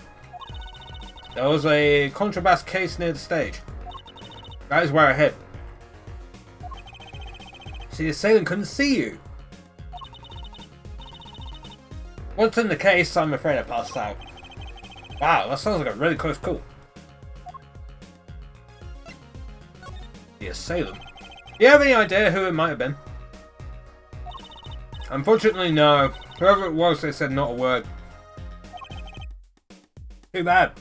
There was a contrabass case near the stage. That is where I hid. See, the assailant couldn't see you. Once in the case, I'm afraid I passed out. Wow, that sounds like a really close call. The assailant? Do you have any idea who it might have been? Unfortunately, no. Whoever it was, they said not a word. Too bad.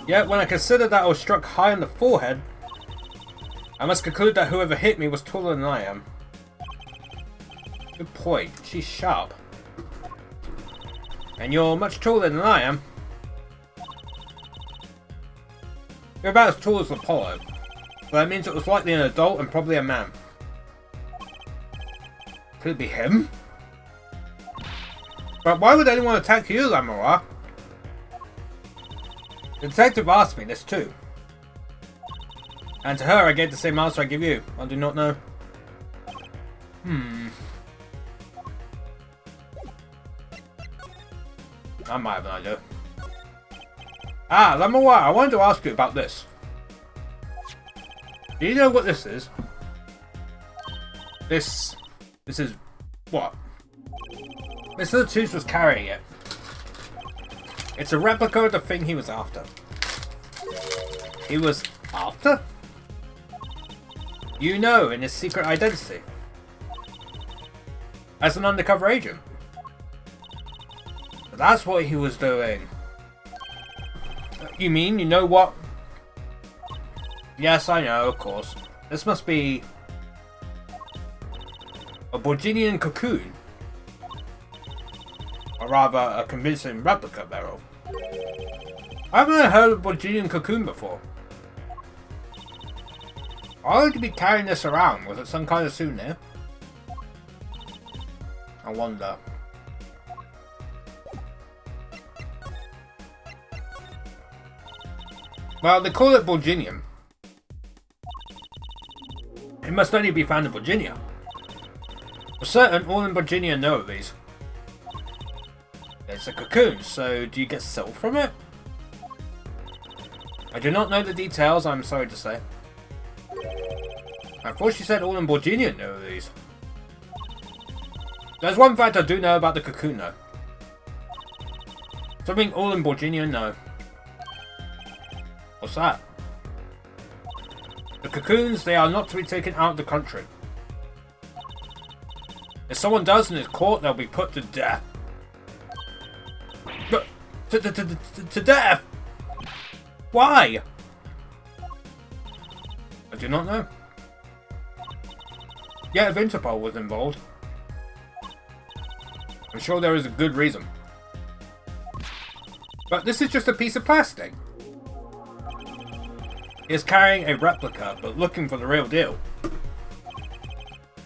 Yet, when I considered that I was struck high on the forehead, I must conclude that whoever hit me was taller than I am. Good point. She's sharp. And you're much taller than I am. You're about as tall as Apollo. So that means it was likely an adult and probably a man. Could it be him? But why would anyone attack you, Lamora? The detective asked me this too. And to her I gave the same answer I give you. I do not know. I might have an idea. Ah, Lamora, I wanted to ask you about this. Do you know what this is? This is what? Mr. Tooth was carrying it. It's a replica of the thing he was after. He was after? You know, in his secret identity. As an undercover agent. That's what he was doing. You mean you know what? Yes, I know, of course. This must be a Borginian cocoon. Or rather, a convincing replica thereof. I haven't heard of Borginian cocoon before. Why would you be carrying this around? Was it some kind of souvenir? I wonder. Well, they call it Borginian. It must only be found in Virginia. For certain, all in Virginia know of these. It's a cocoon, so do you get silk from it? I do not know the details, I'm sorry to say. I thought she said all in Borginian know these. There's one fact I do know about the cocoon though. Something all in Borginian know. What's that? The cocoons, they are not to be taken out of the country. If someone does and is caught, they'll be put to death. But to death? Why? I do not know. Yeah, if Interpol was involved, I'm sure there is a good reason. But this is just a piece of plastic. He is carrying a replica, but looking for the real deal.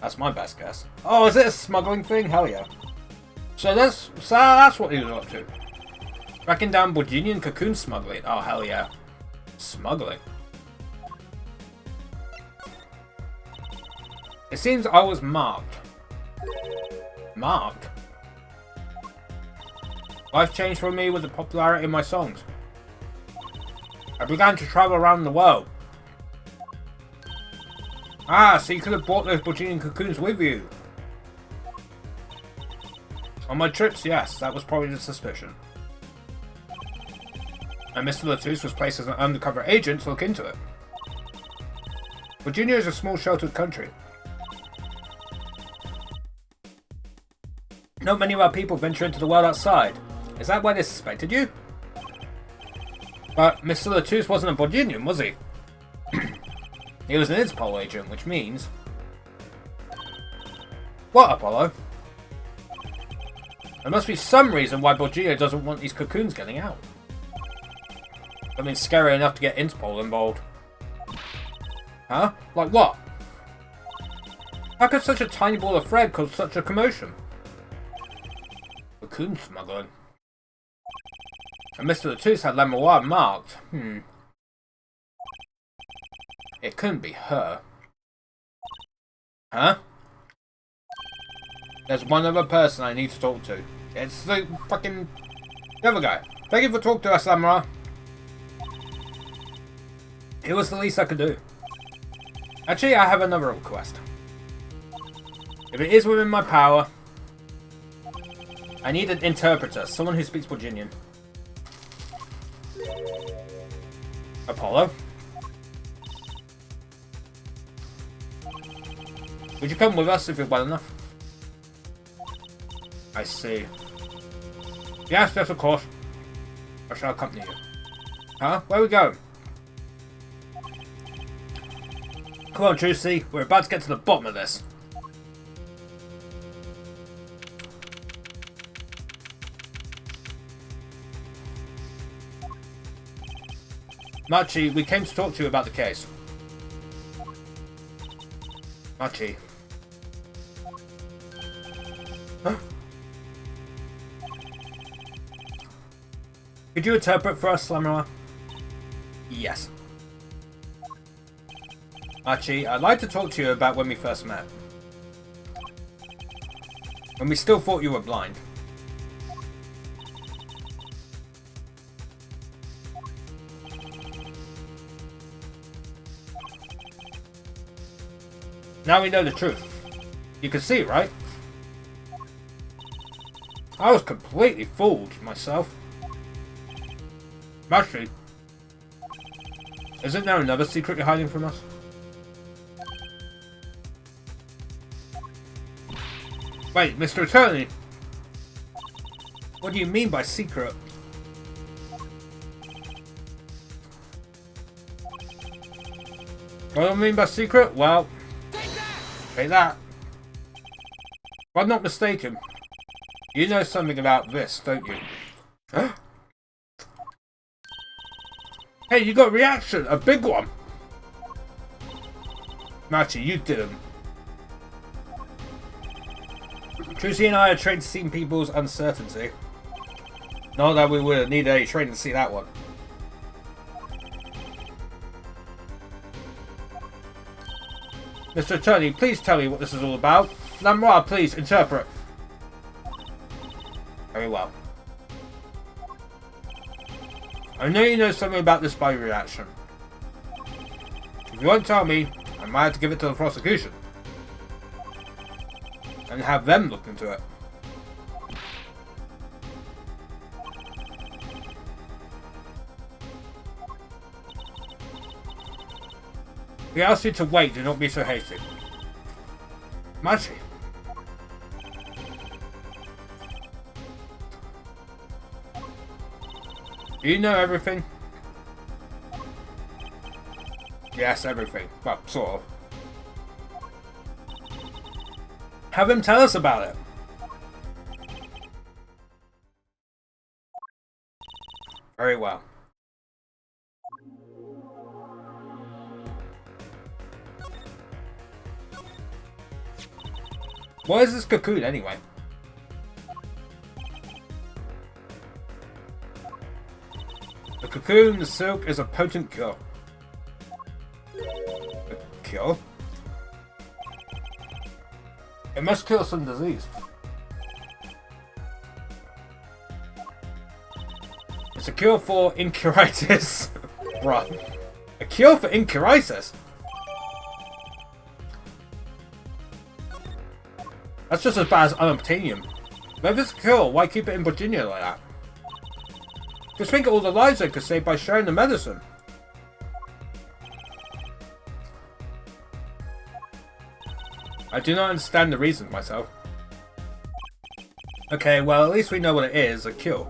That's my best guess. Oh, is it a smuggling thing? Hell yeah. So that's what he was up to. Tracking down Borginian cocoon smuggling. Oh, hell yeah. Smuggling. It seems I was marked. Marked? Life changed for me with the popularity of my songs. I began to travel around the world. Ah, so you could have brought those Borginian cocoons with you. On my trips, yes, that was probably the suspicion. And Mr. Latus was placed as an undercover agent to look into it. Virginia is a small sheltered country. Not many of our people venture into the world outside. Is that why they suspected you? But Mr. Latus wasn't a Borginian, was he? He was an Interpol agent, which means... What, Apollo? There must be some reason why Borgia doesn't want these cocoons getting out. Something scary enough to get Interpol involved. Huh? Like what? How could such a tiny ball of thread cause such a commotion? Cocoon smuggling. And Mr. Latus had Lemoire marked. It couldn't be her. Huh? There's one other person I need to talk to. It's the fucking... the other guy. Thank you for talking to us, Samurai. It was the least I could do. Actually, I have another request. If it is within my power, I need an interpreter, someone who speaks Borginian. Apollo? Would you come with us if you're well enough? I see. Yes, of course. I shall accompany you. Huh? Where are we going? Come on, Trucy. We're about to get to the bottom of this. Machi, we came to talk to you about the case. Machi. Huh? Could you interpret for us, Slamroa? Yes. Machi, I'd like to talk to you about when we first met. When we still thought you were blind. Now we know the truth. You can see, right? I was completely fooled myself. Machi, isn't there another secret you're hiding from us? Wait, Mr. Attorney! What do you mean by secret? What do I mean by secret? Well... Take that! If I'm not mistaken, you know something about this, don't you? Huh? Hey, you got a reaction! A big one! Machi, you didn't. Trucy and I are trained to see people's uncertainty. Not that we would need any training to see that one. Mr. Attorney, please tell me what this is all about. Lamoire, please interpret. Very well. I know you know something about this spy reaction. If you won't tell me, I might have to give it to the prosecution. And have them look into it. We ask you to wait, do not be so hasty. Machi. Do you know everything? Yes, everything. Well, sort of. Have him tell us about it. Very well. What is this cocoon anyway? The cocoon, the silk, is a potent cure. A cure? It must cure some disease. It's a cure for incuritis. Bruh. A cure for incuritis? That's just as bad as unobtainium. But if it's a cure, why keep it in Virginia like that? Just think of all the lives they could save by sharing the medicine. I do not understand the reasons myself. Okay, well at least we know what it is, a cure.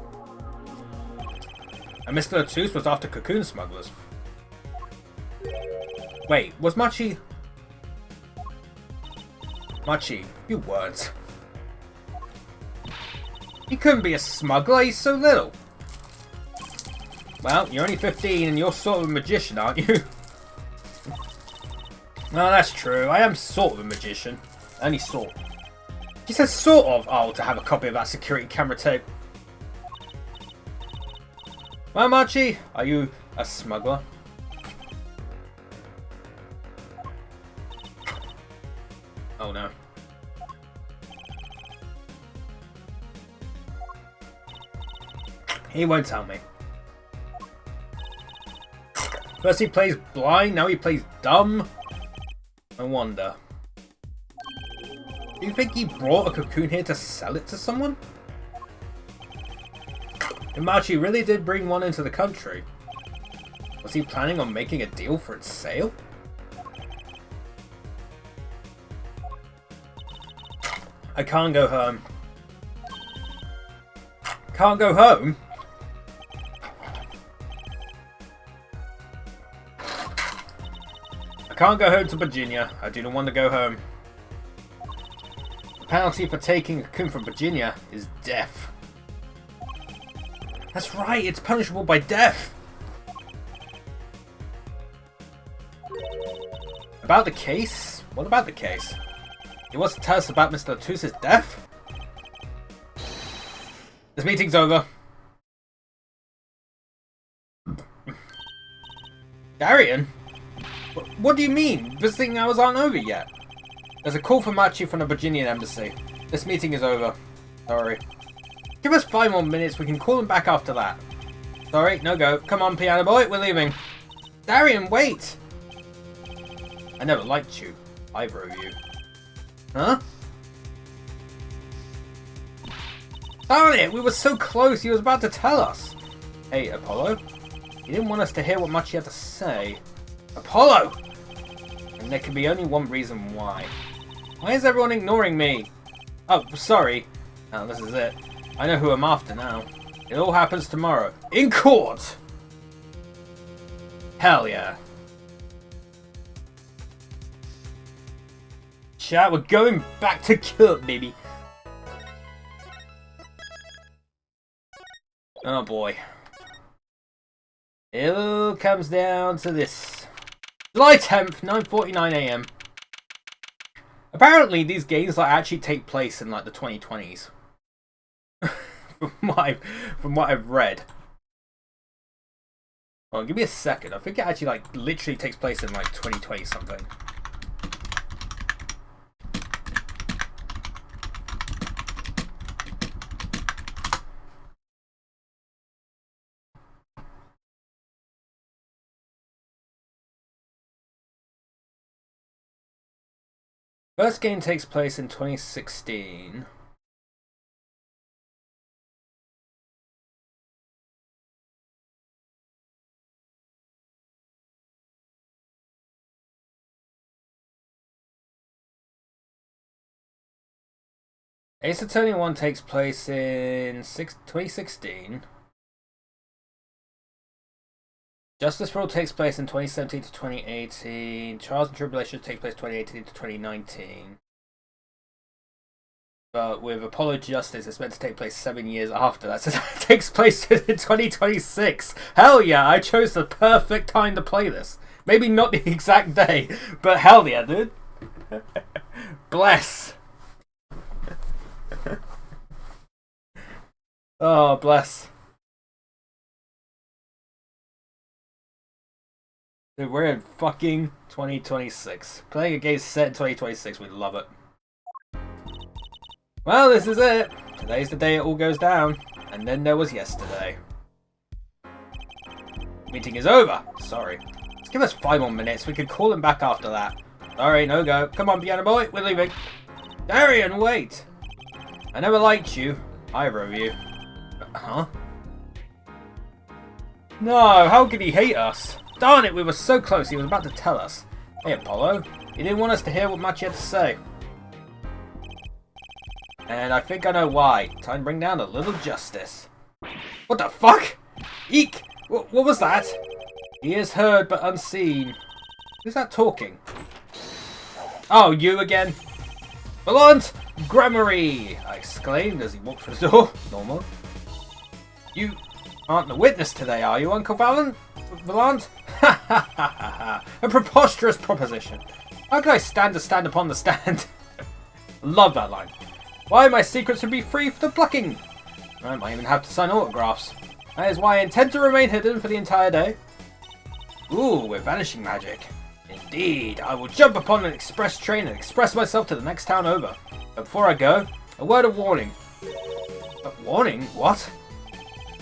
And Mr. Latus was after cocoon smugglers. Wait, was Machi... Machi, you weren't. He couldn't be a smuggler, he's so little. Well, you're only 15 and you're sort of a magician, aren't you? No, that's true. I am sort of a magician. Only sort. He says sort of. Oh, to have a copy of that security camera tape. Well, Machi, are you a smuggler? Oh no. He won't tell me. First he plays blind, now he plays dumb. I wonder. Do you think he brought a cocoon here to sell it to someone? If Machi really did bring one into the country, was he planning on making a deal for its sale? I can't go home. Can't go home? I can't go home to Virginia. I do not want to go home. The penalty for taking a cocoon from Virginia is death. That's right, it's punishable by death. About the case? What about the case? He wants to tell us about Mr. Latus's death? This meeting's over. Darian? What do you mean? Visiting hours aren't over yet. There's a call for Machi from the Virginian embassy. This meeting is over. Sorry. Give us 5 more minutes, we can call him back after that. Sorry, no go. Come on, piano boy, we're leaving. Darian, wait! I never liked you. Either of you. Huh? Darn it, we were so close, he was about to tell us. Hey, Apollo. You didn't want us to hear what Machi had to say. Apollo! And there can be only one reason why. Why is everyone ignoring me? Oh, sorry. Oh, this is it. I know who I'm after now. It all happens tomorrow. In court! Hell yeah. Chat, we're going back to court, baby. Oh boy. It all comes down to this. July 10th, 9:49 AM. Apparently these games like actually take place in like the 2020s. from what I've read. Well, give me a second. I think it actually like literally takes place in like 2020 something. First game takes place in 2016. Ace Attorney 1 takes place in 2016. Justice for All takes place in 2017 to 2018. Trials and Tribulations takes place 2018 to 2019. But with Apollo Justice, it's meant to take place 7 years after that, so that takes place in 2026. Hell yeah, I chose the perfect time to play this. Maybe not the exact day, but hell yeah, dude. Bless. Oh, bless. Dude, we're in fucking 2026. Playing a game set in 2026, we love it. Well, this is it. Today's the day it all goes down. And then there was yesterday. Meeting is over. Sorry. Just give us 5 more minutes. We can call him back after that. Sorry, no go. Come on, piano boy. We're leaving. Darian, wait. I never liked you. Either of you. Huh? No, how could he hate us? Darn it, we were so close, he was about to tell us. Hey, Apollo, you didn't want us to hear what much you had to say. And I think I know why. Time to bring down a little justice. What the fuck? Eek! What was that? He is heard but unseen. Who's that talking? Oh, you again? Valant Gramarye! I exclaimed as he walked through the door. Normal. You aren't the witness today, are you, Uncle Valant? Ha ha ha ha ha. A preposterous proposition. How can I stand upon the stand? Love that line. Why my secrets would be free for the plucking. I might even have to sign autographs. That is why I intend to remain hidden for the entire day. Ooh, with vanishing magic. Indeed, I will jump upon an express train and express myself to the next town over. But before I go, a word of warning. A warning? What?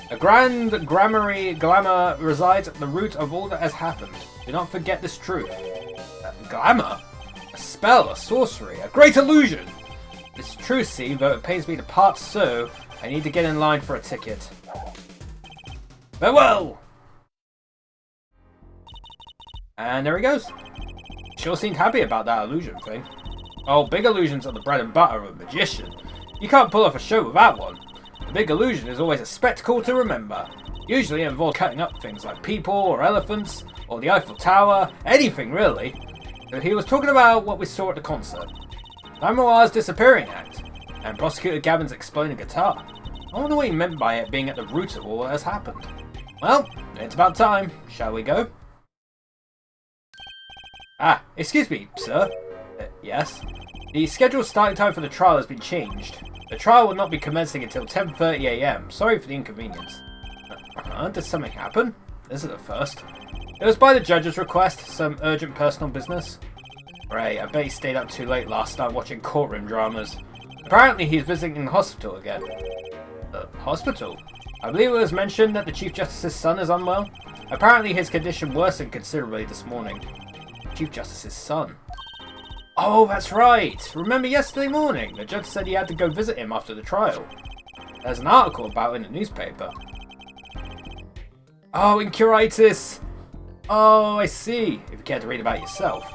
A grand glamour resides at the root of all that has happened. Do not forget this truth. Glamour? A spell, a sorcery, a great illusion! It's true, see, though it pains me to part so, I need to get in line for a ticket. Farewell! And there he goes. Sure seemed happy about that illusion thing. Oh, big illusions are the bread and butter of a magician. You can't pull off a show without one. The big illusion is always a spectacle to remember. Usually it involves cutting up things like people or elephants, or the Eiffel Tower, anything really. But he was talking about what we saw at the concert. Grimoire's disappearing act, and Prosecutor Gavin's exploding guitar. I wonder what he meant by it being at the root of all that has happened. Well, it's about time. Shall we go? Ah, excuse me, sir. Yes? The scheduled starting time for the trial has been changed. The trial will not be commencing until 10:30 AM. Sorry for the inconvenience. Did something happen? This is a first. It was by the judge's request, some urgent personal business. Right, I bet he stayed up too late last night watching courtroom dramas. Apparently he's visiting the hospital again. The hospital? I believe it was mentioned that the Chief Justice's son is unwell. Apparently his condition worsened considerably this morning. Chief Justice's son. Oh, that's right! Remember yesterday morning? The judge said he had to go visit him after the trial. There's an article about it in the newspaper. Oh, Incuritis! Oh, I see. If you care to read about it yourself.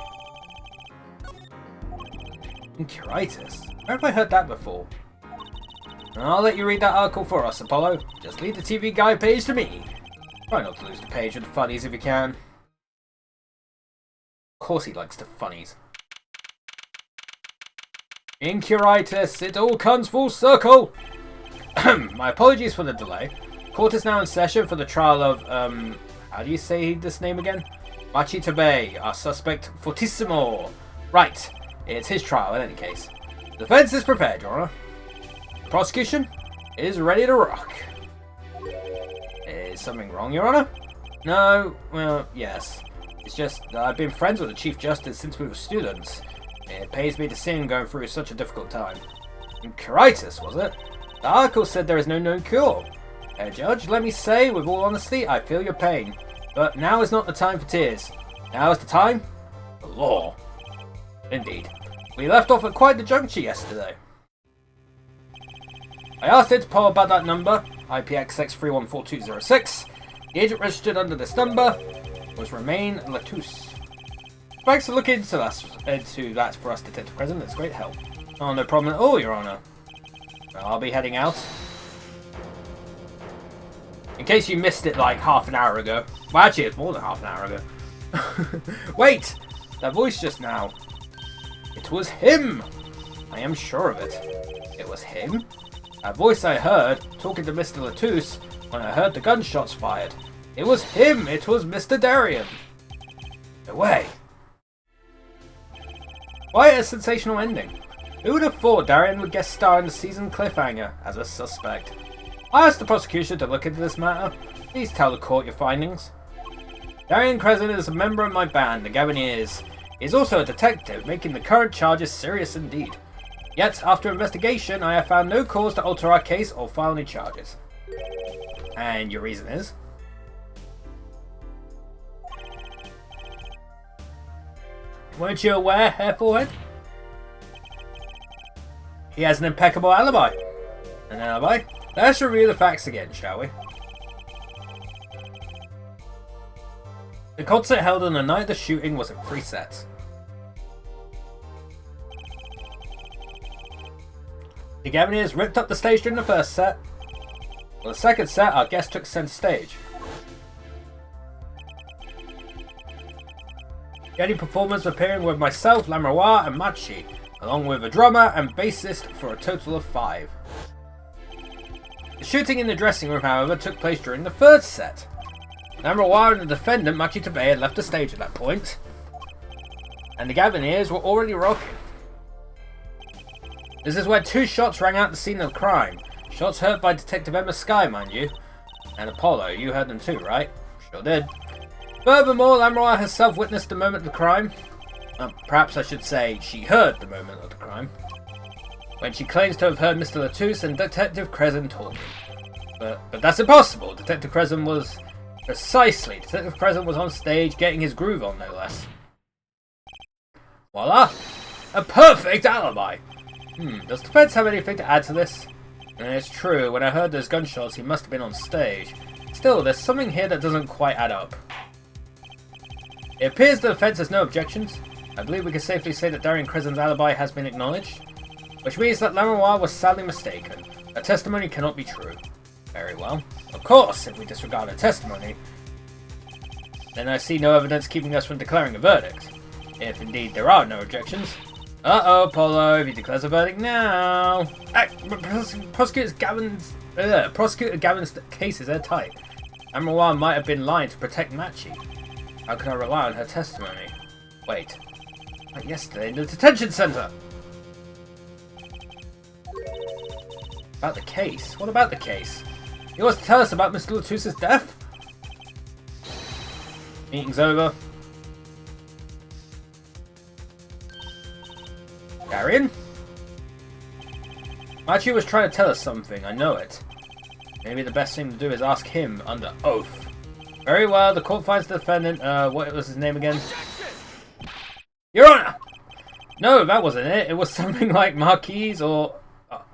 Incuritis? Where have I heard that before? I'll let you read that article for us, Apollo. Just leave the TV guide page to me. Try not to lose the page with the funnies if you can. Of course he likes the funnies. Incuritis, it all comes full circle! My apologies for the delay. Court is now in session for the trial of, how do you say this name again? Machitabe, our suspect Fortissimo. Right, it's his trial in any case. The defense is prepared, Your Honor. The prosecution is ready to rock. Is something wrong, Your Honor? No, well, yes. It's just that I've been friends with the Chief Justice since we were students. It pains me to see him going through such a difficult time. Incuritis, was it? The article said there is no known cure. Judge, let me say, with all honesty, I feel your pain. But now is not the time for tears. Now is the time for law. Indeed. We left off at quite the juncture yesterday. I asked Interpol about that number, IPXX314206. The agent registered under this number was Romain Latouche. Thanks for looking into that for us, Detective Crescent. It's great help. Oh, no problem at all, Your Honor. Well, I'll be heading out. In case you missed it like half an hour ago. Well, actually, it's more than half an hour ago. Wait! That voice just now. It was him! I am sure of it. It was him? That voice I heard, talking to Mr. Latouche, when I heard the gunshots fired. It was him! It was Mr. Darien! No way! Why a sensational ending? Who would have thought Darien would guest star in the season cliffhanger as a suspect? I asked the prosecution to look into this matter. Please tell the court your findings. Darien Crescent is a member of my band, the Gaviniers. He is also a detective, making the current charges serious indeed. Yet, after investigation, I have found no cause to alter our case or file any charges. And your reason is? Weren't you aware, Hair Forehead? He has an impeccable alibi. An alibi? Let's review the facts again, shall we? The concert held on the night of the shooting was in 3 sets. The Gaviniers ripped up the stage during the first set. For the second set, our guest took center stage. The only performers appearing were myself, Lamroir, and Machi, along with a drummer and bassist for a total of 5. The shooting in the dressing room, however, took place during the third set. Lamroir and the defendant, Machi Tabe, had left the stage at that point, and the Gaviniers were already rocking. This is where 2 shots rang out the scene of the crime. Shots heard by Detective Emma Sky, mind you. And Apollo, you heard them too, right? Sure did. Furthermore, Lamroir herself witnessed the moment of the crime. Perhaps I should say she heard the moment of the crime. When she claims to have heard Mr. Latouche and Detective Crescent talking. But that's impossible. Detective Crescent was... Precisely. Detective Crescent was on stage getting his groove on, no less. Voila! A perfect alibi! Does the defense have anything to add to this? It's true, when I heard those gunshots he must have been on stage. Still, there's something here that doesn't quite add up. It appears the defense has no objections. I believe we can safely say that Darien Crescent's alibi has been acknowledged. Which means that Lamroir was sadly mistaken. Her testimony cannot be true. Very well. Of course, if we disregard her testimony, then I see no evidence keeping us from declaring a verdict. If indeed there are no objections. Uh-oh, Polo, if he declares a verdict now... Prosecutor Gavin's case is airtight. Lamroir might have been lying to protect Machi. How can I rely on her testimony? Wait. Like yesterday in the detention centre! About the case? What about the case? He wants to tell us about Mr. Latouche's death? Meeting's over. Darien? Machi was trying to tell us something, I know it. Maybe the best thing to do is ask him under oath. Very well, the court finds the defendant, what was his name again? Your Honor! No, that wasn't it. It was something like Marquise or...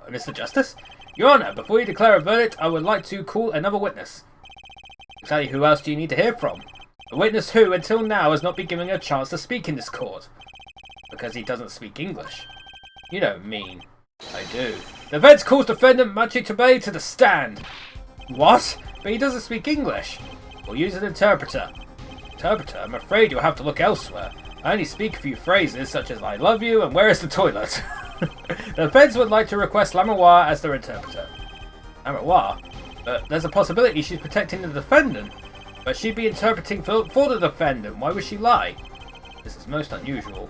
Mr. Justice? Your Honor, before you declare a verdict, I would like to call another witness. Exactly who else do you need to hear from? A witness who, until now, has not been given a chance to speak in this court. Because he doesn't speak English. You don't mean... I do. The defense calls defendant Machi Tabe to the stand. What? But he doesn't speak English. We'll use an interpreter. Interpreter? I'm afraid you'll have to look elsewhere. I only speak a few phrases such as I love you and where is the toilet? The defense would like to request Lamroir as their interpreter. Lamroir? But there's a possibility she's protecting the defendant. But she'd be interpreting for the defendant. Why would she lie? This is most unusual.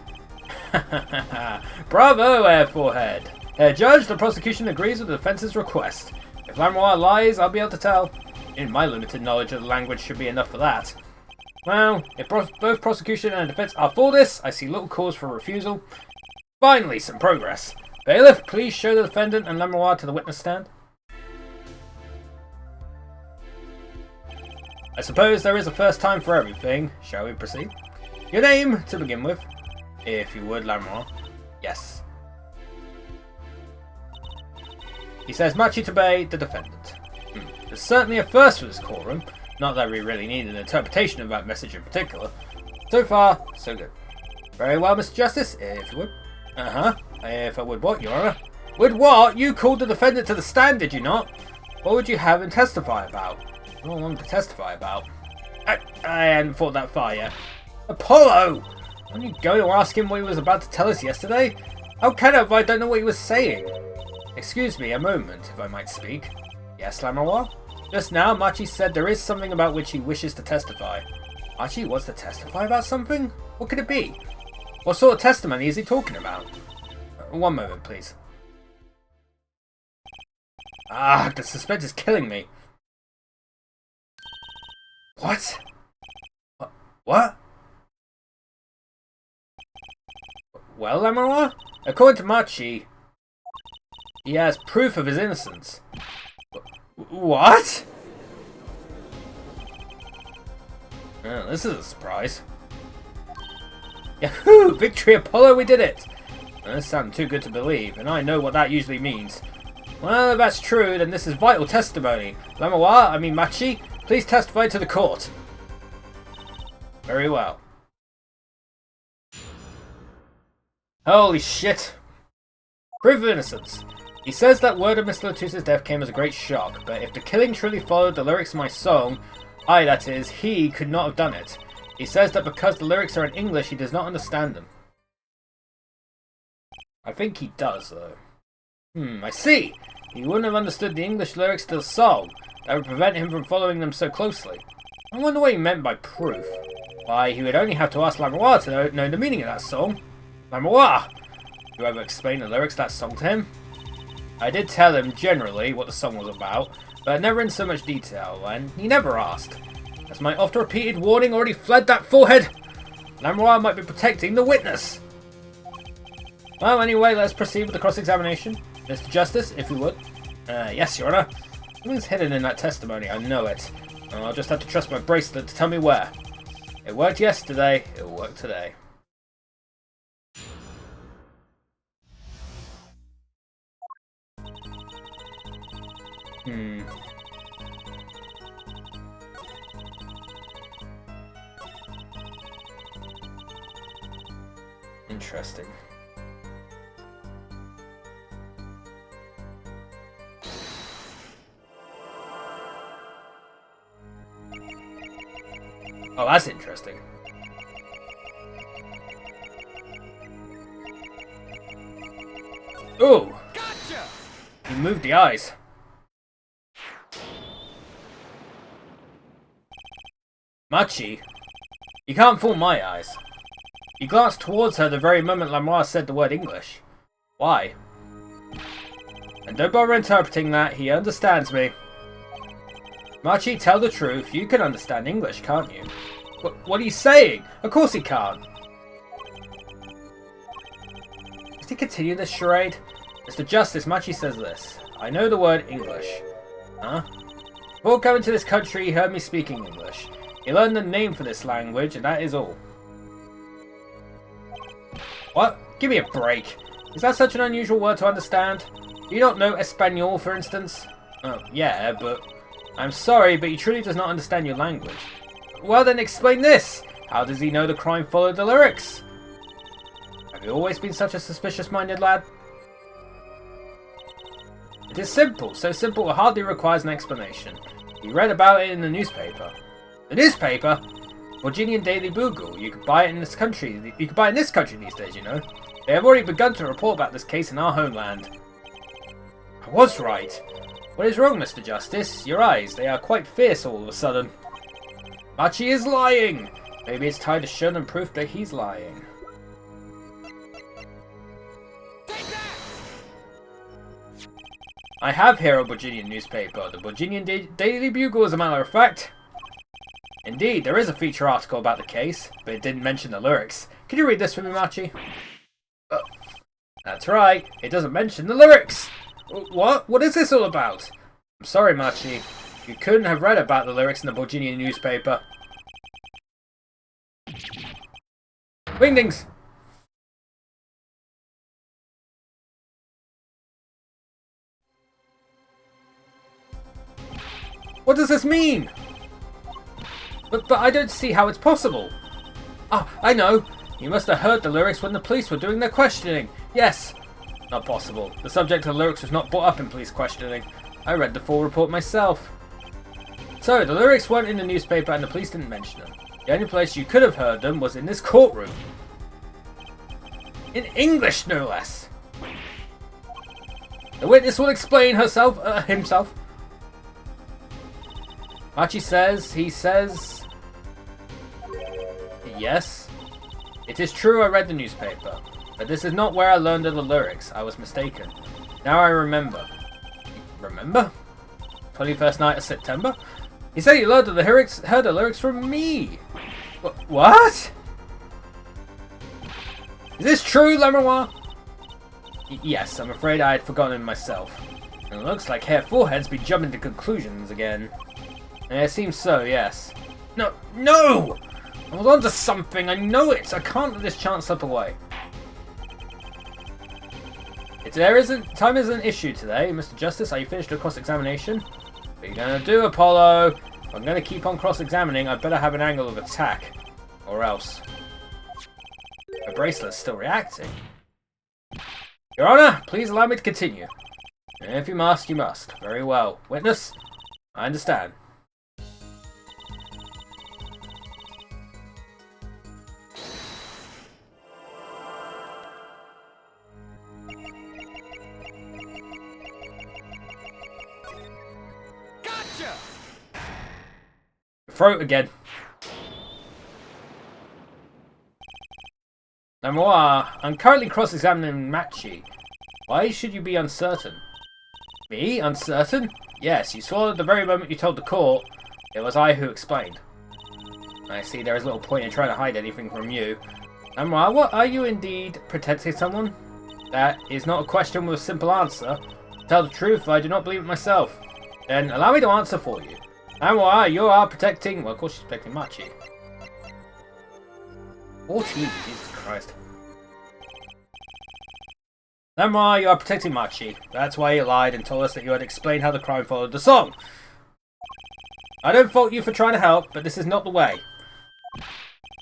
Bravo, Air Forehead. Judge, the prosecution agrees with the defense's request. If Lamroir lies, I'll be able to tell. In my limited knowledge of the language should be enough for that. Well, if both prosecution and defense are for this, I see little cause for refusal. Finally, some progress. Bailiff, please show the defendant and Lamroir to the witness stand. I suppose there is a first time for everything. Shall we proceed? Your name, to begin with. If you would, Lamroir. Yes. He says Machi to obey the defendant. There's certainly a first for this courtroom. Not that we really need an interpretation of that message in particular. So far, so good. Very well, Mr. Justice, if you would. If I would what, Your Honor? Would what? You called the defendant to the stand, did you not? What would you have him testify about? I don't want him to testify about. I hadn't thought that far yet. Apollo! Aren't you going to ask him what he was about to tell us yesterday? How can I if I don't know what he was saying? Excuse me a moment, if I might speak. Yes, Lammermois? Just now, Machi said there is something about which he wishes to testify. Machi wants to testify about something? What could it be? What sort of testimony is he talking about? One moment, please. The suspense is killing me. What? What? Well, Lammermois? According to Machi, he has proof of his innocence. What? This is a surprise. Yahoo! Victory Apollo, we did it! This sounds too good to believe, and I know what that usually means. Well, if that's true, then this is vital testimony. Machi, please testify to the court. Very well. Holy shit. Proof of innocence. He says that word of Mr. Latus's death came as a great shock, but if the killing truly followed the lyrics of my song, that is, he could not have done it. He says that because the lyrics are in English, he does not understand them. I think he does, though. I see! He wouldn't have understood the English lyrics to the song. That would prevent him from following them so closely. I wonder what he meant by proof. Why, he would only have to ask Lammermois to know the meaning of that song. Lammermois! You ever explain the lyrics of that song to him? I did tell him generally what the song was about, but never in so much detail, and he never asked. Has my oft-repeated warning already fled that forehead? Lammermois might be protecting the witness. Well, anyway, let's proceed with the cross-examination. Mr. Justice, if you would. Yes, Your Honor. Something's hidden in that testimony, I know it. I'll just have to trust my bracelet to tell me where. It worked yesterday, it'll work today. Interesting. Oh, that's interesting. Ooh! Gotcha! He moved the eyes. Machi, you can't fool my eyes. He glanced towards her the very moment Lammermois said the word English. Why? And don't bother interpreting that, he understands me. Machi, tell the truth, you can understand English, can't you? What are you saying? Of course he can't. Does he continue this charade? Mr. Justice, Machi says this. I know the word English. Huh? Before coming to this country, he heard me speaking English. He learned the name for this language, and that is all. What? Give me a break. Is that such an unusual word to understand? Do you not know Espanol, for instance? Oh, yeah, but... I'm sorry, but he truly does not understand your language. Well then, explain this! How does he know the crime followed the lyrics? Have you always been such a suspicious-minded lad? It is simple, so simple it hardly requires an explanation. He read about it in the newspaper. The newspaper? Virginian Daily Bugle. You could buy it in this country. You could buy it in this country these days, you know. They have already begun to report about this case in our homeland. I was right. What is wrong, Mr. Justice? Your eyes, they are quite fierce all of a sudden. Machi is lying! Maybe it's time to show them proof that he's lying. I have here a Virginian newspaper, the Virginian Daily Bugle as a matter of fact. Indeed, there is a feature article about the case, but it didn't mention the lyrics. Can you read this for me, Machi? That's right, it doesn't mention the lyrics! What? What is this all about? I'm sorry, Machi. You couldn't have read about the lyrics in the Virginian newspaper. Wingdings! What does this mean? But I don't see how it's possible. Ah, I know. You must have heard the lyrics when the police were doing their questioning. Yes. Not possible. The subject of the lyrics was not brought up in police questioning. I read the full report myself. So, the lyrics weren't in the newspaper and the police didn't mention them. The only place you could have heard them was in this courtroom. In English, no less. The witness will explain himself. Machi says, yes. It is true I read the newspaper, but this is not where I learned of the lyrics. I was mistaken. Now I remember. Remember? 21st night of September? He said he heard the lyrics from me. What? Is this true, Lemanoir? Yes, I'm afraid I had forgotten myself. And it looks like Herr Forehead's been jumping to conclusions again. And it seems so, yes. No! I was onto something, I know it! I can't let this chance slip away. Time isn't an issue today, Mr. Justice. Are you finished with cross-examination? What are you gonna do, Apollo? If I'm gonna keep on cross-examining, I better have an angle of attack. Or else. My bracelet's still reacting. Your Honor, please allow me to continue. And if you must, you must. Very well. Witness? I understand. Gotcha! Throw it again. Lemanoir, I'm currently cross-examining Machi. Why should you be uncertain? Me? Uncertain? Yes, you saw at the very moment you told the court. It was I who explained. I see there is little point in trying to hide anything from you. Lemanoir, what, are you indeed protecting someone? That is not a question with a simple answer. To tell the truth, I do not believe it myself. Then allow me to answer for you. Lemanoir, you are protecting... Well, of course she's protecting Machi. 14, Jesus Christ. Lemanoir, you are protecting Machi. That's why you lied and told us that you had explained how the crime followed the song. I don't fault you for trying to help, but this is not the way.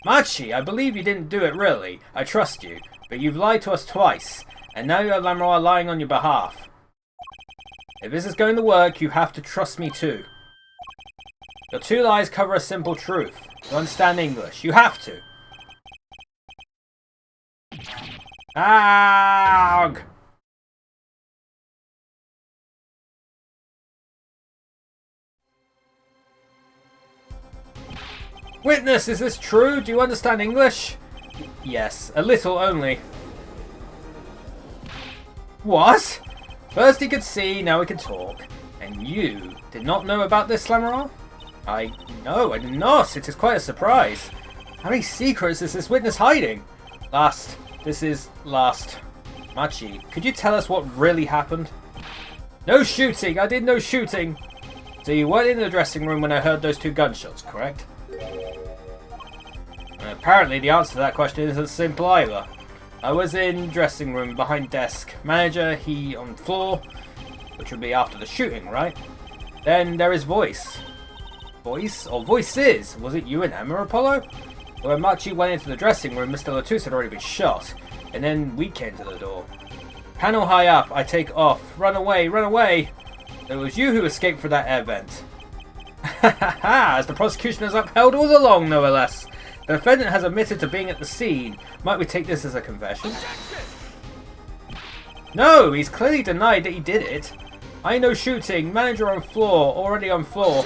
Machi, I believe you didn't do it really. I trust you. But you've lied to us twice, and now you have Lemanoir lying on your behalf. If this is going to work, you have to trust me too. Your two lies cover a simple truth. You understand English. You have to. Arg! Witness, is this true? Do you understand English? Yes, a little only. What? First he could see, now he can talk. And you did not know about this, Lemanoir? No, I did not. It is quite a surprise. How many secrets is this witness hiding? This is last. Machi, could you tell us what really happened? No shooting! I did no shooting! So you weren't in the dressing room when I heard those two gunshots, correct? Apparently the answer to that question isn't simple either. I was in dressing room, behind desk. Manager, he on floor, which would be after the shooting, right? Then there is voice. Voice? Or voices? Was it you and Emma, Apollo? When Machi went into the dressing room, Mr. Latouche had already been shot, and then we came to the door. Panel high up, I take off. Run away, run away! It was you who escaped through that air vent. Ha ha ha! As the prosecution has upheld all along, no less. The defendant has admitted to being at the scene. Might we take this as a confession? No, he's clearly denied that he did it. I know shooting. Manager on floor. Already on floor.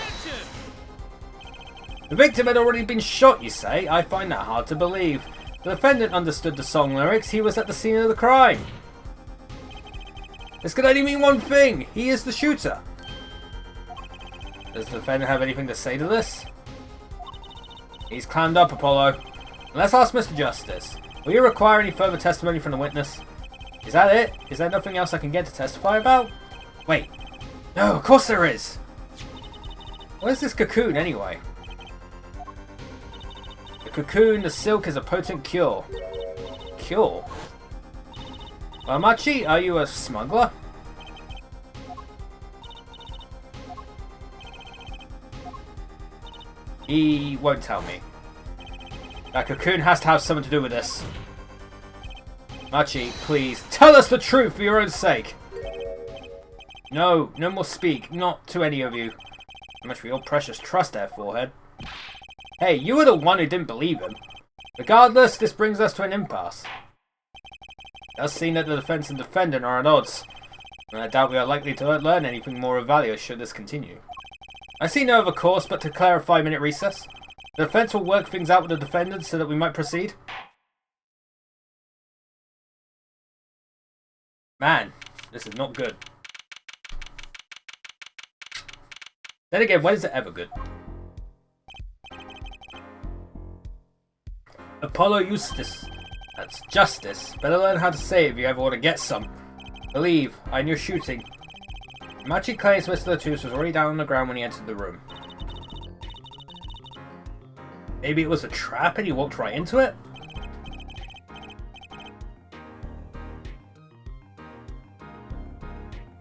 The victim had already been shot, you say? I find that hard to believe. The defendant understood the song lyrics. He was at the scene of the crime. This could only mean one thing. He is the shooter. Does the defendant have anything to say to this? He's clammed up, Apollo. Let's ask Mr. Justice. Will you require any further testimony from the witness? Is that it? Is there nothing else I can get to testify about? Wait. No, of course there is. What is this cocoon, anyway? The cocoon, the silk, is a potent cure. Cure? Machi, are you a smuggler? He won't tell me. That cocoon has to have something to do with this. Machi, please, tell us the truth for your own sake. No, no more speak, not to any of you. How much for your precious trust there, Forehead. Hey, you were the one who didn't believe him. Regardless, this brings us to an impasse. It does seem that the defense and defendant are at odds, and I doubt we are likely to learn anything more of value should this continue. I see no other course but to declare a 5-minute recess. The defense will work things out with the defendant so that we might proceed. Man, this is not good. Then again, when is it ever good? Apollo Eustace. That's justice. Better learn how to say it if you ever want to get some. Believe, I knew shooting. Machi claims Mr. Latus was already down on the ground when he entered the room. Maybe it was a trap and he walked right into it?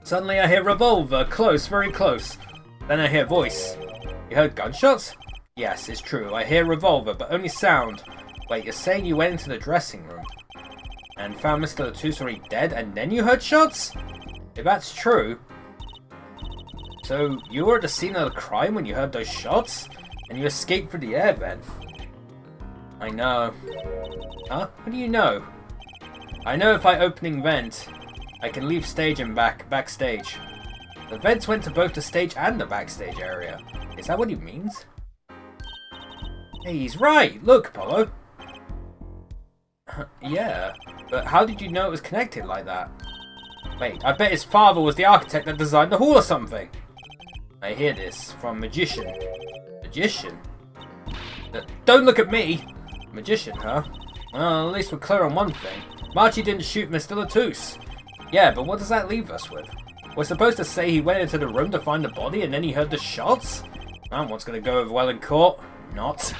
Suddenly I hear revolver, close, very close. Then I hear voice. You heard gunshots? Yes, it's true. I hear revolver, but only sound. Wait, you're saying you went into the dressing room and found Mr. Latus already dead and then you heard shots? If that's true... So, you were at the scene of the crime when you heard those shots? And you escaped through the air vent? I know. Huh? What do you know? I know if I opening vent, I can leave stage and backstage. The vents went to both the stage and the backstage area. Is that what he means? Hey, he's right! Look, Apollo! Yeah, but how did you know it was connected like that? Wait, I bet his father was the architect that designed the hall or something! I hear this from Magician. Magician? Don't look at me! Magician, huh? Well, at least we're clear on one thing. Machi didn't shoot Mr. Latus. Yeah, but what does that leave us with? We're supposed to say he went into the room to find the body and then he heard the shots? And what's going to go over well in court? Not.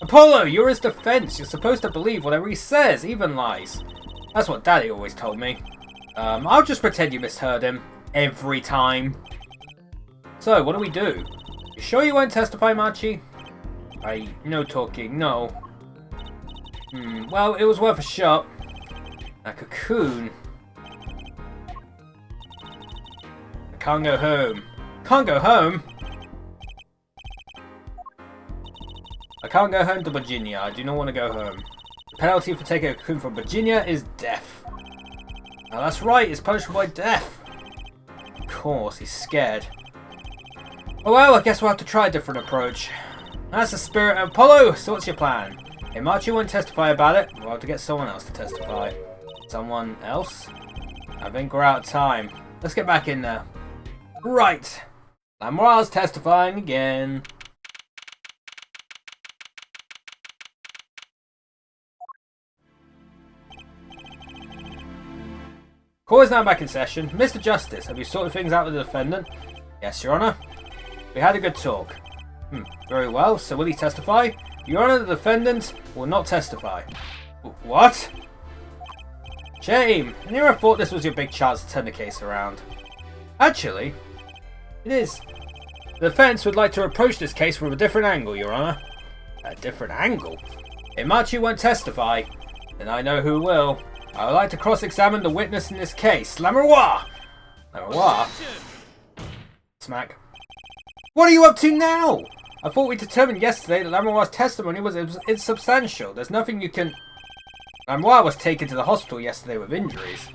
Apollo, you're his defense. You're supposed to believe whatever he says, even lies. That's what Daddy always told me. I'll just pretend you misheard him. Every time. So, what do we do? You sure you won't testify, Machi? No talking, no. Well, it was worth a shot. A cocoon. I can't go home. Can't go home? I can't go home to Virginia. I do not want to go home. The penalty for taking a cocoon from Virginia is death. Now that's right, it's punishable by death. Of course, he's scared. Oh well, I guess we'll have to try a different approach. That's the spirit of Apollo, so what's your plan? If Machi won't testify about it, we'll have to get someone else to testify. Someone else? I think we're out of time. Let's get back in there. Right. Lamoire's testifying again. Court is now back in session. Mr. Justice, have you sorted things out with the defendant? Yes, Your Honour. We had a good talk. Very well, so will he testify? Your Honour, the defendant will not testify. What? Shame. I never thought this was your big chance to turn the case around. Actually, it is. The defence would like to approach this case from a different angle, Your Honour. A different angle? If Machi won't testify, then I know who will. I would like to cross-examine the witness in this case, Lamoire! Lamoire? Smack. What are you up to now? I thought we determined yesterday that Lamoire's testimony was insubstantial. There's nothing you can... Lamoire was taken to the hospital yesterday with injuries.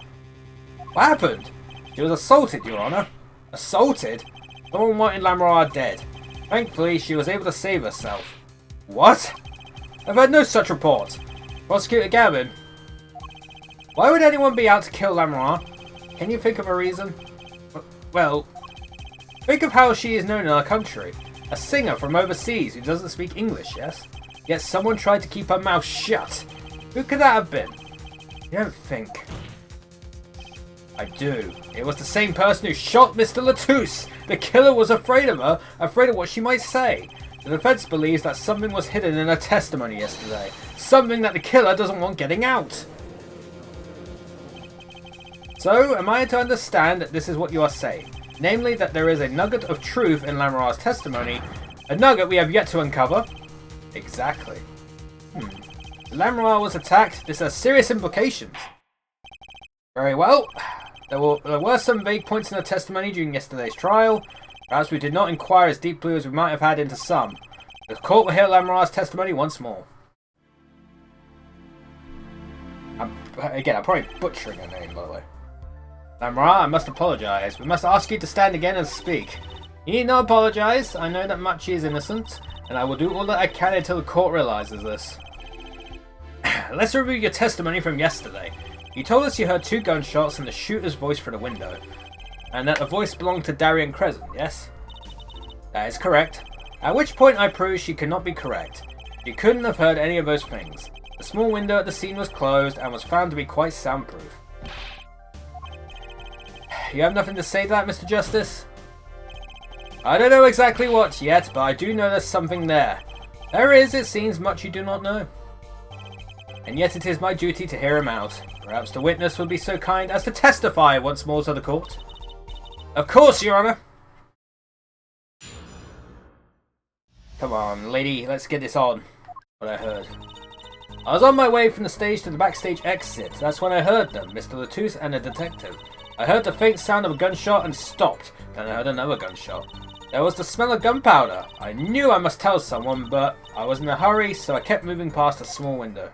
What happened? She was assaulted, Your Honour. Assaulted? Someone wanted Lamoire dead. Thankfully, she was able to save herself. What? I've heard no such report. Prosecutor Gavin. Why would anyone be out to kill Lamoire? Can you think of a reason? Well, think of how she is known in our country. A singer from overseas who doesn't speak English, yes? Yet someone tried to keep her mouth shut. Who could that have been? You don't think. I do. It was the same person who shot Mr. Latus. The killer was afraid of her, afraid of what she might say. The defense believes that something was hidden in her testimony yesterday. Something that the killer doesn't want getting out. So, am I to understand that this is what you are saying? Namely, that there is a nugget of truth in Lamoire's testimony, A nugget we have yet to uncover. Exactly. Lamroir was attacked. This has serious implications. Very well. There were some vague points in the testimony during yesterday's trial. Perhaps we did not inquire as deeply as we might have had into some. The court will hear Lamroir's testimony once more. I'm probably butchering her name, by the way. Lamroir, I must apologize. We must ask you to stand again and speak. You need not apologize. I know that Machi is innocent, and I will do all that I can until the court realizes this. Let's review your testimony from yesterday. You told us you heard 2 gunshots and the shooter's voice through the window, and that the voice belonged to Darien Crescent, yes? That is correct. At which point I proved she could not be correct. She couldn't have heard any of those things. The small window at the scene was closed and was found to be quite soundproof. You have nothing to say to that, Mr. Justice? I don't know exactly what yet, but I do know there's something there. There is, it seems, much you do not know. And yet it is my duty to hear him out. Perhaps the witness will be so kind as to testify once more to the court. Of course, Your Honor. Come on, lady, let's get this on. What I heard. I was on my way from the stage to the backstage exit. That's when I heard them, Mr. Latouche and a detective. I heard the faint sound of a gunshot and stopped. Then I heard another gunshot. There was the smell of gunpowder. I knew I must tell someone, but I was in a hurry, so I kept moving past a small window.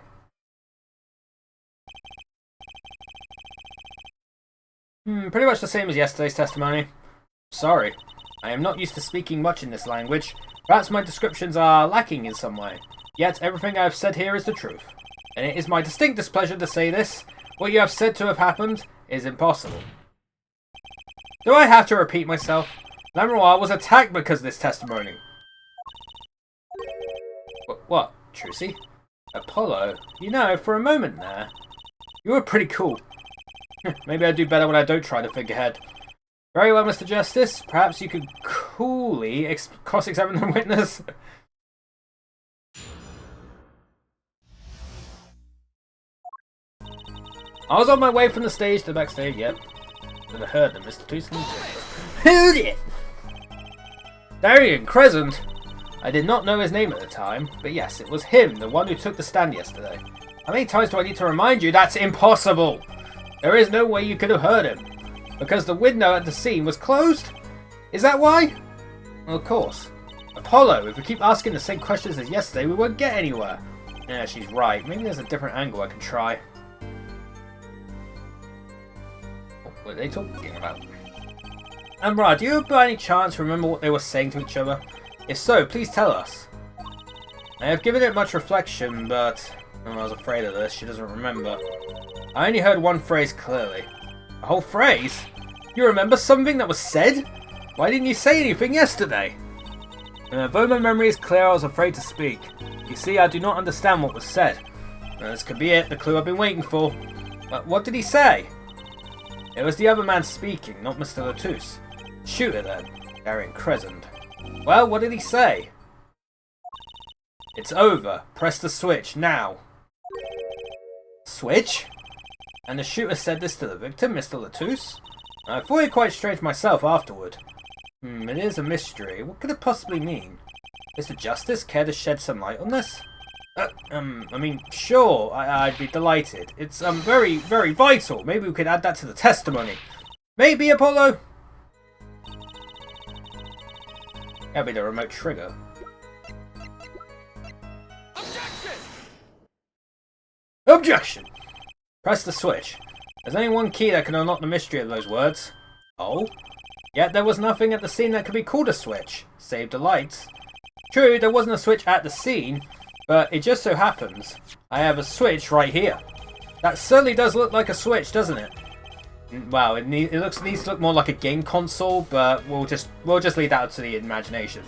Pretty much the same as yesterday's testimony. Sorry. I am not used to speaking much in this language. Perhaps my descriptions are lacking in some way. Yet everything I have said here is the truth. And it is my distinct displeasure to say this. What you have said to have happened is impossible. Do I have to repeat myself? Lamroir was attacked because of this testimony. What, Trucy? Apollo? You know, for a moment there, you were pretty cool. Maybe I do better when I don't try to think ahead. Very well, Mr. Justice. Perhaps you could coolly cross-examine the witness. I was on my way from the stage to the backstage, yep. And I heard them, Mr. Tooston. Heard it! Darien Crescent! I did not know his name at the time, but yes, it was him, the one who took the stand yesterday. How many times do I need to remind you? That's impossible! There is no way you could have heard him. Because the window at the scene was closed? Is that why? Well, of course. Apollo, if we keep asking the same questions as yesterday, we won't get anywhere. Yeah, she's right. Maybe there's a different angle I can try. What are they talking about? Amra, do you by any chance remember what they were saying to each other? If so, please tell us. I have given it much reflection, but I was afraid of this. She doesn't remember. I only heard one phrase clearly. A whole phrase? You remember something that was said? Why didn't you say anything yesterday? Though my memory is clear, I was afraid to speak. You see, I do not understand what was said. This could be it, the clue I've been waiting for. But what did he say? It was the other man speaking, not Mr. Latouche. Shooter then, Darien Crescent. Well, what did he say? It's over. Press the switch, now. Switch? And the shooter said this to the victim, Mr. Latouche? I thought it quite strange myself afterward. It is a mystery. What could it possibly mean? Mr. Justice, care to shed some light on this? I mean, sure, I'd be delighted. It's, very, very vital. Maybe we could add that to the testimony. Maybe, Apollo? That'd be the remote trigger. Objection! Objection! Press the switch. There's only one key that can unlock the mystery of those words. Oh? Yet there was nothing at the scene that could be called a switch, save the lights. True, there wasn't a switch at the scene, but it just so happens I have a switch right here. That certainly does look like a switch, doesn't it? Wow, it needs to look more like a game console, but we'll just leave that up to the imagination.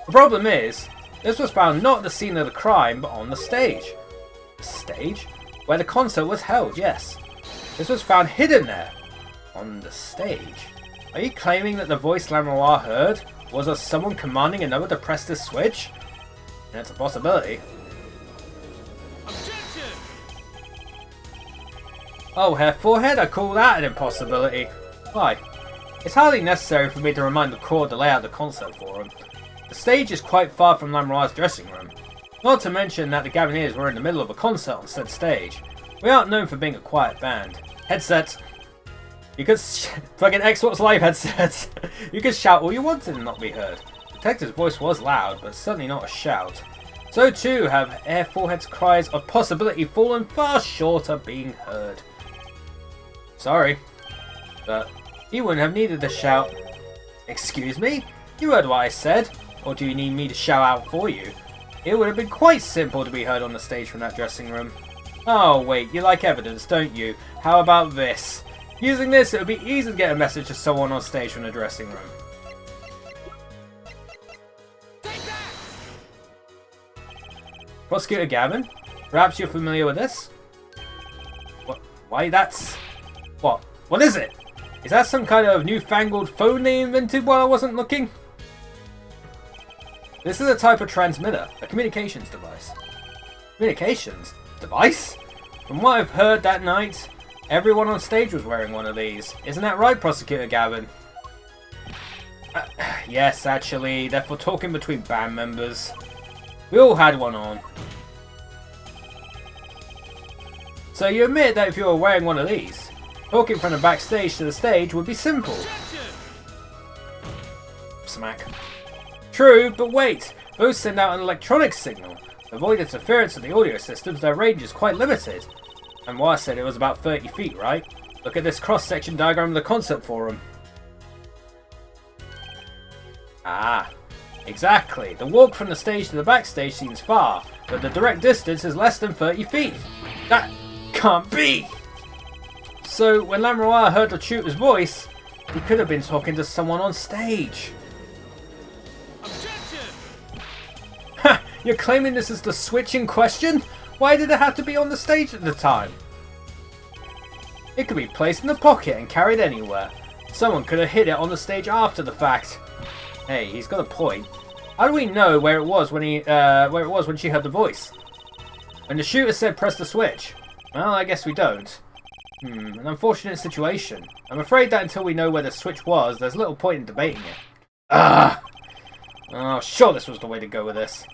The problem is, this was found not at the scene of the crime, but on the stage. The stage? Where the concert was held, yes. This was found hidden there. On the stage. Are you claiming that the voice Lamroir heard was of someone commanding another to press this switch? That's a possibility. Objection! Oh, Herr Forehead, I call that an impossibility. Why? It's hardly necessary for me to remind the court to lay out the concert for him. The stage is quite far from Lamroir's dressing room. Not to mention that the Gaviniers were in the middle of a concert on said stage. We aren't known for being a quiet band. Headsets. You could fucking Xbox Live headsets. You could shout all you wanted and not be heard. The detective's voice was loud, but certainly not a shout. So too have Air Forehead's cries of possibility fallen far short of being heard. Sorry, but you wouldn't have needed the shout. Excuse me? You heard what I said? Or do you need me to shout out for you? It would have been quite simple to be heard on the stage from that dressing room. Oh wait, you like evidence, don't you? How about this? Using this, it would be easy to get a message to someone on stage from the dressing room. Prosecutor Gavin, perhaps you're familiar with this? What? Why that's... What? What is it? Is that some kind of newfangled phone they invented while I wasn't looking? This is a type of transmitter, a communications device. Communications device? From what I've heard that night, everyone on stage was wearing one of these. Isn't that right, Prosecutor Gavin? Yes, actually, they're for talking between band members. We all had one on. So you admit that if you were wearing one of these, talking from the backstage to the stage would be simple. Smack. True, but wait. Those send out an electronic signal. To avoid interference with the audio systems, their range is quite limited. And what I said, it was about 30 feet, right? Look at this cross-section diagram of the concert forum. Ah, exactly. The walk from the stage to the backstage seems far, but the direct distance is less than 30 feet. That can't be! So, when Lamroir heard the tutor's voice, he could have been talking to someone on stage. Ha! You're claiming this is the switch in question? Why did it have to be on the stage at the time? It could be placed in the pocket and carried anywhere. Someone could have hid it on the stage after the fact. Hey, he's got a point. How do we know where it was when she heard the voice? When the shooter said press the switch? Well, I guess we don't. An unfortunate situation. I'm afraid that until we know where the switch was, there's little point in debating it. Ah! Oh, sure this was the way to go with this.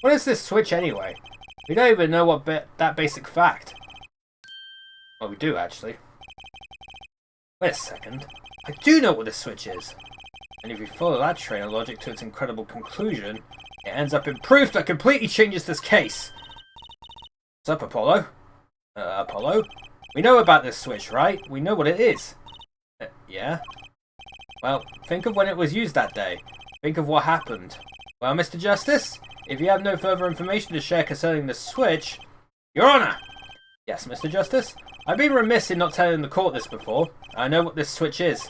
What is this switch anyway? We don't even know what that basic fact. Well, we do actually. Wait a second. I do know what this switch is. And if you follow that train of logic to its incredible conclusion, it ends up in proof that completely changes this case. What's up, Apollo? Apollo? We know about this switch, right? We know what it is. Yeah? Well, think of when it was used that day. Think of what happened. Well, Mr. Justice, if you have no further information to share concerning the switch... Your Honor! Yes, Mr. Justice? I've been remiss in not telling the court this before. I know what this switch is.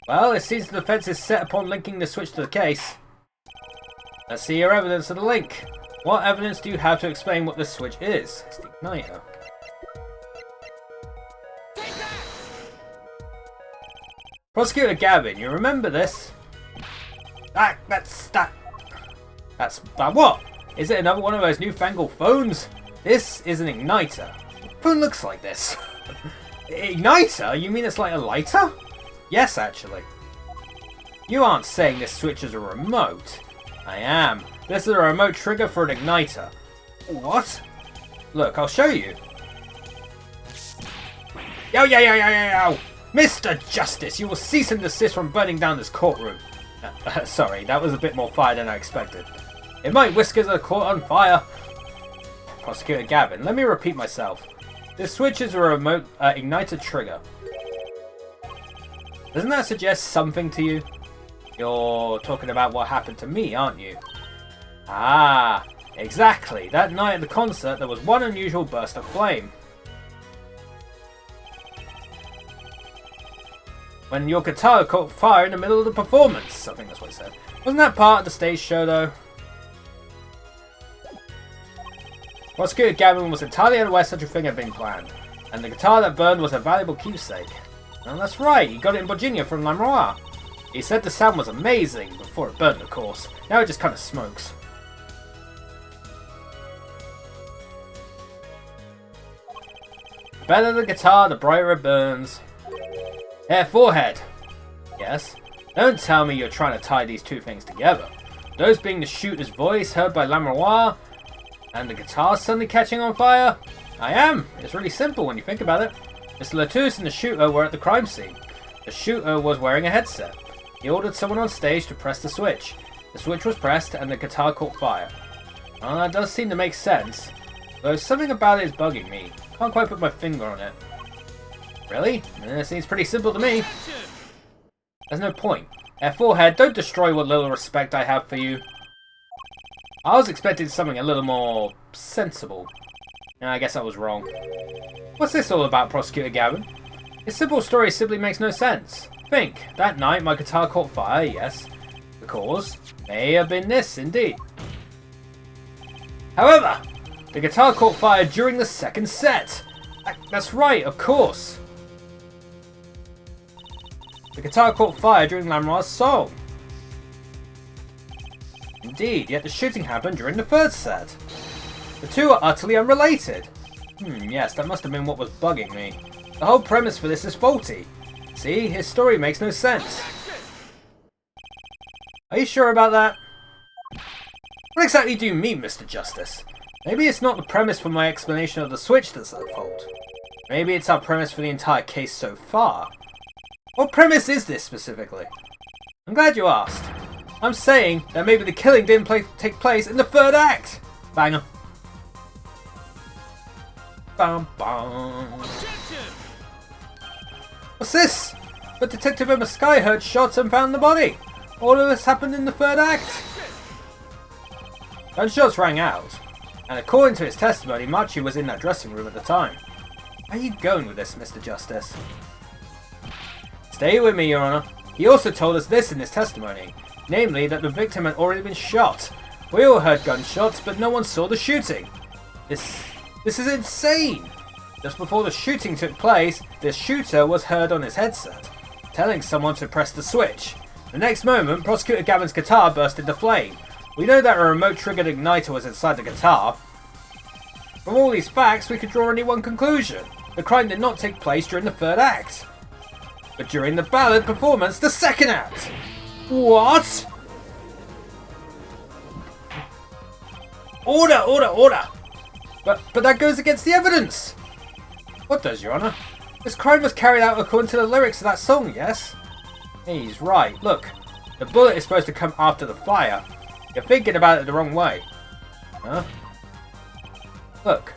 Well, it seems the defense is set upon linking the switch to the case. Let's see your evidence of the link. What evidence do you have to explain what this switch is? It's the igniter. Prosecutor Gavin, you remember this? That's what? Is it another one of those newfangled phones? This is an igniter. What phone looks like this? Igniter? You mean it's like a lighter? Yes, actually. You aren't saying this switch is a remote. I am. This is a remote trigger for an igniter. What? Look, I'll show you. Yo! Mr. Justice, you will cease and desist from burning down this courtroom. Sorry, that was a bit more fire than I expected. It might whiskers the court on fire. Prosecutor Gavin, let me repeat myself. This switch is a remote igniter trigger. Doesn't that suggest something to you? You're talking about what happened to me, aren't you? Ah, exactly. That night at the concert, there was one unusual burst of flame. When your guitar caught fire in the middle of the performance. I think that's what it said. Wasn't that part of the stage show, though? Prosecutor Gavin was entirely unaware such a thing had been planned, and the guitar that burned was a valuable keepsake. And that's right, he got it in Virginia from Lamroir. He said the sound was amazing, before it burned, of course. Now it just kind of smokes. The better the guitar, the brighter it burns. Air Forehead. Yes? Don't tell me you're trying to tie these two things together. Those being the shooter's voice heard by Lamroir and the guitar suddenly catching on fire? I am. It's really simple when you think about it. Mr. Latouche and the shooter were at the crime scene. The shooter was wearing a headset. He ordered someone on stage to press the switch. The switch was pressed and the guitar caught fire. Well, that does seem to make sense, though something about it is bugging me. Can't quite put my finger on it. Really? It seems pretty simple to me. There's no point. Forehead, don't destroy what little respect I have for you. I was expecting something a little more sensible. I guess I was wrong. What's this all about, Prosecutor Gavin? This simple story simply makes no sense. Think, that night my guitar caught fire, yes. The cause may have been this, indeed. However, the guitar caught fire during the second set. That's right, of course. The guitar caught fire during Lamroir's song. Indeed, yet the shooting happened during the third set. The two are utterly unrelated. Yes, that must have been what was bugging me. The whole premise for this is faulty. See, his story makes no sense. Are you sure about that? What exactly do you mean, Mr. Justice? Maybe it's not the premise for my explanation of the switch that's at fault. Maybe it's our premise for the entire case so far. What premise is this specifically? I'm glad you asked. I'm saying that maybe the killing didn't take place in the third act. Banger. Bum, bum. What's this? But Detective Emma Sky heard shots and found the body. All of this happened in the third act. Gunshots rang out, and according to his testimony, Machi was in that dressing room at the time. Where are you going with this, Mr. Justice? Stay with me, Your Honor. He also told us this in his testimony, namely that the victim had already been shot. We all heard gunshots, but no one saw the shooting. This is insane! Just before the shooting took place, the shooter was heard on his headset, telling someone to press the switch. The next moment, Prosecutor Gavin's guitar burst into flame. We know that a remote-triggered igniter was inside the guitar. From all these facts, we could draw only one conclusion. The crime did not take place during the third act, but during the ballad performance, the second act! What? Order, order, order! But that goes against the evidence! What does, Your Honor? This crime was carried out according to the lyrics of that song, yes? He's right. Look, the bullet is supposed to come after the fire. You're thinking about it the wrong way. Huh? Look.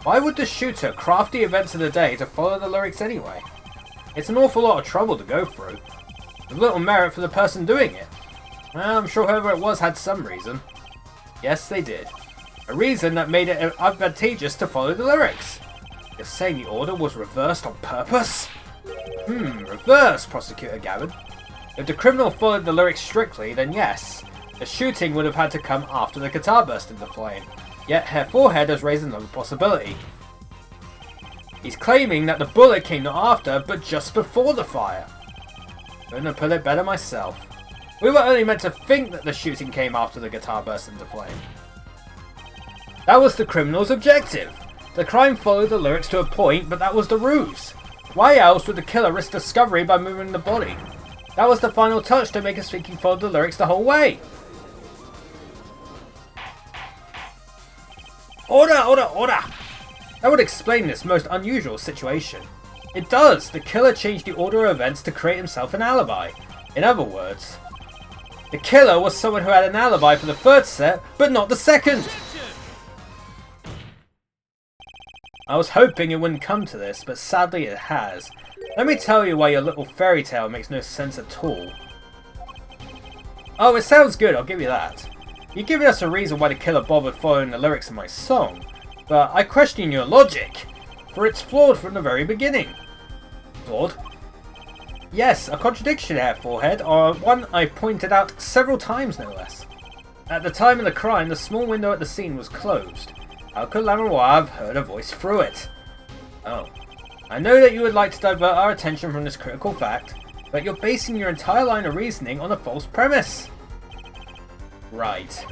Why would the shooter craft the events of the day to follow the lyrics anyway? It's an awful lot of trouble to go through. With little merit for the person doing it. Well, I'm sure whoever it was had some reason. Yes, they did. A reason that made it advantageous to follow the lyrics. You're saying the order was reversed on purpose? Reverse, Prosecutor Gavin. If the criminal followed the lyrics strictly, then yes, the shooting would have had to come after the guitar burst into flame. Yet Herr Forehead has raised another possibility. He's claiming that the bullet came not after, but just before the fire. Couldn't have put it better myself. We were only meant to think that the shooting came after the guitar burst into flame. That was the criminal's objective. The crime followed the lyrics to a point, but that was the ruse. Why else would the killer risk discovery by moving the body? That was the final touch to make us think he followed the lyrics the whole way. Order, order, order! That would explain this most unusual situation. It does. The killer changed the order of events to create himself an alibi. In other words, the killer was someone who had an alibi for the third set, but not the second. I was hoping it wouldn't come to this, but sadly it has. Let me tell you why your little fairy tale makes no sense at all. Oh, it sounds good, I'll give you that. You're giving us a reason why the killer bothered following the lyrics of my song, but I question your logic, for it's flawed from the very beginning. Flawed? Yes, a contradiction here, Forehead, or one I've pointed out several times no less. At the time of the crime, the small window at the scene was closed. How could Lamroir have heard a voice through it? Oh. I know that you would like to divert our attention from this critical fact, but you're basing your entire line of reasoning on a false premise. Right.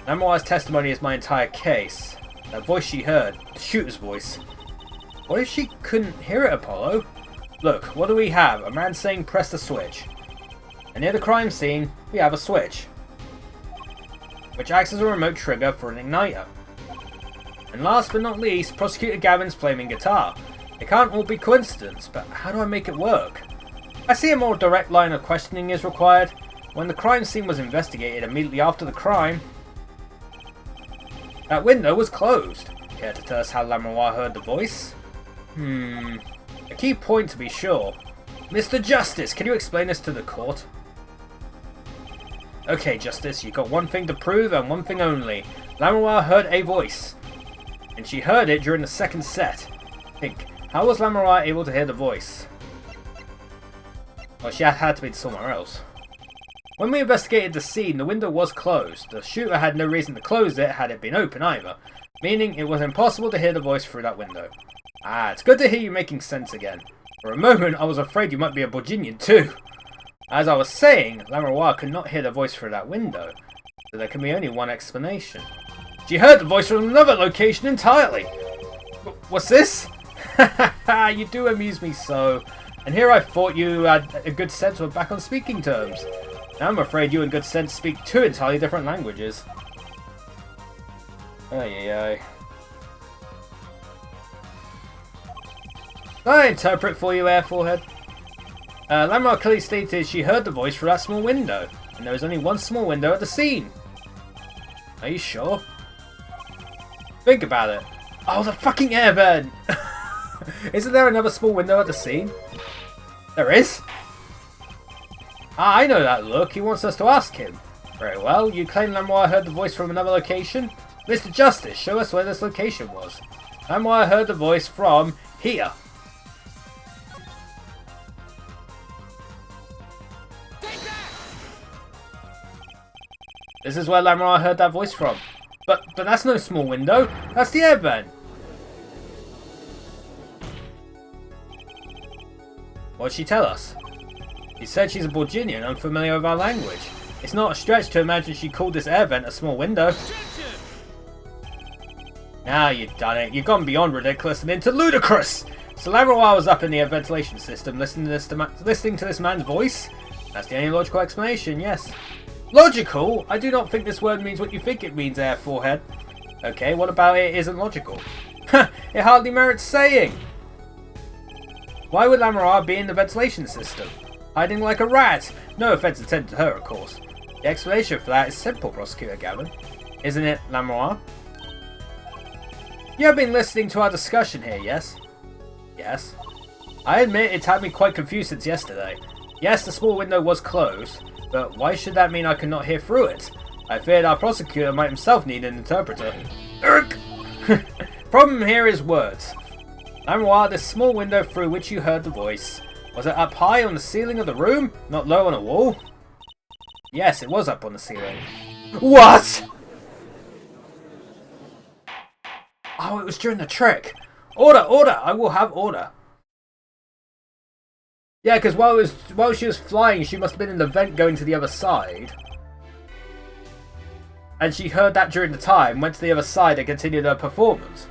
Lamroir's testimony is my entire case. That voice she heard, the shooter's voice. What if she couldn't hear it, Apollo? Look, what do we have? A man saying press the switch. And near the crime scene, we have a switch, which acts as a remote trigger for an igniter. And last but not least, Prosecutor Gavin's flaming guitar. It can't all be coincidence, but how do I make it work? I see a more direct line of questioning is required. When the crime scene was investigated immediately after the crime, that window was closed. Care to tell us how Lamroir heard the voice? A key point to be sure. Mr. Justice, can you explain this to the court? Okay, Justice, you got one thing to prove and one thing only. Lamroir heard a voice. And she heard it during the second set. Think, how was Lamroir able to hear the voice? Well, she had to be somewhere else. When we investigated the scene, the window was closed. The shooter had no reason to close it had it been open either, meaning it was impossible to hear the voice through that window. It's good to hear you making sense again. For a moment, I was afraid you might be a Borginian too. As I was saying, Lamroir could not hear the voice through that window, so there can be only one explanation. She heard the voice from another location entirely! What's this? You do amuse me so. And here I thought you had a good sense were back on speaking terms. Now I'm afraid you and Good Sense speak two entirely different languages. Ay. I interpret for you, Air Forehead. Lamroir clearly stated she heard the voice through that small window, and there was only one small window at the scene. Are you sure? Think about it. Oh, the fucking air vent! Isn't there another small window at the scene? There is? I know that look. He wants us to ask him. Very well. You claim Lamroir heard the voice from another location? Mr. Justice, show us where this location was. Lamroir heard the voice from here. This is where Lamroir heard that voice from. But that's no small window. That's the air vent. What'd she tell us? She said she's a Borginian, unfamiliar with our language. It's not a stretch to imagine she called this air vent a small window. Now you've done it. You've gone beyond ridiculous and into ludicrous. So Lamroir was up in the air ventilation system listening to this man's voice? That's the only logical explanation, yes. Logical? I do not think this word means what you think it means, Air Forehead. Okay, what about it isn't logical? It hardly merits saying. Why would Lamroir be in the ventilation system? Hiding like a rat! No offense intended to her, of course. The explanation for that is simple, Prosecutor Gavin. Isn't it, Lamroir? You have been listening to our discussion here, yes? Yes. I admit it's had me quite confused since yesterday. Yes, the small window was closed, but why should that mean I could not hear through it? I feared our prosecutor might himself need an interpreter. Urk! Problem here is words. Lamroir, this small window through which you heard the voice, was it up high on the ceiling of the room, not low on a wall? Yes, it was up on the ceiling. What?! Oh, it was during the trick. Order, order! I will have order. Yeah, because while she was flying, she must have been in the vent going to the other side. And she heard that during the time, went to the other side and continued her performance.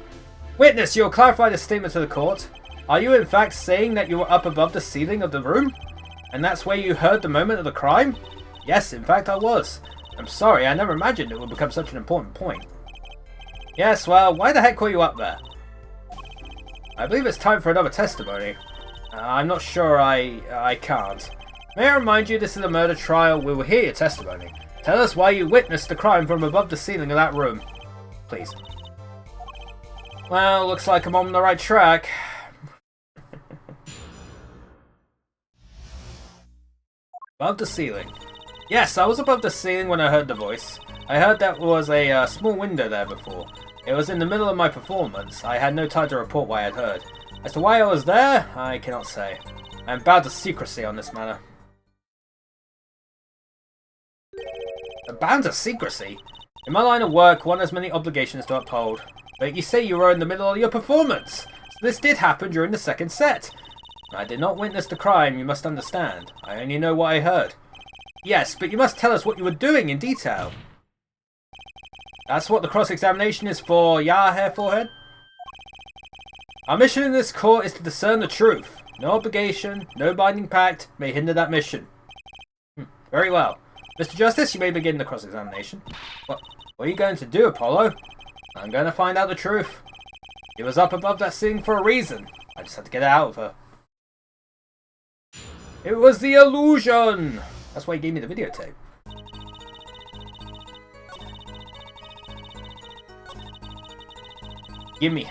Witness, you'll clarify this statement to the court. Are you in fact saying that you were up above the ceiling of the room? And that's where you heard the moment of the crime? Yes, in fact I was. I'm sorry, I never imagined it would become such an important point. Yes, well, why the heck were you up there? I believe it's time for another testimony. I'm not sure I can't. May I remind you this is a murder trial, we will hear your testimony. Tell us why you witnessed the crime from above the ceiling of that room. Please. Well, looks like I'm on the right track. Above the ceiling. Yes, I was above the ceiling when I heard the voice. I heard that was a small window there before. It was in the middle of my performance. I had no time to report what I had heard. As to why I was there, I cannot say. I am bound to secrecy on this matter. Bound to secrecy? In my line of work, one has many obligations to uphold. But you say you were in the middle of your performance. So this did happen during the second set. I did not witness the crime, you must understand. I only know what I heard. Yes, but you must tell us what you were doing in detail. That's what the cross-examination is for, yeah, Hair Forehead? Our mission in this court is to discern the truth. No obligation, no binding pact may hinder that mission. Very well. Mr. Justice, you may begin the cross-examination. What are you going to do, Apollo? I'm going to find out the truth. He was up above that ceiling for a reason. I just had to get it out of her. It was the illusion! That's why he gave me the videotape. Gimme.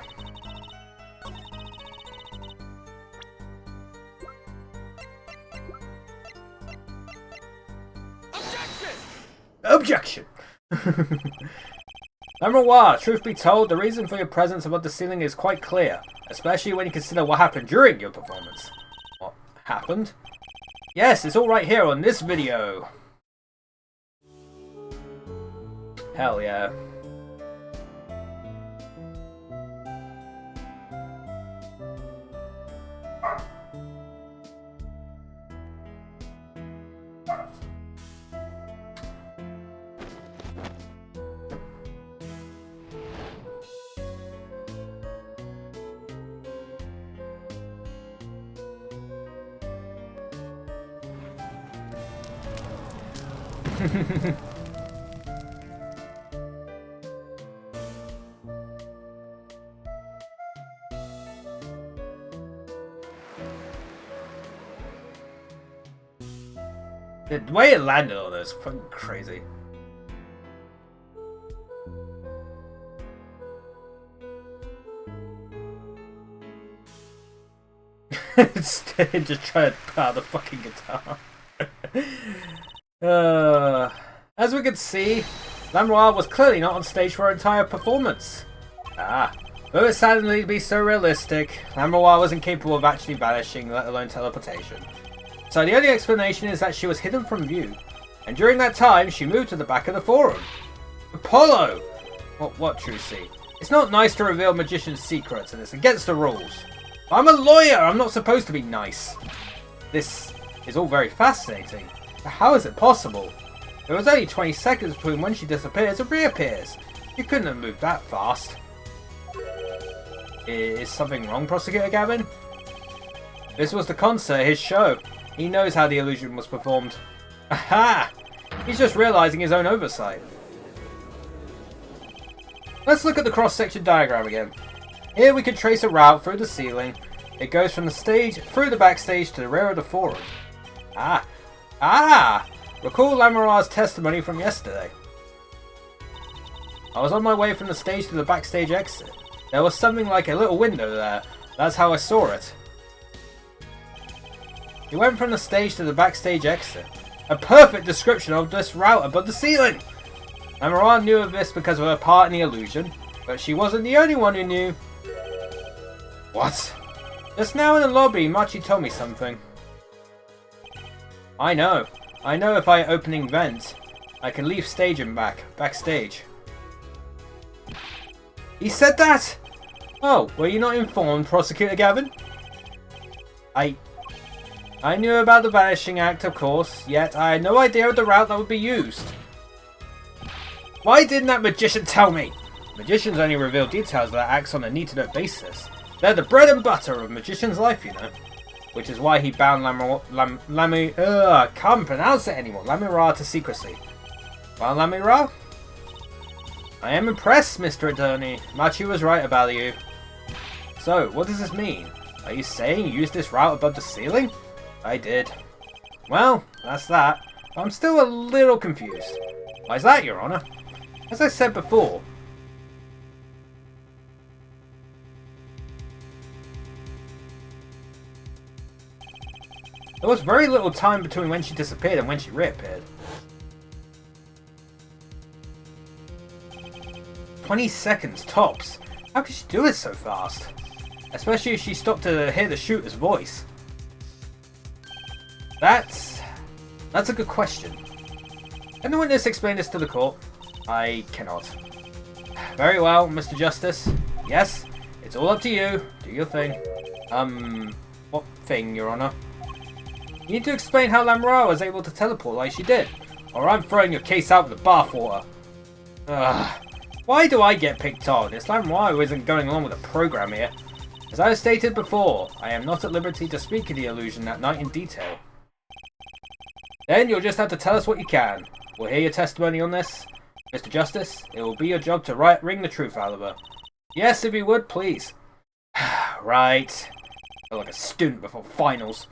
Objection! Lamroir, truth be told, the reason for your presence above the ceiling is quite clear, especially when you consider what happened during your performance. What happened? Yes, it's all right here on this video. Hell yeah. The way it landed on us, fucking crazy. Instead, just trying to put out the fucking guitar. As we could see, Lamroir was clearly not on stage for her entire performance. Though it sounded to be so realistic, Lamroir was incapable of actually vanishing, let alone teleportation. So the only explanation is that she was hidden from view, and during that time she moved to the back of the forum. Apollo! What, Trucy? It's not nice to reveal magician's secrets, and it's against the rules. I'm a lawyer, I'm not supposed to be nice. This is all very fascinating, but how is it possible? There was only 20 seconds between when she disappears and reappears. You couldn't have moved that fast. Is something wrong, Prosecutor Gavin? This was the concert, his show. He knows how the illusion was performed. Aha! He's just realizing his own oversight. Let's look at the cross-section diagram again. Here we can trace a route through the ceiling. It goes from the stage through the backstage to the rear of the forum. Recall Lamroir's testimony from yesterday. I was on my way from the stage to the backstage exit. There was something like a little window there. That's how I saw it. He went from the stage to the backstage exit. A perfect description of this route above the ceiling! Lamroir knew of this because of her part in the illusion, but she wasn't the only one who knew. What? Just now in the lobby, Machi told me something. I know if I opening vent, I can leave stage and backstage. He said that? Oh, were you not informed, Prosecutor Gavin? I knew about the Vanishing Act, of course, yet I had no idea of the route that would be used. Why didn't that magician tell me? Magicians only reveal details of their acts on a need-to-know basis. They're the bread and butter of a magician's life, you know. Which is why he bound I can't pronounce it anymore. Lamroir to secrecy. Well, Lamroir? I am impressed, Mr. Attorney. Machi was right about you. So, what does this mean? Are you saying you used this route above the ceiling? I did. Well, that's that. But I'm still a little confused. Why is that, Your Honor? As I said before, there was very little time between when she disappeared and when she reappeared. 20 seconds tops. How could she do it so fast? Especially if she stopped to hear the shooter's voice. That's a good question. Can the witness explain this to the court? I cannot. Very well, Mr. Justice. Yes, it's all up to you. Do your thing. What thing, Your Honor? You need to explain how Lamroir was able to teleport like she did, or I'm throwing your case out with the bathwater. Why do I get picked on? It's Lamroir who isn't going along with the program here. As I have stated before, I am not at liberty to speak of the illusion that night in detail. Then you'll just have to tell us what you can. We'll hear your testimony on this. Mr. Justice, it will be your job to wring the truth out of her. Yes, if you would, please. Right. I feel like a student before finals.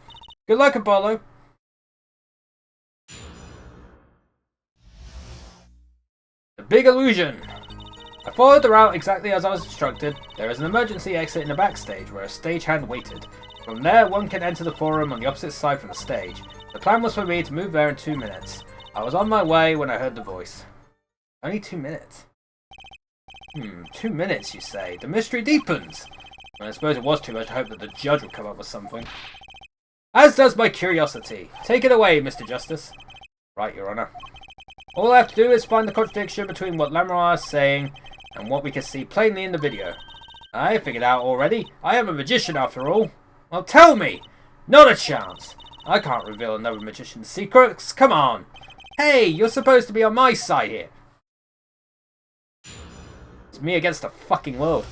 Good luck, Apollo. The big illusion. I followed the route exactly as I was instructed. There is an emergency exit in the backstage where a stagehand waited. From there, one can enter the forum on the opposite side from the stage. The plan was for me to move there in 2 minutes. I was on my way when I heard the voice. Only 2 minutes? 2 minutes, you say? The mystery deepens! I suppose it was too much to hope that the judge would come up with something. As does my curiosity. Take it away, Mr. Justice. Right, Your Honor. All I have to do is find the contradiction between what Lamroir is saying and what we can see plainly in the video. I figured out already. I am a magician after all. Well, tell me! Not a chance! I can't reveal another magician's secrets. Come on! Hey, you're supposed to be on my side here. It's me against the fucking world.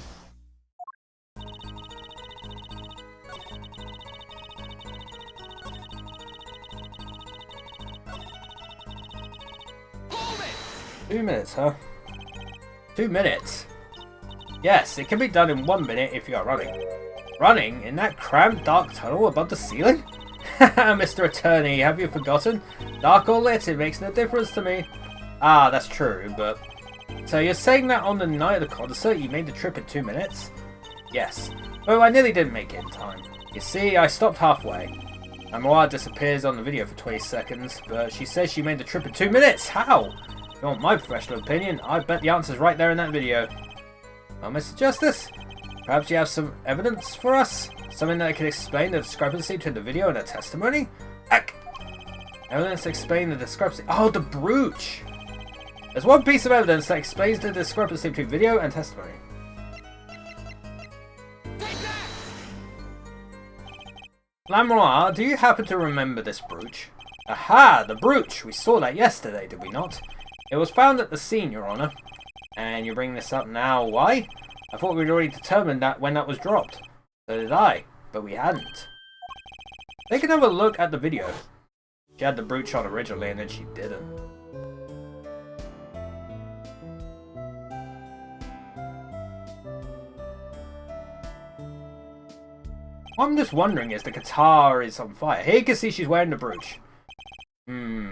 Hold it! 2 minutes, huh? 2 minutes? Yes, it can be done in 1 minute if you are running. Running? In that cramped dark tunnel above the ceiling? Haha, Mr. Attorney, have you forgotten? Dark or lit, it makes no difference to me. Ah, that's true, but... So you're saying that on the night of the concert you made the trip in 2 minutes? Yes. Well, I nearly didn't make it in time. You see, I stopped halfway. Lamroir disappears on the video for 20 seconds, but she says she made the trip in 2 minutes! How? If you want my professional opinion, I bet the answer's right there in that video. Well, Mr. Justice, perhaps you have some evidence for us? Something that can explain the discrepancy between the video and her testimony? Heck! Evidence to explain the discrepancy. Oh, the brooch! There's one piece of evidence that explains the discrepancy between video and testimony. Take that! Lamroir, do you happen to remember this brooch? Aha, the brooch! We saw that yesterday, did we not? It was found at the scene, Your Honor. And you bring this up now, why? I thought we'd already determined that when that was dropped. So did I, but we hadn't. Take another look at the video. She had the brooch on originally and then she didn't. What I'm just wondering is the guitar is on fire. Here you can see she's wearing the brooch.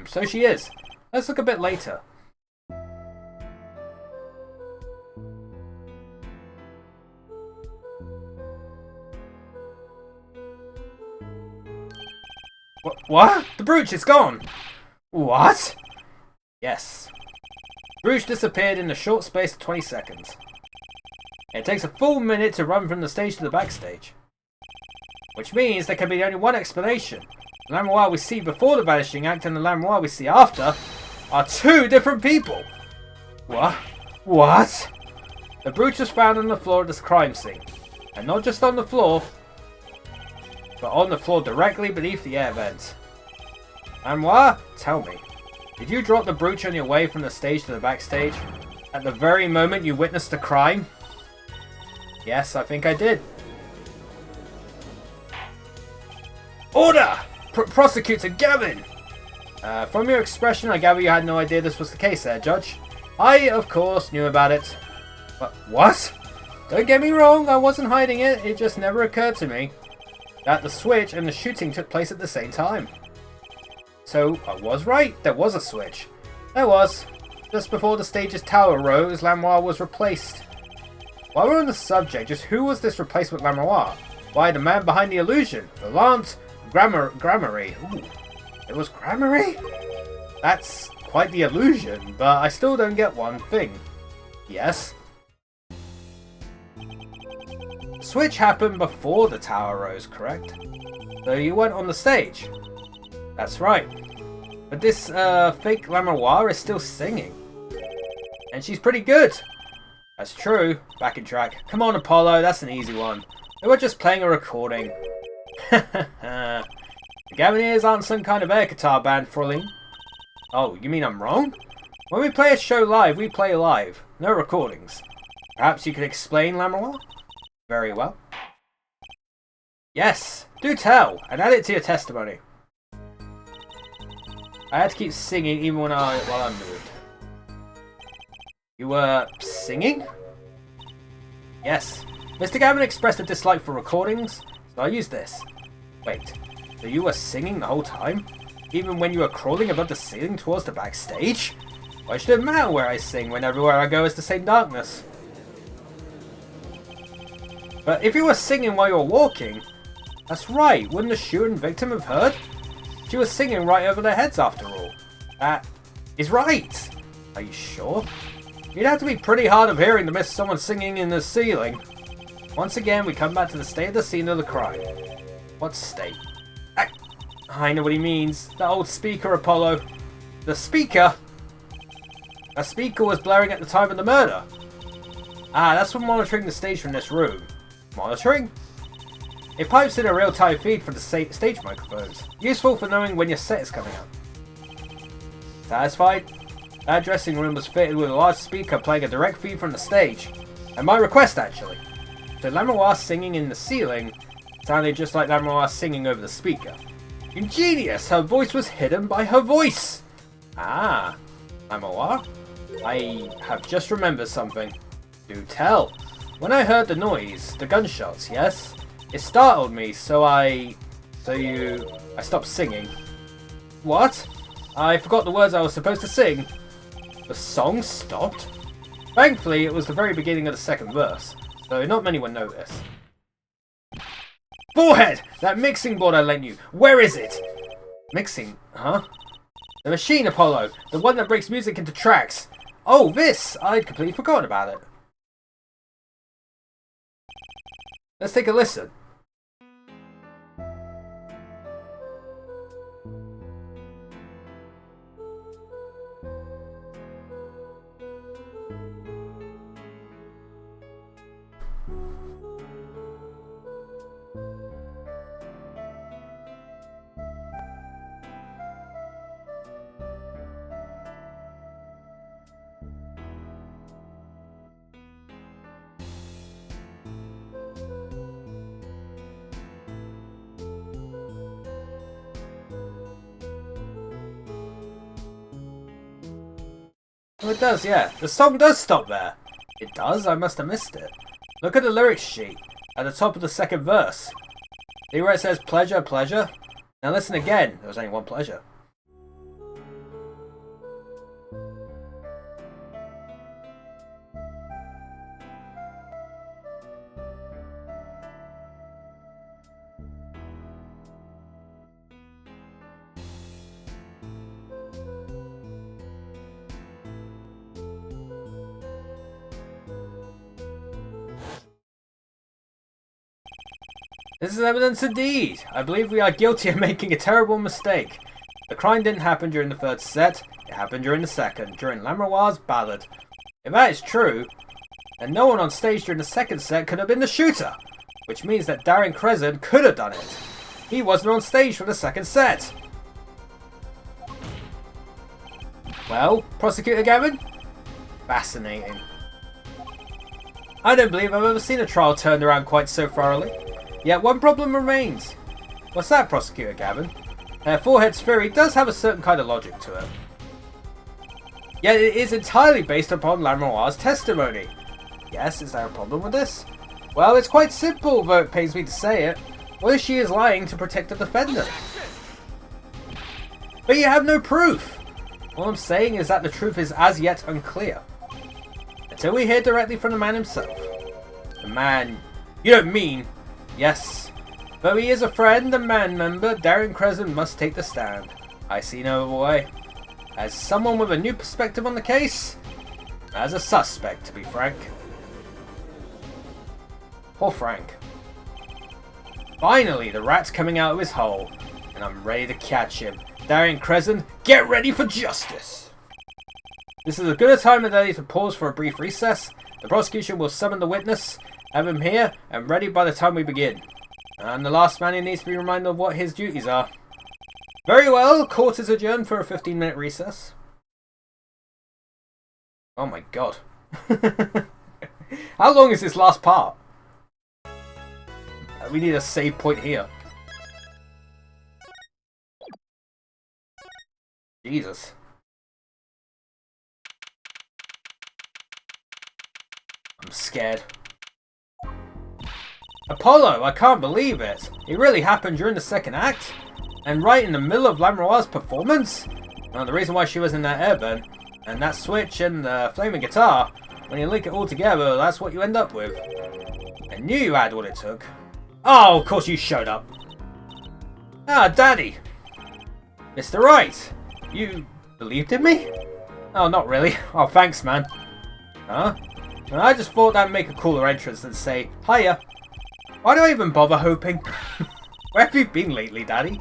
So she is. Let's look a bit later. What? The brooch is gone! What? Yes. Brooch disappeared in a short space of 20 seconds. It takes a full minute to run from the stage to the backstage. Which means there can be only one explanation. The Lamroir we see before the Vanishing Act and the Lamroir we see after are two different people! What? What? The brooch was found on the floor of this crime scene. And not just on the floor, but on the floor directly beneath the air vent. Lamroir, tell me, did you drop the brooch on your way from the stage to the backstage? At the very moment you witnessed the crime? Yes, I think I did. Order! Prosecutor Gavin! From your expression, I gather you had no idea this was the case there, Judge. I, of course, knew about it. But what? Don't get me wrong, I wasn't hiding it. It just never occurred to me that the switch and the shooting took place at the same time. So, I was right. There was a switch. There was. Just before the stage's tower rose, Lamroir was replaced. While we're on the subject, just who was this replacement Lamroir? Why, the man behind the illusion. Vaillant Gramarye. Ooh. It was Gramarye? That's quite the illusion, but I still don't get one thing. Yes? The switch happened before the tower rose, correct? So you weren't on the stage. That's right. But this fake Lamroir is still singing. And she's pretty good. That's true. Back in track. Come on, Apollo, that's an easy one. They were just playing a recording. The Gaviniers aren't some kind of air guitar band, Fraulein. Oh, you mean I'm wrong? When we play a show live, we play live. No recordings. Perhaps you could explain, Lamroir? Very well. Yes, do tell, and add it to your testimony. I had to keep singing even while I moved. You were singing? Yes. Mr. Gavin expressed a dislike for recordings, so I used this. Wait, so you were singing the whole time? Even when you were crawling above the ceiling towards the backstage? Why should it matter where I sing when everywhere I go is the same darkness? But if you were singing while you were walking, that's right, wouldn't the shooter and victim have heard? She was singing right over their heads after all. That is right. Are you sure? You'd have to be pretty hard of hearing to miss someone singing in the ceiling. Once again, we come back to the state of the scene of the crime. What state? I know what he means. The old speaker, Apollo. The speaker? A speaker was blaring at the time of the murder. Ah, that's for monitoring the stage from this room. Monitoring? It pipes in a real-time feed from the stage microphones. Useful for knowing when your set is coming up. Satisfied? That dressing room was fitted with a large speaker playing a direct feed from the stage. At my request, actually. So Lamoire singing in the ceiling sounded just like Lamoire singing over the speaker. Ingenious! Her voice was hidden by her voice! Ah, Lamoire? I have just remembered something. Do tell. When I heard the noise, the gunshots, yes? It startled me, so I stopped singing. What? I forgot the words I was supposed to sing. The song stopped? Thankfully, it was the very beginning of the second verse, so not many would notice. Forehead! That mixing board I lent you, where is it? Mixing, huh? The machine, Apollo, the one that breaks music into tracks. Oh, this! I'd completely forgotten about it. Let's take a listen. Oh, it does, yeah. The song does stop there. It does? I must have missed it. Look at the lyrics sheet at the top of the second verse. See where it says pleasure, pleasure? Now listen again. There was only one pleasure. This is evidence indeed. I believe we are guilty of making a terrible mistake. The crime didn't happen during the third set. It happened during the second, during Lamoire's ballad. If that is true, then no one on stage during the second set could have been the shooter. Which means that Darren Crescent could have done it. He wasn't on stage for the second set. Well, Prosecutor Gavin? Fascinating. I don't believe I've ever seen a trial turned around quite so thoroughly. Yet one problem remains. What's that, Prosecutor Gavin? Forehead's theory does have a certain kind of logic to it. Yet it is entirely based upon Lamoire's testimony. Yes, is there a problem with this? Well, it's quite simple, though it pains me to say it. What if she is lying to protect the defendant? But you have no proof! All I'm saying is that the truth is as yet unclear. Until we hear directly from the man himself. The man... You don't mean... Yes. Though he is a friend and man member, Darren Crescent must take the stand. I see no other way. As someone with a new perspective on the case, as a suspect, to be frank. Poor Frank. Finally, the rat's coming out of his hole, and I'm ready to catch him. Darren Crescent, get ready for justice! This is as good a time as any to pause for a brief recess. The prosecution will summon the witness, have him here and ready by the time we begin. And the last man who needs to be reminded of what his duties are. Very well, court is adjourned for a 15-minute recess. Oh my god. How long is this last part? We need a save point here. Jesus. I'm scared. Apollo, I can't believe it. It really happened during the second act? And right in the middle of Lamroir's performance? Well, the reason why she was in that airbend, and that switch and the flaming guitar, when you link it all together, that's what you end up with. I knew you had what it took. Oh, of course you showed up. Ah, Daddy. Mr. Wright, you believed in me? Oh, not really. Oh, thanks, man. Huh? Well, I just thought that'd make a cooler entrance than say, hiya. Why do I even bother hoping? Where have you been lately, Daddy?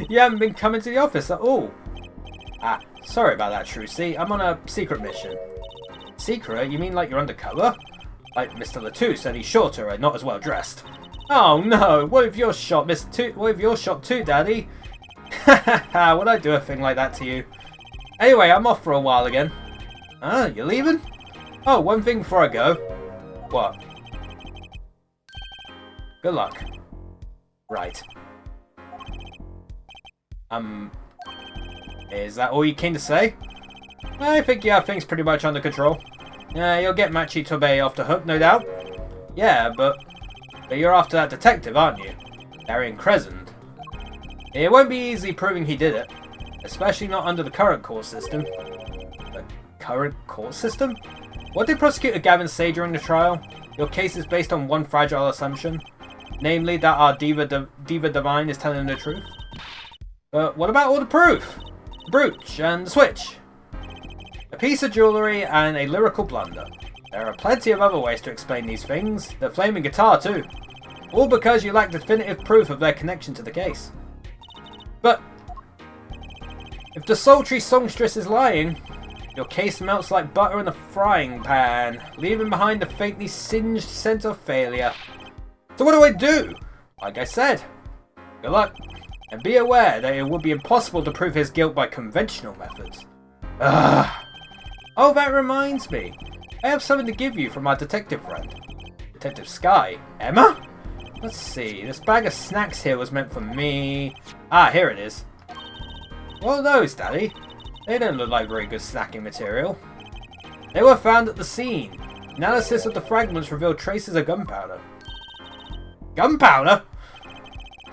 You haven't been coming to the office at all. Ah, sorry about that, Trucy. I'm on a secret mission. Secret? You mean like you're undercover? Like Mr. Latou said he's shorter and not as well dressed. Oh no, what if you're shot, what if you're shot too, Daddy? Haha, would I do a thing like that to you? Anyway, I'm off for a while again. Ah, you're leaving? Oh, one thing before I go. What? Good luck. Right. Is that all you came to say? I think you have things pretty much under control. You'll get Machi Tobe off the hook, no doubt. Yeah, but you're after that detective, aren't you? Darian Crescent. It won't be easy proving he did it. Especially not under the current court system. The current court system? What did Prosecutor Gavin say during the trial? Your case is based on one fragile assumption. Namely, that our Diva Divine is telling the truth. But what about all the proof? The brooch and the switch. A piece of jewellery and a lyrical blunder. There are plenty of other ways to explain these things. The flaming guitar too. All because you lack definitive proof of their connection to the case. But if the sultry songstress is lying, your case melts like butter in a frying pan, leaving behind a faintly singed scent of failure. So what do? Like I said, good luck. And be aware that it would be impossible to prove his guilt by conventional methods. Ugh. Oh, that reminds me. I have something to give you from our detective friend. Detective Sky. Emma? Let's see. This bag of snacks here was meant for me. Ah, here it is. What are those, Daddy? They don't look like very good snacking material. They were found at the scene. Analysis of the fragments revealed traces of gunpowder. Gunpowder?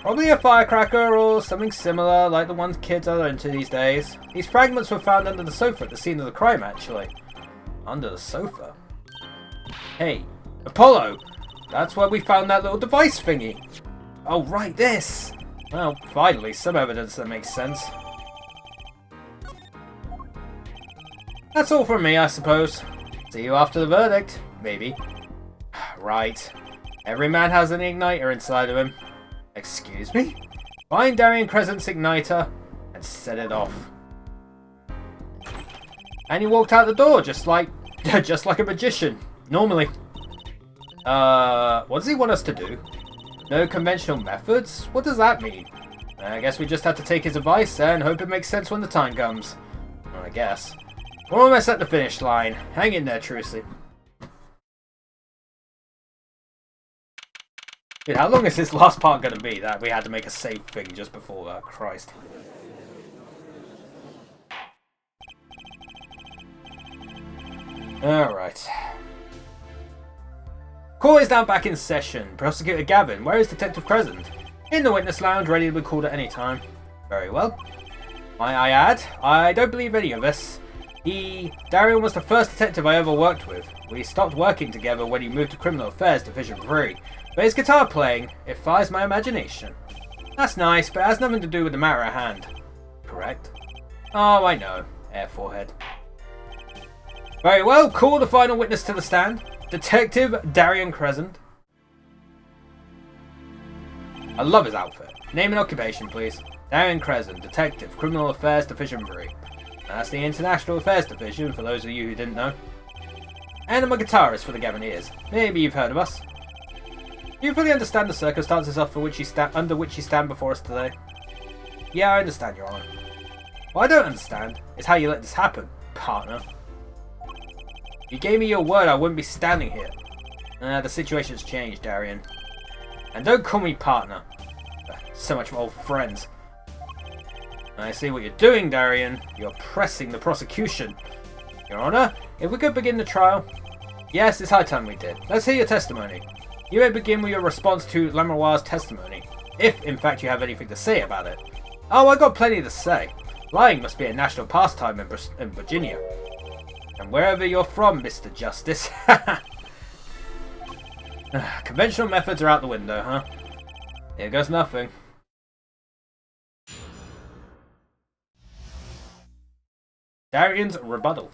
Probably a firecracker or something similar like the ones kids are into these days. These fragments were found under the sofa at the scene of the crime, actually. Under the sofa? Hey, Apollo! That's where we found that little device thingy! Oh, right, this! Well, finally, some evidence that makes sense. That's all from me, I suppose. See you after the verdict. Maybe. Right. Every man has an igniter inside of him. Excuse me? Find Darian Crescent's igniter and set it off. And he walked out the door just like a magician. Normally. What does he want us to do? No conventional methods? What does that mean? I guess we just have to take his advice and hope it makes sense when the time comes. I guess. We're almost at the finish line. Hang in there, Trucy. Dude, how long is this last part going to be that we had to make a save thing just before that? Christ. Alright. Court is now back in session. Prosecutor Gavin, where is Detective Crescent? In the witness lounge, ready to be called at any time. Very well. Might I add, I don't believe any of this. Darian was the first detective I ever worked with. We stopped working together when he moved to Criminal Affairs Division 3. But his guitar playing, it fires my imagination. That's nice, but it has nothing to do with the matter at hand. Correct? Oh, I know. Air forehead. Very well, call the final witness to the stand. Detective Darian Crescent. I love his outfit. Name and occupation, please. Darian Crescent, Detective, Criminal Affairs Division 3. That's the International Affairs Division, for those of you who didn't know. And I'm a guitarist for the Gavineers. Maybe you've heard of us. Do you fully understand the circumstances under which you stand before us today? Yeah, I understand, Your Honor. What I don't understand is how you let this happen, partner. You gave me your word I wouldn't be standing here. The situation's changed, Darian. And don't call me partner. So much for old friends. I see what you're doing, Darian. You're pressing the prosecution. Your Honor, if we could begin the trial. Yes, it's high time we did. Let's hear your testimony. You may begin with your response to Lamroir's testimony, if in fact you have anything to say about it. Oh, I got plenty to say. Lying must be a national pastime in Virginia. And wherever you're from, Mr. Justice. Conventional methods are out the window, huh? Here goes nothing. Darian's rebuttal.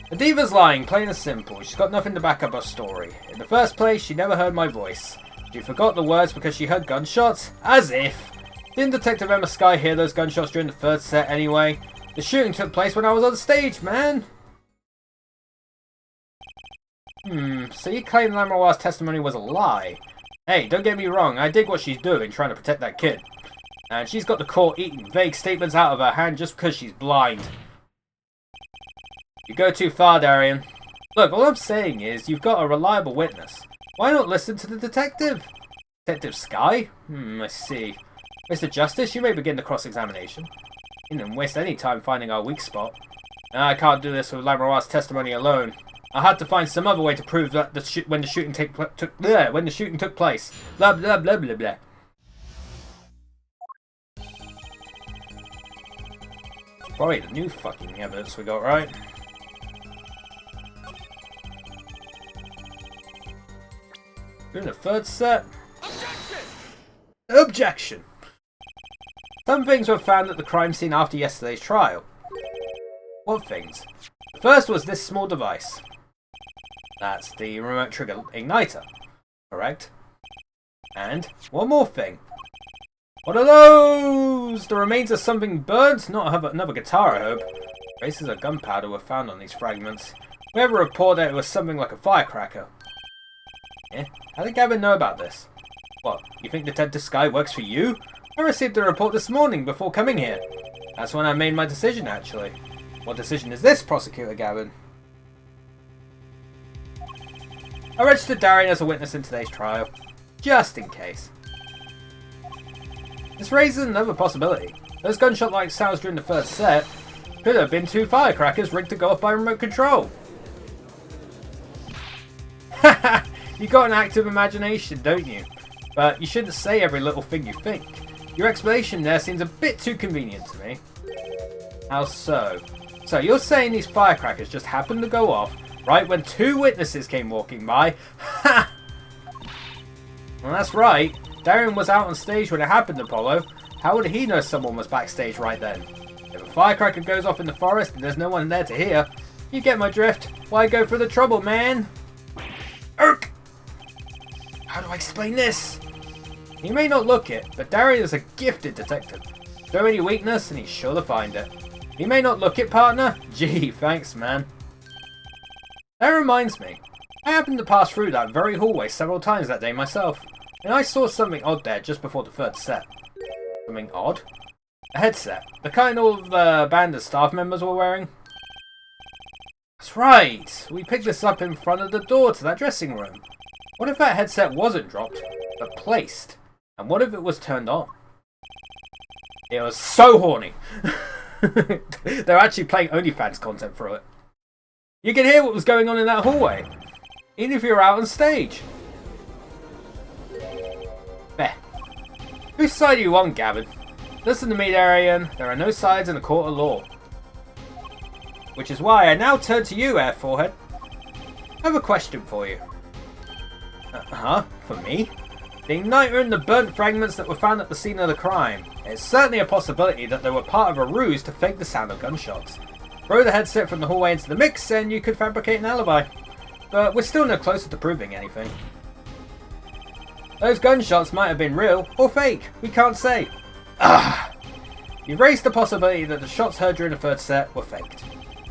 The diva's lying, plain and simple. She's got nothing to back up her story. In the first place, she never heard my voice. She forgot the words because she heard gunshots? As if! Didn't Detective Emma Skye hear those gunshots during the third set anyway? The shooting took place when I was on stage, man! So you claim Lamroir's testimony was a lie? Hey, don't get me wrong, I dig what she's doing, trying to protect that kid. And she's got the court eating vague statements out of her hand just because she's blind. You go too far, Darian. Look, all I'm saying is, you've got a reliable witness. Why not listen to the detective? Detective Skye? I see. Mr. Justice, you may begin the cross-examination. You didn't waste any time finding our weak spot. I can't do this with Lamroir's testimony alone. I had to find some other way to prove that when the shooting took place. Blah blah blah blah blah. Probably the new fucking evidence we got, right? Doing the third set. Objection! Objection! Some things were found at the crime scene after yesterday's trial. What things? The first was this small device. That's the remote trigger igniter. Correct? And one more thing. What are those? The remains of something burnt? Not another guitar, I hope. Traces of gunpowder were found on these fragments. We have a report that it was something like a firecracker. Eh? How did Gavin know about this? What, you think Detective Skye works for you? I received a report this morning before coming here. That's when I made my decision, actually. What decision is this, Prosecutor Gavin? I registered Darian as a witness in today's trial, just in case. This raises another possibility. Those gunshot-like sounds during the first set could have been two firecrackers rigged to go off by remote control. Haha! You got an active imagination, don't you? But you shouldn't say every little thing you think. Your explanation there seems a bit too convenient to me. How so? So you're saying these firecrackers just happened to go off right when two witnesses came walking by? Ha! Well, that's right. Darian was out on stage when it happened, Apollo. How would he know someone was backstage right then? If a firecracker goes off in the forest and there's no one there to hear, you get my drift. Why go through the trouble, man? Irk! How do I explain this? You may not look it, but Darian is a gifted detective. Show any weakness and he's sure to find it. You may not look it, partner? Gee, thanks, man. That reminds me. I happened to pass through that very hallway several times that day myself, and I saw something odd there just before the third set. Something odd? A headset. The kind all of the band and staff members were wearing. That's right. We picked this up in front of the door to that dressing room. What if that headset wasn't dropped, but placed? And what if it was turned on? It was so horny. They're actually playing OnlyFans content through it. You can hear what was going on in that hallway, even if you're out on stage. There. Whose side are you on, Gavin? Listen to me, Darian. There are no sides in a court of law. Which is why I now turn to you, Air Forehead. I have a question for you. For me? The igniter and the burnt fragments that were found at the scene of the crime. It's certainly a possibility that they were part of a ruse to fake the sound of gunshots. Throw the headset from the hallway into the mix and you could fabricate an alibi. But we're still no closer to proving anything. Those gunshots might have been real or fake. We can't say. You've raised the possibility that the shots heard during the third set were faked.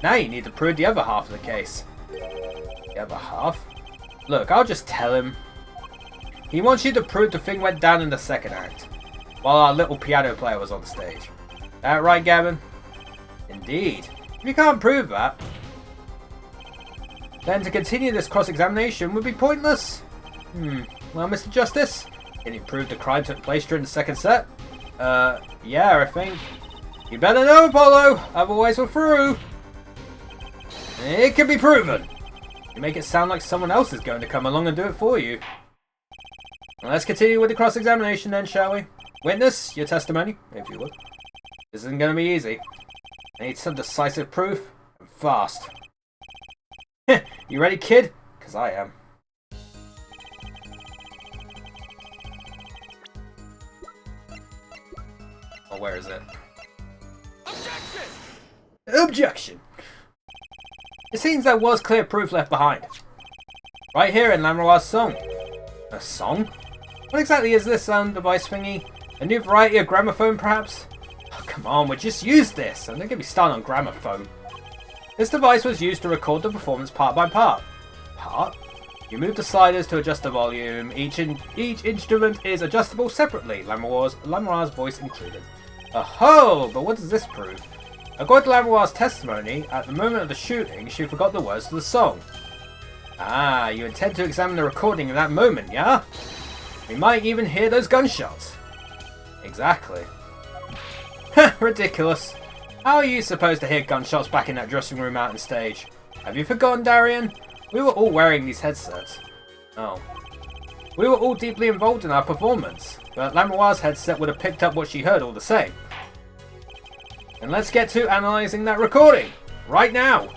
Now you need to prove the other half of the case. The other half? Look, I'll just tell him. He wants you to prove the thing went down in the second act, while our little piano player was on stage. That right, Gavin? Indeed. If you can't prove that, then to continue this cross-examination would be pointless. Well, Mr. Justice, can you prove the crime took place during the second set? Yeah, I think. You better know, Apollo, otherwise we're through. It can be proven. You make it sound like someone else is going to come along and do it for you. Well, let's continue with the cross-examination then, shall we? Witness, your testimony, if you would. This isn't going to be easy. I need some decisive proof, and fast. You ready, kid? Because I am. Oh, where is it? Objection! Objection! It seems there was clear proof left behind. Right here in Lamroir's song. A song? What exactly is this sound device thingy? A new variety of gramophone, perhaps? Oh, come on, we just used this, and don't get me started on gramophone. This device was used to record the performance part by part. Part? You move the sliders to adjust the volume. Each instrument is adjustable separately, Lamroir's voice included. Oh, but what does this prove? According to Lamroir's testimony, at the moment of the shooting, she forgot the words to the song. Ah, you intend to examine the recording in that moment, yeah? We might even hear those gunshots. Exactly. Ridiculous. How are you supposed to hear gunshots back in that dressing room out on stage? Have you forgotten, Darian? We were all wearing these headsets. Oh. We were all deeply involved in our performance, but Lamroir's headset would have picked up what she heard all the same. And let's get to analysing that recording! Right now!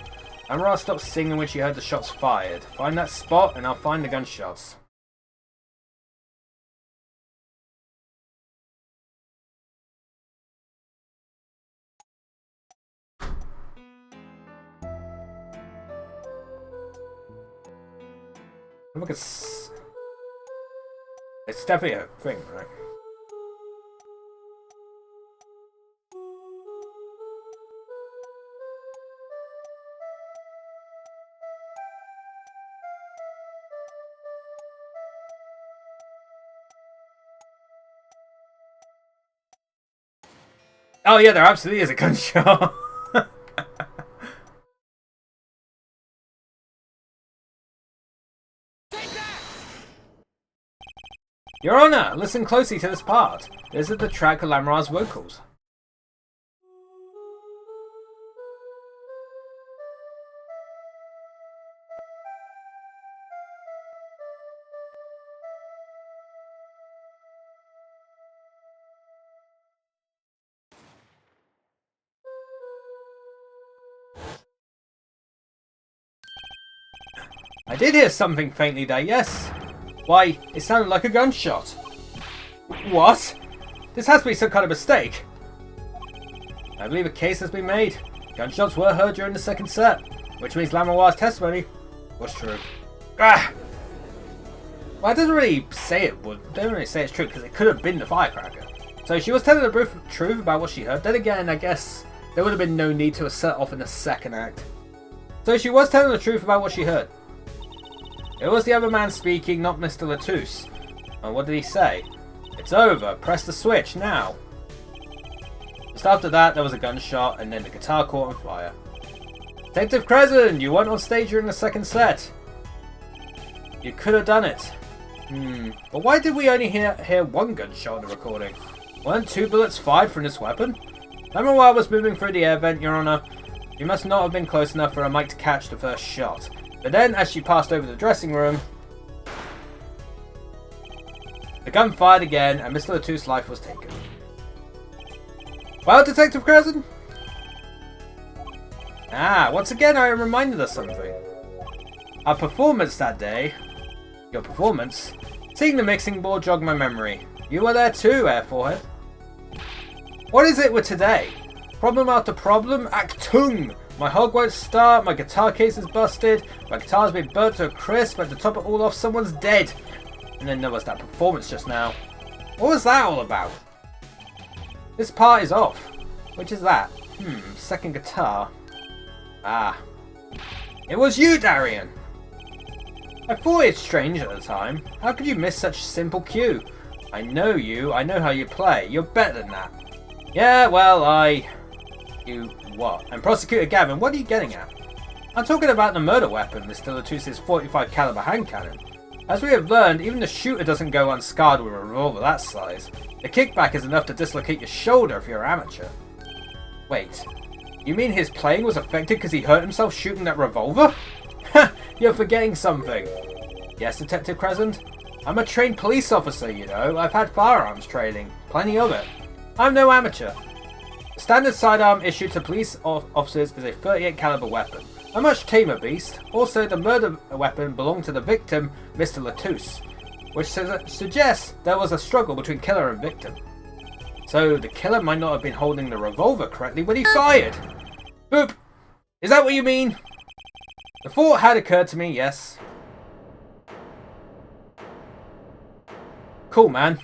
Lamroir stopped singing when she heard the shots fired. Find that spot and I'll find the gunshots. Look at it's definitely a thing, right? Oh yeah, there absolutely is a gunshot. Your Honor, listen closely to this part. This is the track of Lamroir's vocals. I did hear something faintly there, yes. Why, it sounded like a gunshot. What? This has to be some kind of mistake. I believe a case has been made. Gunshots were heard during the second set, which means Lamroir's testimony was true. Ah! Well, it doesn't really say it would. They don't really say it's true because it could have been the firecracker. So she was telling the truth about what she heard. Then again, I guess there would have been no need to have set off in the second act. So she was telling the truth about what she heard. It was the other man speaking, not Mr. Latouche. And what did he say? It's over. Press the switch now. Just after that, there was a gunshot, and then the guitar caught on fire. Detective Crescent, you weren't on stage during the second set. You could have done it. But why did we only hear one gunshot in the recording? Weren't 2 bullets fired from this weapon? Lamroir was moving through the air vent, Your Honor. You must not have been close enough for a mic to catch the first shot. But then, as she passed over the dressing room, the gun fired again, and Mr. Latouche's life was taken. Well, Detective Crescent? Once again, I am reminded of something. Our performance that day, your performance, seeing the mixing board jogged my memory. You were there too, Air Forehead. What is it with today? Problem after problem? Achtung! My hog won't start, my guitar case is busted, my guitar's been burnt to a crisp, and to top it all off, someone's dead. And then there was that performance just now. What was that all about? This part is off. Which is that? Second guitar. It was you, Darian! I thought it strange at the time. How could you miss such simple cue? I know you, I know how you play. You're better than that. Yeah, well, You what? And Prosecutor Gavin, what are you getting at? I'm talking about the murder weapon, Mr. Latouche's .45 caliber hand cannon. As we have learned, even the shooter doesn't go unscarred with a revolver that size. The kickback is enough to dislocate your shoulder if you're an amateur. Wait, you mean his playing was affected because he hurt himself shooting that revolver? Ha! You're forgetting something. Yes, Detective Crescent? I'm a trained police officer, you know. I've had firearms training. Plenty of it. I'm no amateur. The standard sidearm issued to police officers is a .38 caliber weapon. A much tamer beast. Also, the murder weapon belonged to the victim, Mr. Latouche, which suggests there was a struggle between killer and victim. So, the killer might not have been holding the revolver correctly when he fired. Boop! Is that what you mean? The thought had occurred to me, yes. Cool, man.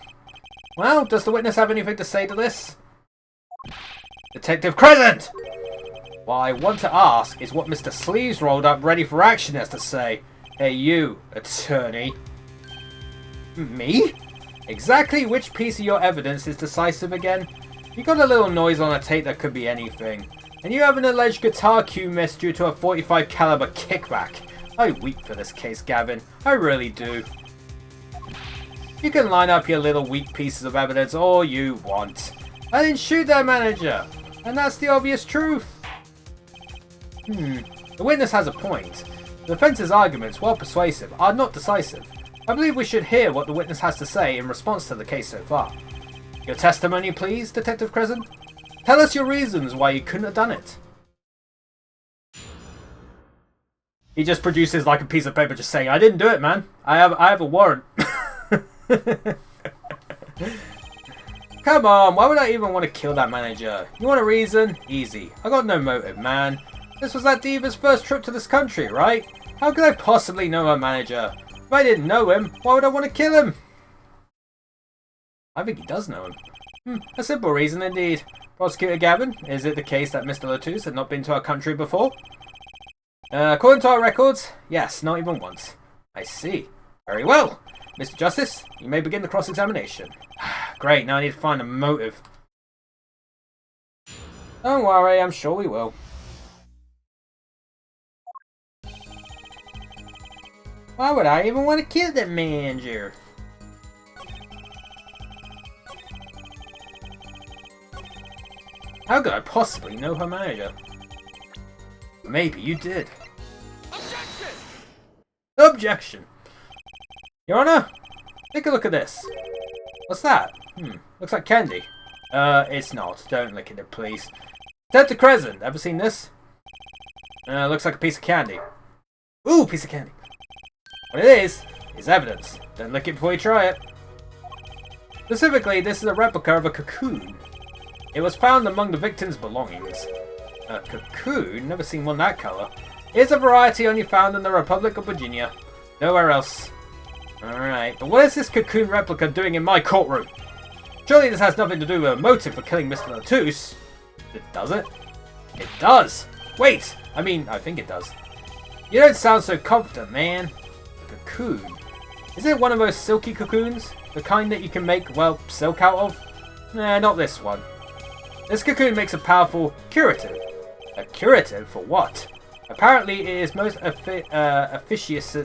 Well, does the witness have anything to say to this? Detective Crescent! What I want to ask is what Mr. Sleeves rolled up ready for action has to say. Hey you, attorney. Me? Exactly which piece of your evidence is decisive again? You got a little noise on a tape that could be anything. And you have an alleged guitar cue miss due to a .45 caliber kickback. I weep for this case, Gavin. I really do. You can line up your little weak pieces of evidence all you want. I didn't shoot that manager. And that's the obvious truth. The witness has a point. The defense's arguments, while persuasive, are not decisive. I believe we should hear what the witness has to say in response to the case so far. Your testimony, please, Detective Crescent. Tell us your reasons why you couldn't have done it. He just produces like a piece of paper just saying, I didn't do it, man. I have a warrant. Come on, why would I even want to kill that manager? You want a reason? Easy. I got no motive, man. This was that diva's first trip to this country, right? How could I possibly know her manager? If I didn't know him, why would I want to kill him? I think he does know him. A simple reason indeed. Prosecutor Gavin, is it the case that Mr. Latouche had not been to our country before? According to our records, yes, not even once. I see. Very well. Mr. Justice, you may begin the cross-examination. Great, now I need to find a motive. Don't worry, I'm sure we will. Why would I even want to kill that manager? How could I possibly know her manager? Maybe you did. Objection! Objection! Your Honor, take a look at this. What's that? Looks like candy. It's not. Don't look at it, please. Detective Crescent, ever seen this? Looks like a piece of candy. Ooh, piece of candy. What it is evidence. Don't lick it before you try it. Specifically, this is a replica of a cocoon. It was found among the victim's belongings. A cocoon? Never seen one that colour. It's a variety only found in the Republic of Virginia. Nowhere else. Alright, but what is this cocoon replica doing in my courtroom? Surely this has nothing to do with a motive for killing Mr. Latouche. Does it? It does! Wait! I think it does. You don't sound so confident, man. A cocoon. Is it one of those silky cocoons? The kind that you can make, well, silk out of? Nah, not this one. This cocoon makes a powerful curative. A curative for what? Apparently it is most efficacious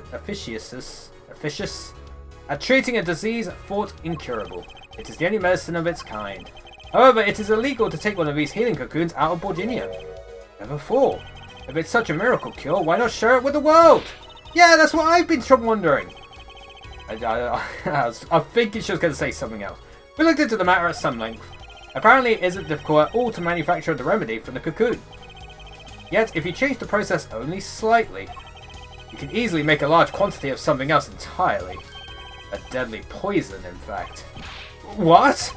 at treating a disease thought incurable. It is the only medicine of its kind. However, it is illegal to take one of these healing cocoons out of Virginia. Never thought. If it's such a miracle cure, why not share it with the world? Yeah, that's what I've been wondering. I was thinking she was going to say something else. We looked into the matter at some length. Apparently it isn't difficult at all to manufacture the remedy from the cocoon. Yet, if you change the process only slightly, you can easily make a large quantity of something else entirely. A deadly poison, in fact. What?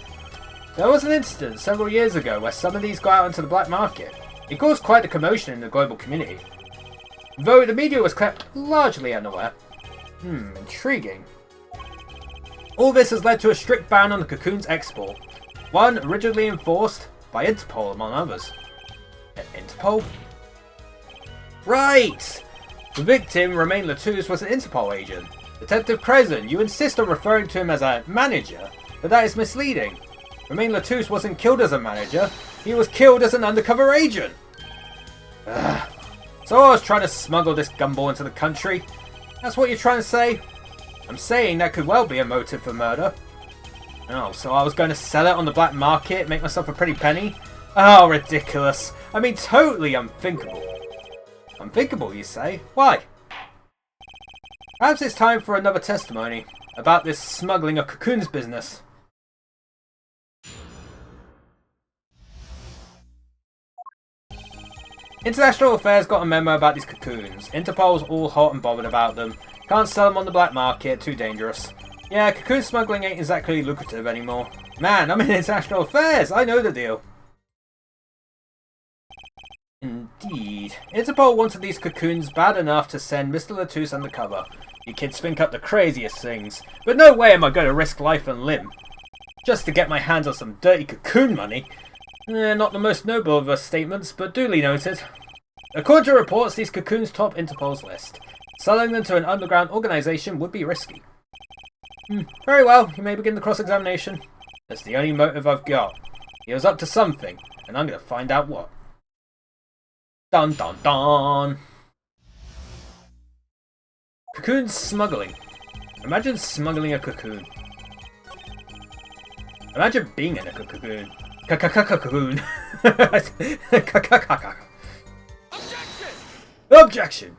There was an incident several years ago where some of these got out into the black market. It caused quite a commotion in the global community. Though the media was kept largely unaware. Intriguing. All this has led to a strict ban on the cocoon's export. One rigidly enforced by Interpol, among others. Interpol? Right! The victim, Romain Latouche, was an Interpol agent. Detective Crescent, you insist on referring to him as a manager, but that is misleading. Romain Latouche wasn't killed as a manager, he was killed as an undercover agent. Ugh. So I was trying to smuggle this gumball into the country? That's what you're trying to say? I'm saying that could well be a motive for murder. Oh, so I was going to sell it on the black market, make myself a pretty penny? Oh, ridiculous. I mean, totally unthinkable. Unthinkable, you say? Why? Perhaps it's time for another testimony about this smuggling of cocoons business. International Affairs got a memo about these cocoons. Interpol's all hot and bothered about them. Can't sell them on the black market, too dangerous. Yeah, cocoon smuggling ain't exactly lucrative anymore. Man, I'm in International Affairs, I know the deal. Indeed. Interpol wanted these cocoons bad enough to send Mr. Latouche undercover. You kids think up the craziest things, but no way am I going to risk life and limb just to get my hands on some dirty cocoon money. Not the most noble of statements, but duly noted. According to reports, these cocoons top Interpol's list. Selling them to an underground organisation would be risky. Very well, you may begin the cross-examination. That's the only motive I've got. He was up to something, and I'm going to find out what. Dun dun dun! Cocoon smuggling. Imagine smuggling a cocoon. Imagine being in a cocoon. Cocoon. Objection! Objection!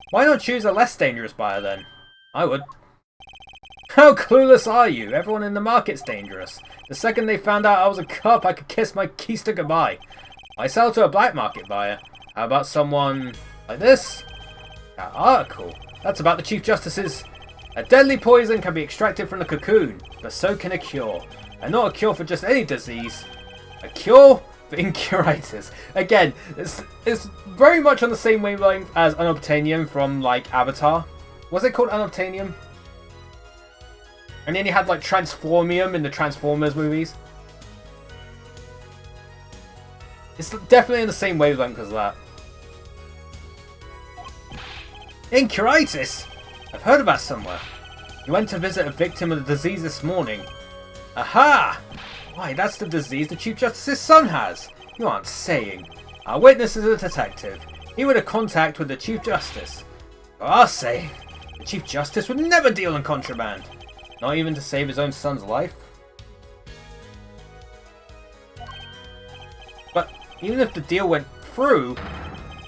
Why not choose a less dangerous buyer then? I would. How clueless are you? Everyone in the market's dangerous. The second they found out I was a cop, I could kiss my keister goodbye. I sell to a black market buyer. How about someone like this? That article. That's about the Chief Justice's. A deadly poison can be extracted from the cocoon, but so can a cure. And not a cure for just any disease. A cure for incuritis. Again, it's very much on the same wavelength as Unobtainium from, like, Avatar. Was it called Unobtainium? And then you had, like, Transformium in the Transformers movies. It's definitely in the same wavelength as that. Incuritis? I've heard of that somewhere. You went to visit a victim of the disease this morning. Aha! Why, that's the disease the Chief Justice's son has. You aren't saying. Our witness is a detective. He would have contact with the Chief Justice. For our sake, the Chief Justice would never deal in contraband. Not even to save his own son's life. But even if the deal went through,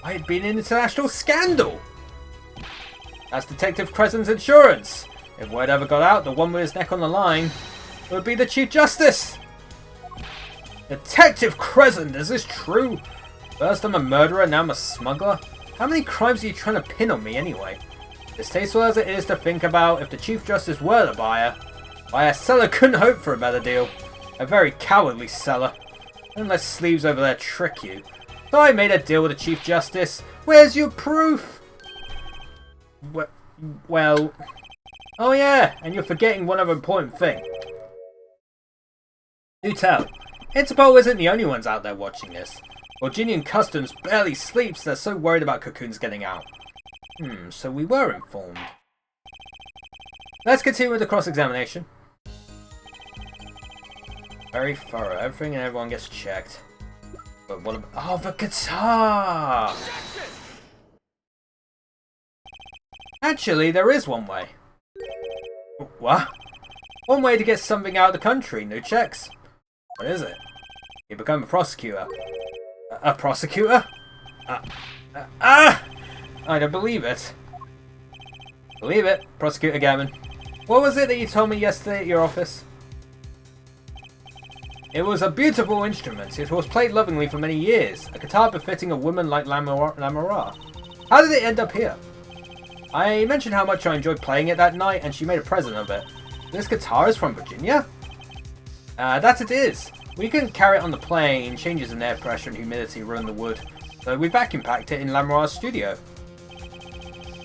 I'd been an international scandal. That's Detective Crescent's insurance. If word ever got out, the one with his neck on the line would be the Chief Justice. Detective Crescent, is this true? First I'm a murderer, now I'm a smuggler? How many crimes are you trying to pin on me anyway? Distasteful as it is to think about, if the Chief Justice were the buyer, why a seller couldn't hope for a better deal. A very cowardly seller. Don't let sleeves over there trick you. So I made a deal with the Chief Justice. Where's your proof? Well... Oh yeah, and you're forgetting one other important thing. Do tell. Interpol isn't the only ones out there watching this. Virginian Customs barely sleeps, they're so worried about cocoons getting out. So we were informed. Let's continue with the cross-examination. Very thorough, everything and everyone gets checked. But what about... Oh, the guitar! Actually, there is one way. What? One way to get something out of the country, no checks. What is it? You become a prosecutor. A prosecutor? I don't believe it. Believe it, Prosecutor Gavin. What was it that you told me yesterday at your office? It was a beautiful instrument. It was played lovingly for many years. A guitar befitting a woman like Lamora. How did it end up here? I mentioned how much I enjoyed playing it that night, and she made a present of it. This guitar is from Virginia? That it is. We couldn't carry it on the plane. Changes in air pressure and humidity ruined the wood, so we vacuum packed it in Lamora's studio.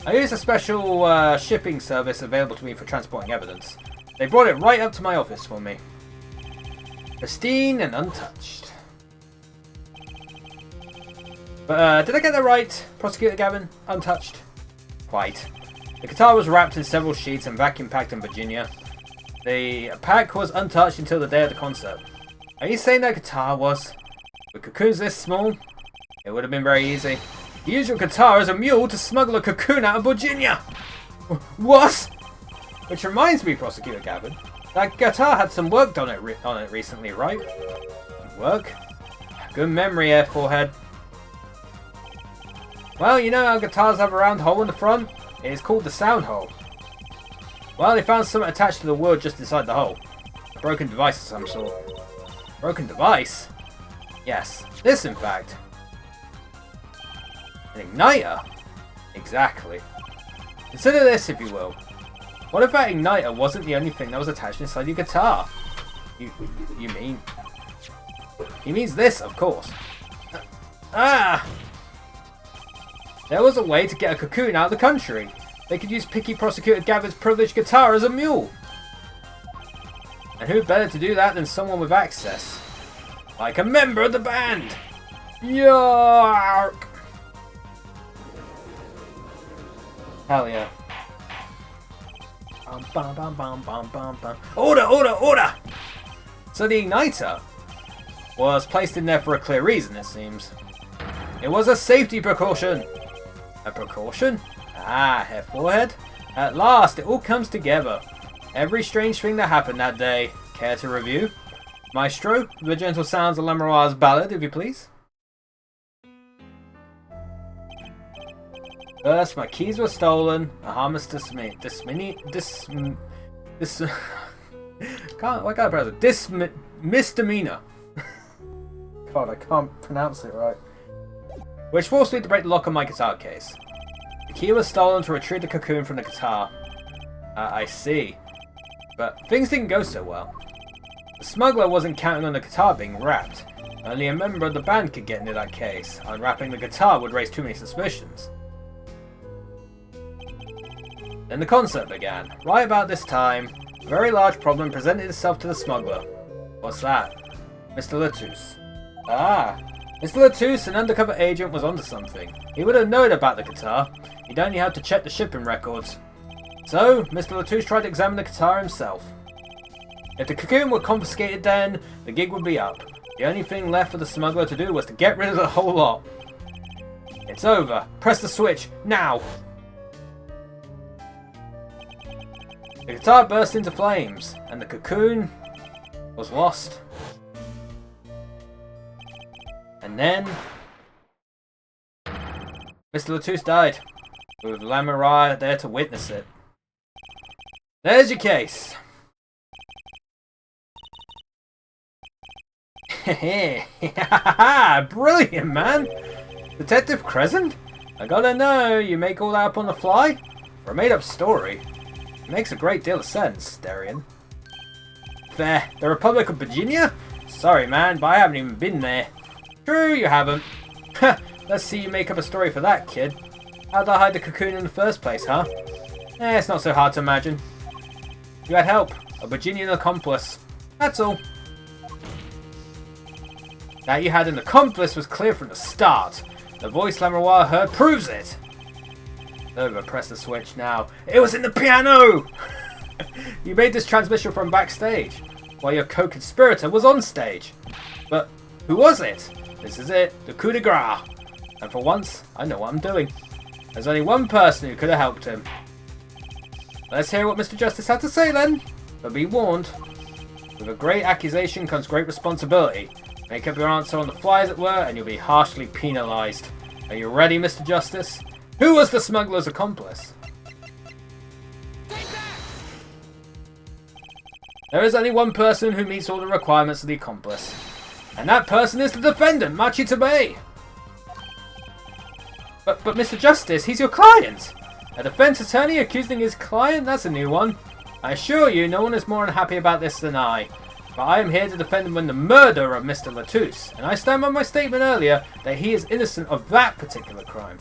I used a special shipping service available to me for transporting evidence. They brought it right up to my office for me. Pristine and untouched. But did I get that right, Prosecutor Gavin? Untouched? Quite. The guitar was wrapped in several sheets and vacuum packed in Virginia. The pack was untouched until the day of the concert. Are you saying that guitar was? With cocoons this small? It would have been very easy. Use your guitar as a mule to smuggle a cocoon out of Virginia! What? Which reminds me, Prosecutor Gavin, that guitar had some work done on it recently, right? work. Good memory here, Forehead. Well, you know how guitars have a round hole in the front? It is called the sound hole. Well, they found something attached to the wood just inside the hole. A broken device of some sort. Broken device? Yes, this in fact. An igniter? Exactly. Consider this, if you will. What if that igniter wasn't the only thing that was attached inside your guitar? You mean? He means this, of course. There was a way to get a cocoon out of the country. They could use Picky Prosecutor Gabbard's privileged guitar as a mule. And who better to do that than someone with access? Like a member of the band! Yark! Hell yeah. Bum, bum, bum, bum, bum, bum. Order, order, order! So the igniter was placed in there for a clear reason, it seems. It was a safety precaution. A precaution? Ah, Herr Forehead. At last, it all comes together. Every strange thing that happened that day. Care to review? Maestro, the gentle sounds of Lamoroir's ballad, if you please. First, my keys were stolen. A harmless misdemeanor. God, I can't pronounce it right. Which forced me to break the lock on my guitar case. The key was stolen to retrieve the cocoon from the guitar. I see. But things didn't go so well. The smuggler wasn't counting on the guitar being wrapped. Only a member of the band could get into that case. Unwrapping the guitar would raise too many suspicions. Then the concert began. Right about this time, a very large problem presented itself to the smuggler. What's that? Mr. Latouche. Ah, Mr. Latouche, an undercover agent, was onto something. He would have known about the guitar. He'd only have to check the shipping records. So, Mr. Latouche tried to examine the guitar himself. If the cocoon were confiscated then, the gig would be up. The only thing left for the smuggler to do was to get rid of the whole lot. It's over. Press the switch, now! The guitar burst into flames, and the cocoon was lost. And then Mr. Latouche died, with Lamoroir there to witness it. There's your case. Brilliant, man! Detective Crescent? I gotta know, you make all that up on the fly? For a made-up story. It makes a great deal of sense, Darien. Fair. The Republic of Virginia? Sorry, man, but I haven't even been there. True, you haven't. Let's see you make up a story for that, kid. How'd I hide the cocoon in the first place, huh? It's not so hard to imagine. You had help. A Virginian accomplice. That's all. That you had an accomplice was clear from the start. The voice Lamoroir heard proves it. Over, press the switch now. It was in the piano! You made this transmission from backstage, while your co-conspirator was on stage. But who was it? This is it, the coup de grace. And for once, I know what I'm doing. There's only one person who could have helped him. Let's hear what Mr. Justice had to say then. But be warned, with a great accusation comes great responsibility. Make up your answer on the fly, as it were, and you'll be harshly penalised. Are you ready, Mr. Justice? Who was the smuggler's accomplice? There is only one person who meets all the requirements of the accomplice. And that person is the defendant, Machi Tabei. But Mr. Justice, he's your client! A defense attorney accusing his client? That's a new one. I assure you, no one is more unhappy about this than I. But I am here to defend him in the murder of Mr. Latouche, and I stand by my statement earlier that he is innocent of that particular crime.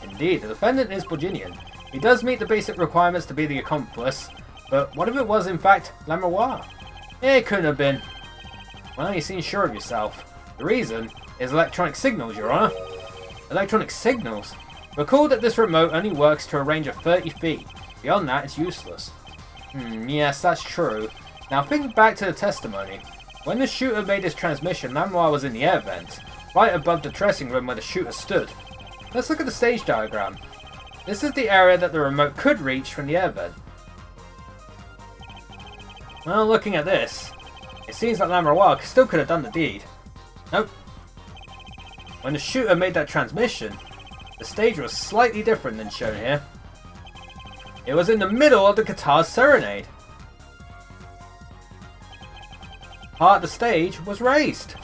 Indeed, the defendant is Virginian. He does meet the basic requirements to be the accomplice, but what if it was in fact Lamoroir? It couldn't have been. Well, you seem sure of yourself. The reason is electronic signals, Your Honor. Electronic signals? Recall that this remote only works to a range of 30 feet. Beyond that, it's useless. Yes, that's true. Now think back to the testimony. When the shooter made his transmission, Lamoroir was in the air vent, right above the dressing room where the shooter stood. Let's look at the stage diagram. This is the area that the remote could reach from the air vent. Well, looking at this, it seems like Lamoroir still could have done the deed. Nope. When the shooter made that transmission, the stage was slightly different than shown here. It was in the middle of the guitar's serenade. Part of the stage was raised.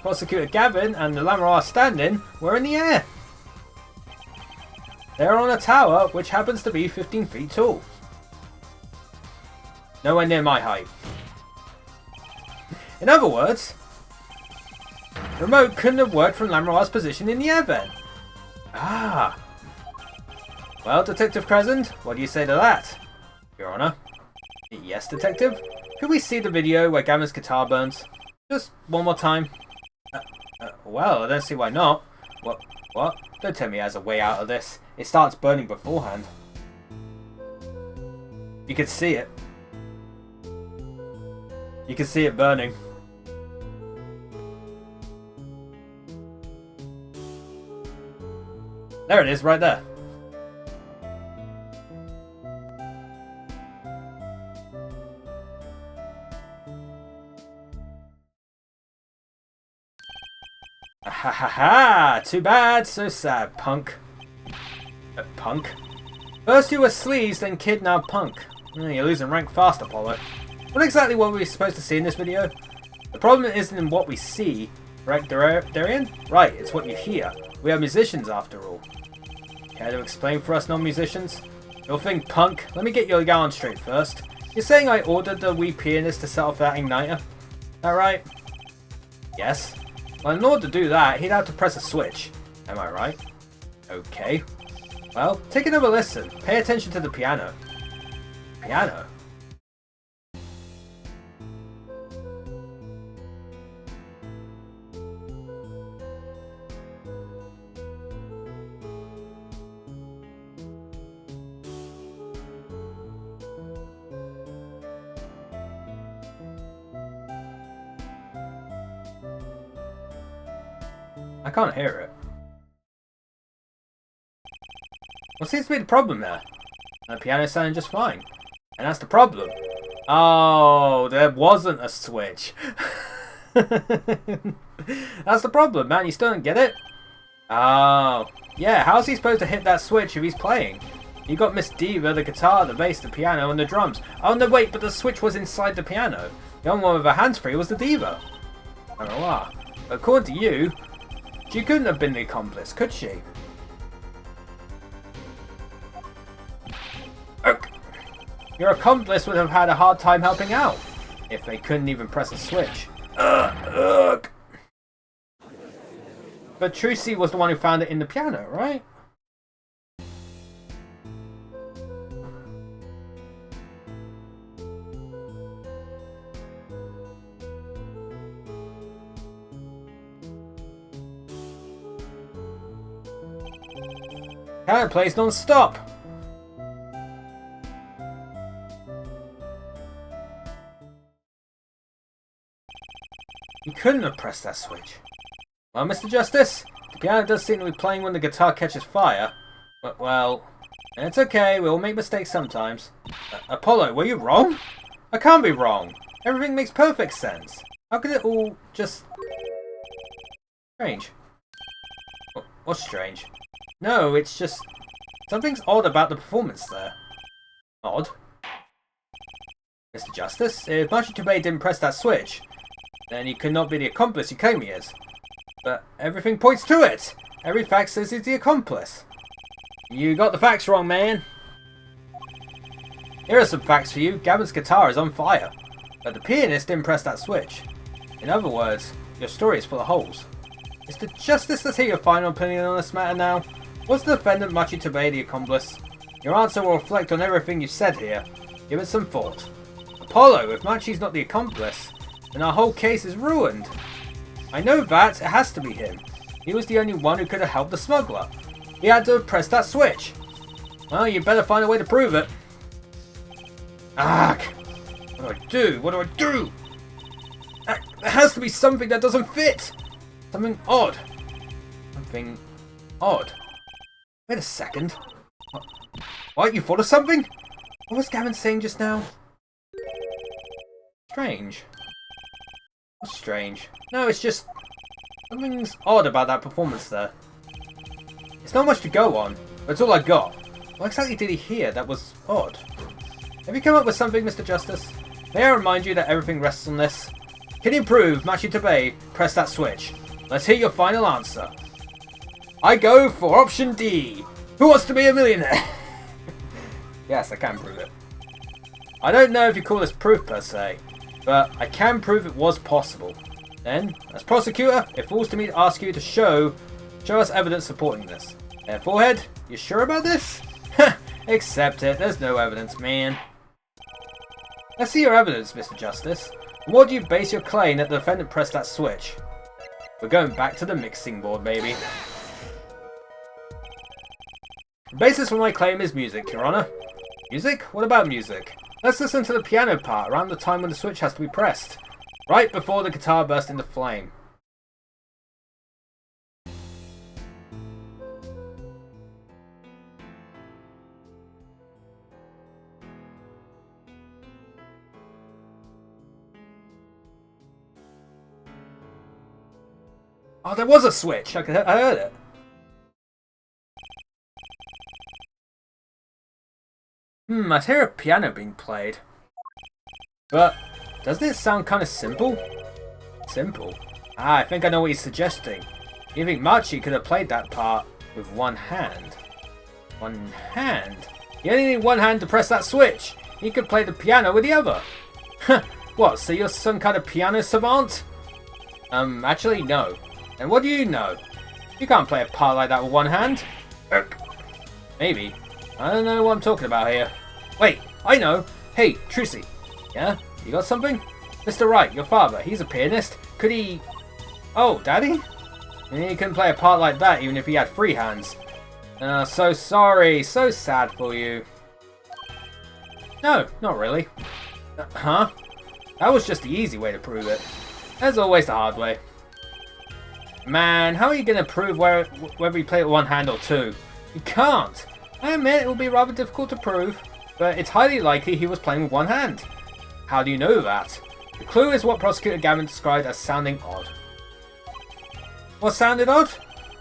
Prosecutor Gavin and the Lamroir stand-in were in the air. They are on a tower which happens to be 15 feet tall. Nowhere near my height. In other words, the remote couldn't have worked from Lamroir's position in the air vent. Ah. Well, Detective Crescent, what do you say to that? Your Honor. Yes, Detective? Could we see the video where Gavin's guitar burns? Just one more time. Well, I don't see why not. What? Don't tell me there's a way out of this. It starts burning beforehand. You can see it. You can see it burning. There it is, right there. Ha ha ha! Too bad, so sad, Punk. Punk? First you were sleazed, then kidnapped Punk. You're losing rank fast, Apollo. What exactly were we supposed to see in this video? The problem isn't in what we see, right, Darian? Right, it's what you hear. We are musicians, after all. Care to explain for us non-musicians? You'll think, Punk. Let me get your yarn straight first. You're saying I ordered the wee pianist to set off that igniter? That right? Yes. Well, in order to do that, he'd have to press a switch. Am I right? Okay. Well, take another listen. Pay attention to the piano. Piano? I can't hear it. What seems to be the problem there? The piano sounded just fine. And that's the problem. Oh, there wasn't a switch. That's the problem, man. You still don't get it? Oh. Yeah, how's he supposed to hit that switch if he's playing? You got Miss Diva, the guitar, the bass, the piano, and the drums. Oh, no, wait, but the switch was inside the piano. The only one with her hands free was the Diva. Oh, according to you, she couldn't have been the accomplice, could she? Your accomplice would have had a hard time helping out if they couldn't even press a switch. But Trucy was the one who found it in the piano, right? Piano plays non-stop. He couldn't have pressed that switch. Well, Mr. Justice, the piano does seem to be playing when the guitar catches fire. But, well, it's okay. We all make mistakes sometimes. Apollo, were you wrong? I can't be wrong. Everything makes perfect sense. How could it all just... Strange. What's strange? No, it's just... Something's odd about the performance there. Odd? Mr. Justice, if Machi Tubei didn't press that switch, then he could not be the accomplice you claim he is. But everything points to it! Every fact says he's the accomplice. You got the facts wrong, man. Here are some facts for you. Gavin's guitar is on fire, but the pianist didn't press that switch. In other words, your story is full of holes. Mr. Justice, let's hear your final opinion on this matter now. Was the defendant Machi Tubei the accomplice? Your answer will reflect on everything you've said here. Give it some thought. Apollo, if Machi's not the accomplice, then our whole case is ruined. I know that. It has to be him. He was the only one who could have helped the smuggler. He had to have pressed that switch. Well, you better find a way to prove it. Ark! What do I do? What do I do? There has to be something that doesn't fit. Something odd. Something odd. Wait a second. What? You thought of something? What was Gavin saying just now? Strange. What's strange? No, it's just... Something's odd about that performance there. It's not much to go on, but it's all I got. What exactly did he hear that was odd? Have you come up with something, Mr. Justice? May I remind you that everything rests on this? Can you prove Machi Tabei press that switch? Let's hear your final answer. I go for option D. Who wants to be a millionaire? Yes, I can prove it. I don't know if you call this proof per se, but I can prove it was possible. Then, as prosecutor, it falls to me to ask you to show us evidence supporting this. Forehead, you sure about this? Accept it, there's no evidence, man. Let's see your evidence, Mr. Justice. What do you base your claim that the defendant pressed that switch? We're going back to the mixing board, baby. The basis for my claim is music, Your Honor. Music? What about music? Let's listen to the piano part around the time when the switch has to be pressed. Right before the guitar burst into flame. Oh, there was a switch! I heard it. I hear a piano being played. But, doesn't it sound kind of simple? Simple? Ah, I think I know what he's suggesting. You think Machi could have played that part with one hand? One hand? You only need one hand to press that switch! He could play the piano with the other! What, so you're some kind of piano savant? Actually, no. And what do you know? You can't play a part like that with one hand. Maybe. I don't know what I'm talking about here. Wait, I know. Hey, Trucy. Yeah? You got something? Mr. Wright, your father, he's a pianist. Could he... Oh, Daddy? He couldn't play a part like that even if he had free hands. So sorry. So sad for you. No, not really. Huh? That was just the easy way to prove it. There's always the hard way. Man, how are you going to prove whether he played with one hand or two? You can't. I admit it will be rather difficult to prove, but it's highly likely he was playing with one hand. How do you know that? The clue is what Prosecutor Gavin described as sounding odd. What sounded odd?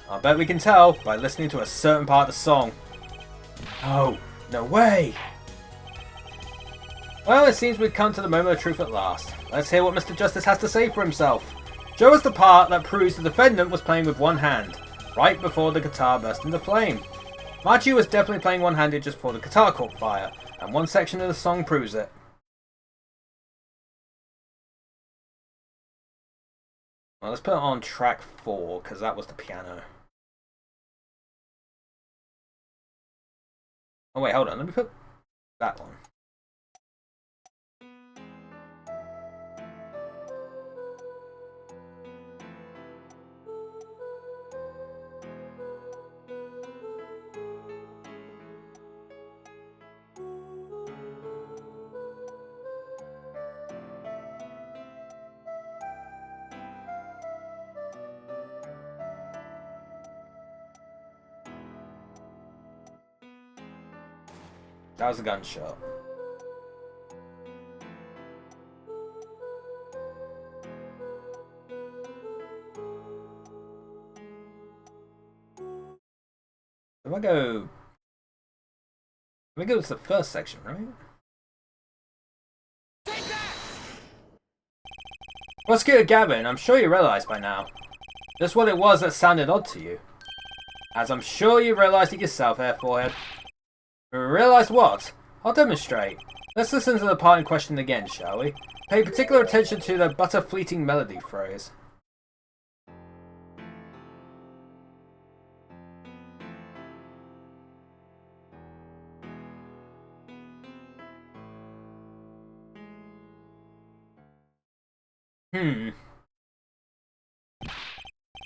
I bet we can tell by listening to a certain part of the song. Oh, no way! Well, it seems we've come to the moment of truth at last. Let's hear what Mr. Justice has to say for himself. Show us the part that proves the defendant was playing with one hand, right before the guitar burst into flame. Machi was definitely playing one-handed just before the guitar caught fire, and one section of the song proves it. Well, let's put it on track 4, because that was the piano. Oh wait, hold on, let me put that one. That was a gunshot. If I go... Let me go to the first section, right? Prosecutor Gavin, I'm sure you realise by now just what it was that sounded odd to you. As I'm sure you realised it yourself, Forehead. Realise what? I'll demonstrate. Let's listen to the part in question again, shall we? Pay particular attention to the butter fleeting melody phrase.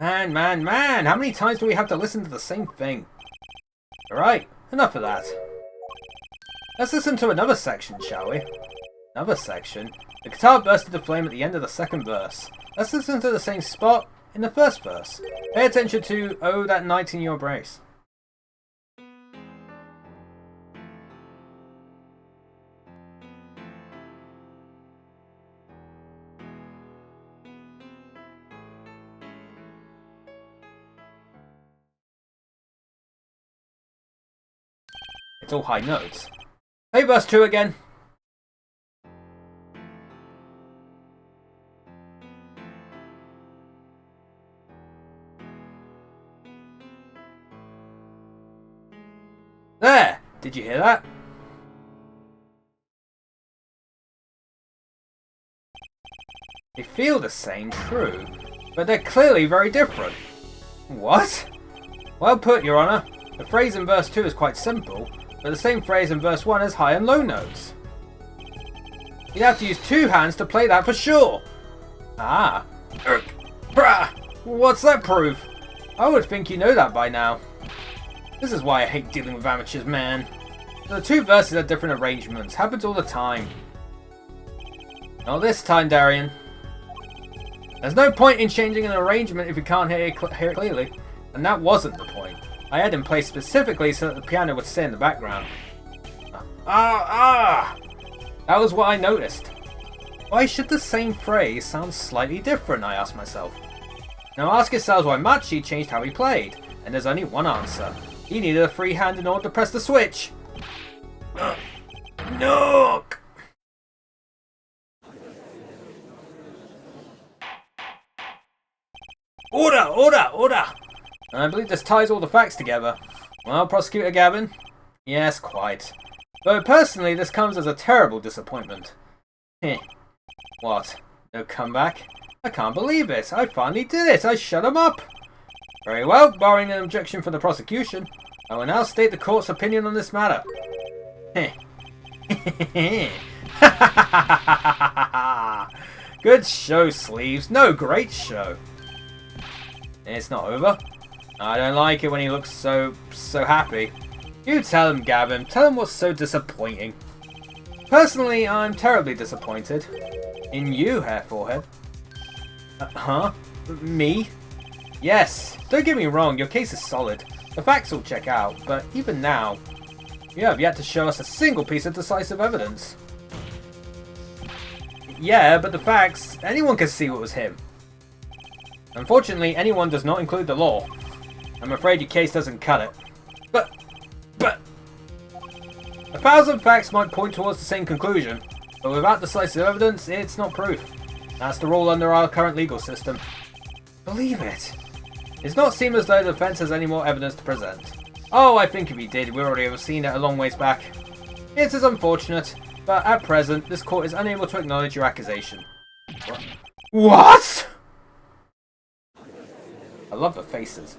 Man, how many times do we have to listen to the same thing? Alright, enough of that. Let's listen to another section, shall we? Another section? The guitar burst into flame at the end of the second verse. Let's listen to the same spot in the first verse. Pay attention to Oh That Night in Your Embrace. It's all high notes. Play verse 2 again. There! Did you hear that? They feel the same, true, but they're clearly very different. What? Well put, Your Honor. The phrase in verse 2 is quite simple, but the same phrase in verse 1 has high and low notes. You'd have to use 2 hands to play that for sure. Ah. Brah! What's that prove? I would think you know that by now. This is why I hate dealing with amateurs, man. The 2 verses are different arrangements. Happens all the time. Not this time, Darian. There's no point in changing an arrangement if you can't hear it clearly. And that wasn't the point. I had him play specifically so that the piano would stay in the background. That was what I noticed. Why should the same phrase sound slightly different, I asked myself. Now ask yourselves why Machi changed how he played. And there's only one answer. He needed a free hand in order to press the switch. Nook! Order! Order! Order! I believe this ties all the facts together. Well, Prosecutor Gavin? Yes, quite. Though personally, this comes as a terrible disappointment. Heh. What? No comeback? I can't believe it. I finally did it. I shut him up. Very well, barring an objection from the prosecution, I will now state the court's opinion on this matter. Heh. Good show, Sleeves. No, great show. It's not over. I don't like it when he looks so happy. You tell him, Gavin. Tell him what's so disappointing. Personally, I'm terribly disappointed. In you, Hair Forehead. Huh? Me? Yes. Don't get me wrong, your case is solid. The facts all check out, but even now, you have yet to show us a single piece of decisive evidence. Yeah, but the facts, anyone can see what was him. Unfortunately, anyone does not include the law. I'm afraid your case doesn't cut it. But... 1,000 facts might point towards the same conclusion, but without decisive evidence, it's not proof. That's the rule under our current legal system. Believe it. It does not seem as though the defense has any more evidence to present. Oh, I think if he did, we already have seen it a long ways back. It is unfortunate, but at present, this court is unable to acknowledge your accusation. What? I love the faces.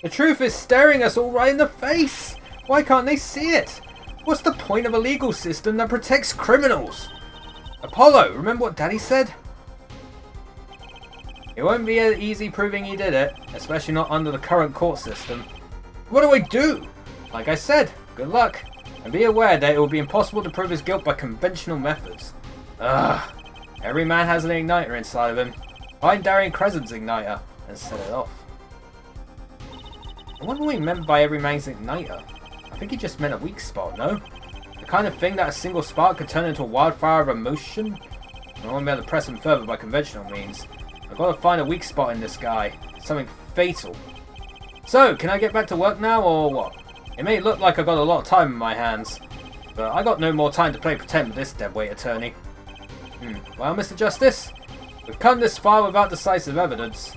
The truth is staring us all right in the face. Why can't they see it? What's the point of a legal system that protects criminals? Apollo, remember what Daddy said? It won't be easy proving he did it, especially not under the current court system. What do I do? Like I said, good luck. And be aware that it will be impossible to prove his guilt by conventional methods. Ugh. Every man has an igniter inside of him. Find Darian Crescent's igniter and set it off. I wonder what he meant by every man's igniter. I think he just meant a weak spot, no? The kind of thing that a single spark could turn into a wildfire of emotion? I won't be able to press him further by conventional means. I've got to find a weak spot in this guy. Something fatal. So, can I get back to work now, or what? It may look like I've got a lot of time in my hands, but I got no more time to play pretend with this deadweight attorney. Well, Mr. Justice, we've come this far without decisive evidence.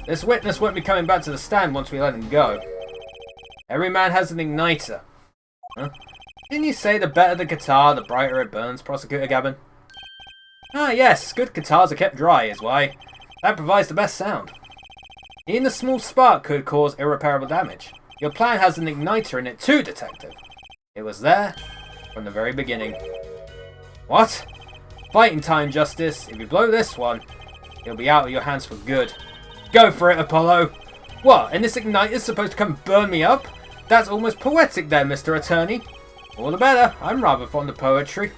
This witness won't be coming back to the stand once we let him go. Every man has an igniter. Huh? Didn't you say the better the guitar, the brighter it burns, Prosecutor Gavin? Ah, yes, good guitars are kept dry is why. That provides the best sound. Even a small spark could cause irreparable damage. Your plan has an igniter in it too, Detective. It was there from the very beginning. What? Fighting time, Justice. If you blow this one, it'll be out of your hands for good. Go for it, Apollo. What, and this igniter's supposed to come burn me up? That's almost poetic there, Mr. Attorney. All the better. I'm rather fond of poetry.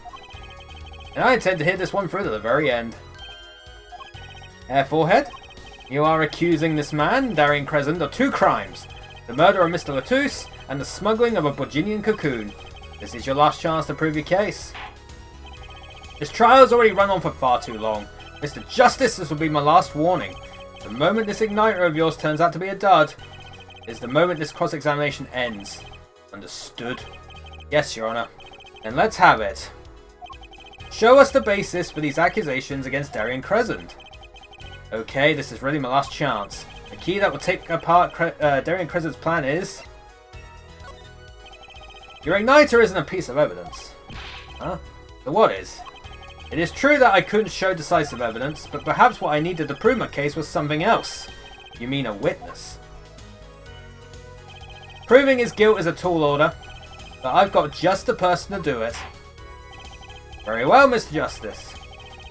And I intend to hit this one through to the very end. Hair Forehead, you are accusing this man, Darian Crescent, of 2 crimes. The murder of Mr. Latouche and the smuggling of a Borginian cocoon. This is your last chance to prove your case. This trial's already run on for far too long. Mr. Justice, this will be my last warning. The moment this igniter of yours turns out to be a dud is the moment this cross-examination ends. Understood. Yes, Your Honor. Then let's have it. Show us the basis for these accusations against Darien Crescent. Okay, this is really my last chance. The key that will take apart Darien Crescent's plan is... Your igniter isn't a piece of evidence. Huh? So what is? It is true that I couldn't show decisive evidence, but perhaps what I needed to prove my case was something else. You mean a witness? Proving his guilt is a tall order, but I've got just the person to do it. Very well, Mr. Justice.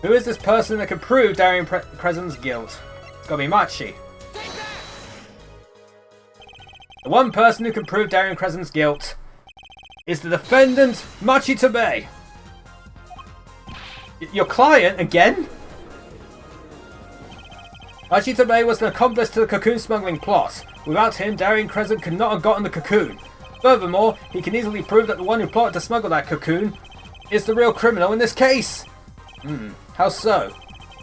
Who is this person that can prove Darien Crescent's guilt? It's gotta be Machi. The one person who can prove Darien Crescent's guilt is the defendant, Machi Tabei. Your client again? Machi Tabei was an accomplice to the cocoon smuggling plot. Without him, Darien Crescent could not have gotten the cocoon. Furthermore, he can easily prove that the one who plotted to smuggle that cocoon is the real criminal in this case. How so?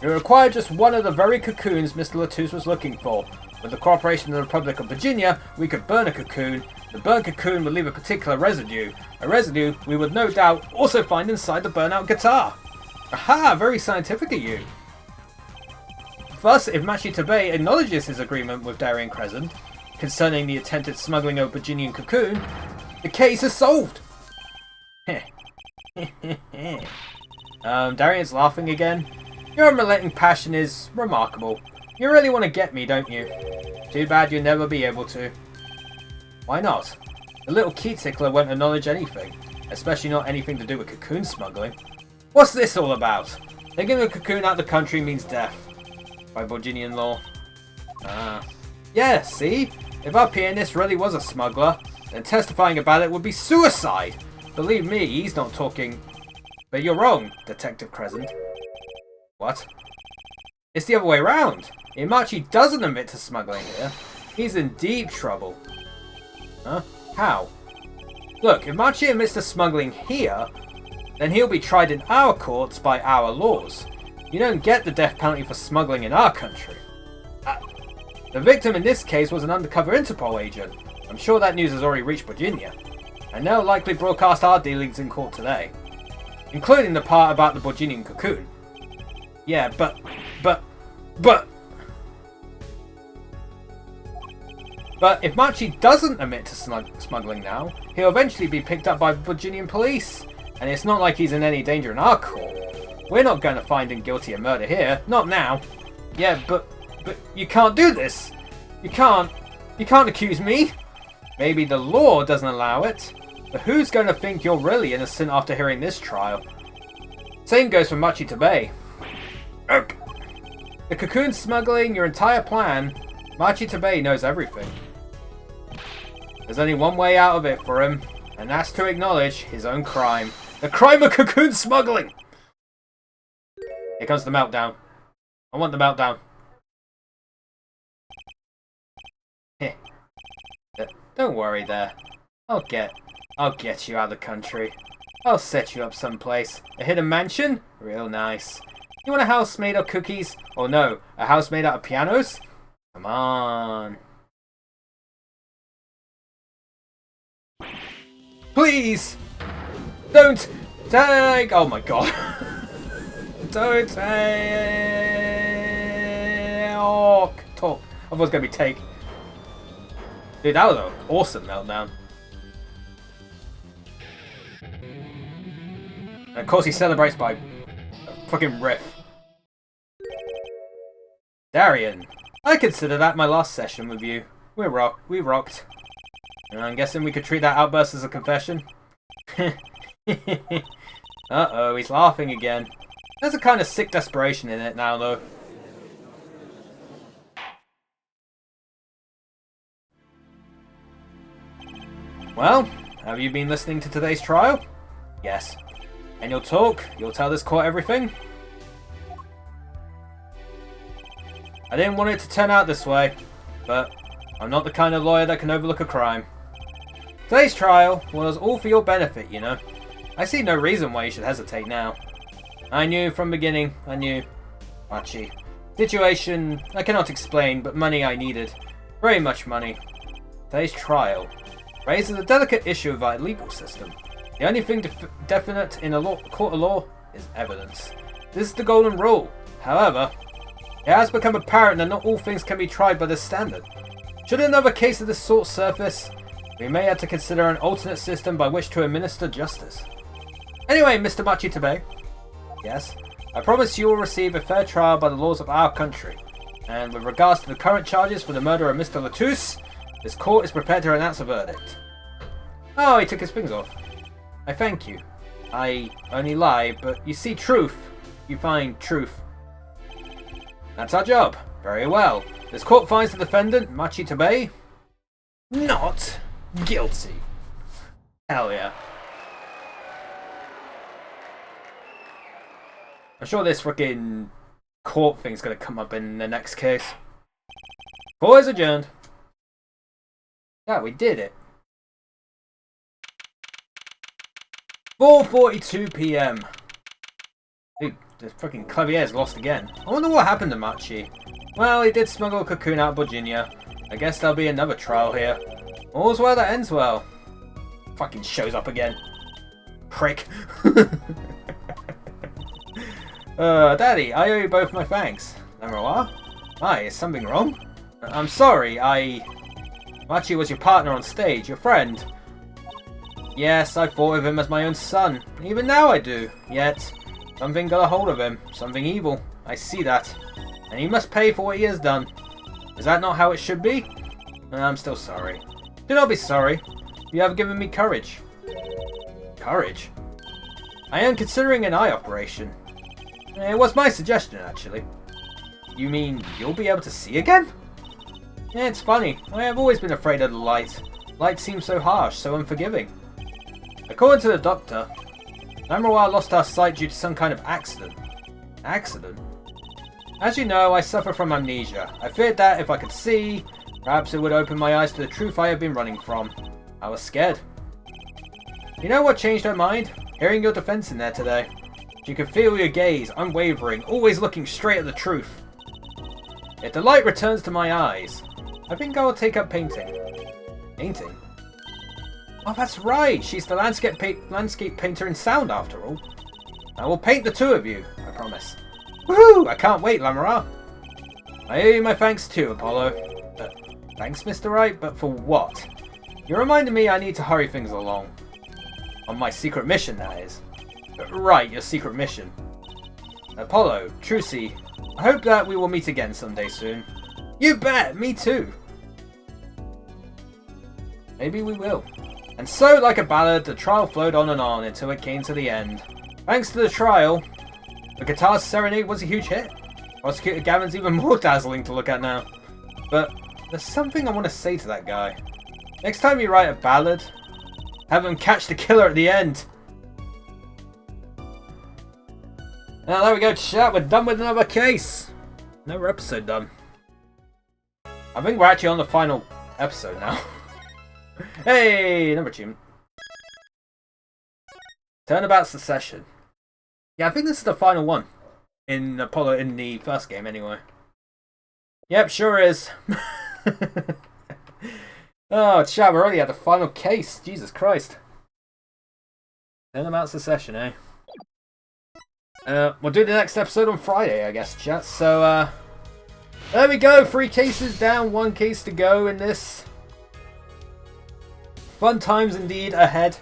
You require just one of the very cocoons Mr. Latouche was looking for. With the cooperation of the Republic of Virginia, we could burn a cocoon. The burnt cocoon would leave a particular residue. A residue we would no doubt also find inside the burnout guitar. Aha! Very scientific of you. Thus, if Machi Tabei acknowledges his agreement with Darien Crescent concerning the attempted smuggling of Virginian cocoon, the case is solved. Darien's laughing again. Your unrelenting passion is remarkable. You really want to get me, don't you? Too bad you'll never be able to. Why not? The little key tickler won't acknowledge anything, especially not anything to do with cocoon smuggling. What's this all about? Taking a cocoon out of the country means death. By Virginian law. Yeah, see? If our pianist really was a smuggler, then testifying about it would be suicide! Believe me, he's not talking... But you're wrong, Detective Crescent. What? It's the other way around. If Machi doesn't admit to smuggling here, he's in deep trouble. Huh? How? Look, if Machi admits to smuggling here, then he'll be tried in our courts by our laws. You don't get the death penalty for smuggling in our country. The victim in this case was an undercover Interpol agent. I'm sure that news has already reached Virginia. And they'll likely broadcast our dealings in court today. Including the part about the Virginian cocoon. Yeah, but... But if Machi doesn't admit to smuggling now, he'll eventually be picked up by Virginian police. And it's not like he's in any danger in our court. We're not going to find him guilty of murder here. Not now. Yeah, but you can't do this. You can't accuse me. Maybe the law doesn't allow it. But who's going to think you're really innocent after hearing this trial? Same goes for Machi Tabei. The cocoon smuggling, your entire plan, Machi Tabei knows everything. There's only one way out of it for him, and that's to acknowledge his own crime. The crime of cocoon smuggling! Here comes the meltdown. I want the meltdown. Heh. Don't worry there. I'll get you out of the country. I'll set you up someplace. A hidden mansion? Real nice. You want a house made of cookies? Or no, a house made out of pianos? Come on. Please! Don't take... Oh my god. Don't take... Oh, talk. I was going to be take. Dude, that was an awesome meltdown. And of course he celebrates by a fucking riff. Darien, I consider that my last session with you. We rocked. And I'm guessing we could treat that outburst as a confession? Uh-oh, he's laughing again. There's a kind of sick desperation in it now, though. Well, have you been listening to today's trial? Yes. And you'll tell this court everything? I didn't want it to turn out this way, but I'm not the kind of lawyer that can overlook a crime. Today's trial was all for your benefit, you know. I see no reason why you should hesitate now. I knew from the beginning, Machi. Situation I cannot explain, but money I needed. Very much money. Today's trial. raises a delicate issue of our legal system. The only thing definite in a court of law is evidence. This is the golden rule. However, it has become apparent that not all things can be tried by this standard. Should another case of this sort surface, we may have to consider an alternate system by which to administer justice. Anyway, Mr. Machitabe. Yes, I promise you will receive a fair trial by the laws of our country. And with regards to the current charges for the murder of Mr. Latouche, this court is prepared to announce a verdict. Oh, he took his things off. I thank you. I only lie, but you see truth. You find truth. That's our job. Very well. This court finds the defendant, Machitabe, not guilty. Hell yeah. I'm sure this freaking court thing's gonna come up in the next case. Court is adjourned. Yeah, we did it. 4:42 PM. Dude, the freaking Clavier's lost again. I wonder what happened to Machi. Well, he did smuggle a cocoon out of Virginia. I guess there'll be another trial here. All's well that ends well. Fucking shows up again. Prick. Daddy, I owe you both my thanks. Lamoire? Hi, is something wrong? I'm sorry, Machi was your partner on stage, your friend. Yes, I thought of him as my own son. Even now I do. Yet, something got a hold of him. Something evil. I see that. And he must pay for what he has done. Is that not how it should be? I'm still sorry. Do not be sorry. You have given me courage. Courage? I am considering an eye operation. It was my suggestion, actually. You mean you'll be able to see again? Yeah, it's funny. I have always been afraid of the light. Light seems so harsh, so unforgiving. According to the doctor, Lamoire lost our sight due to some kind of accident. Accident? As you know, I suffer from amnesia. I feared that if I could see, perhaps it would open my eyes to the truth I have been running from. I was scared. You know what changed her mind? Hearing your defense in there today. She could feel your gaze, unwavering, always looking straight at the truth. If the light returns to my eyes, I think I will take up painting. Painting? Oh, that's right! She's the landscape painter in sound, after all. I will paint the two of you, I promise. Woohoo! I can't wait, Lamoire. I owe you my thanks too, Apollo. Thanks, Mr. Wright, but for what? You reminded me I need to hurry things along. On my secret mission, that is. Right, your secret mission. Apollo, Trucy, I hope that we will meet again someday soon. You bet! Me too! Maybe we will. And so, like a ballad, the trial flowed on and on until it came to the end. Thanks to the trial, the Guitar Serenade was a huge hit. Prosecutor Gavin's even more dazzling to look at now. But there's something I want to say to that guy. Next time you write a ballad, have him catch the killer at the end. Now there we go, chat. We're done with another case. Another episode done. I think we're actually on the final episode now. Hey, another achievement. Turnabout Secession. Yeah, I think this is the final one in Apollo in the first game, anyway. Yep, sure is. Oh, chat, we're already at the final case. Jesus Christ. Turnabout Secession, eh? We'll do the next episode on Friday, I guess, chat. So, there we go. 3 cases down, 1 case to go in this. Fun times indeed ahead.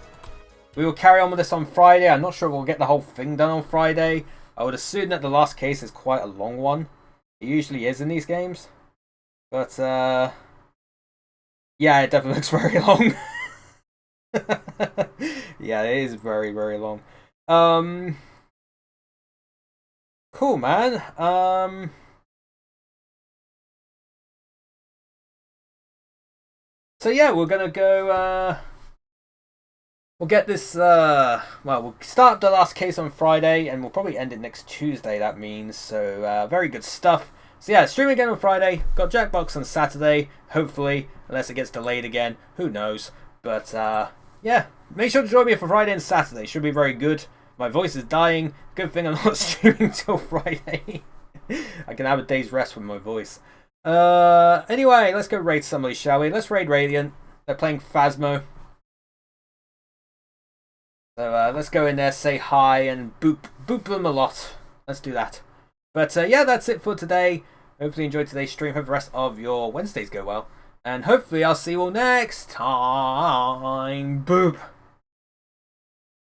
We will carry on with this on Friday. I'm not sure we'll get the whole thing done on Friday. I would assume that the last case is quite a long one. It usually is in these games. But, yeah, it definitely looks very long. Yeah, it is very, very long. Cool, man. So yeah, we're gonna go, we'll get this, well, we'll start the last case on Friday, and we'll probably end it next Tuesday, that means, so, very good stuff. So yeah, stream again on Friday, got Jackbox on Saturday, hopefully, unless it gets delayed again, who knows, but, yeah, make sure to join me for Friday and Saturday, should be very good. My voice is dying, good thing I'm not streaming till Friday. I can have a day's rest with my voice. Anyway, let's go raid somebody, shall we? Let's raid Radiant. They're playing Phasmo. So let's go in there, say hi, and boop them a lot. Let's do that. But yeah, that's it for today. Hopefully you enjoyed today's stream. Hope the rest of your Wednesdays go well. And hopefully I'll see you all next time. Boop.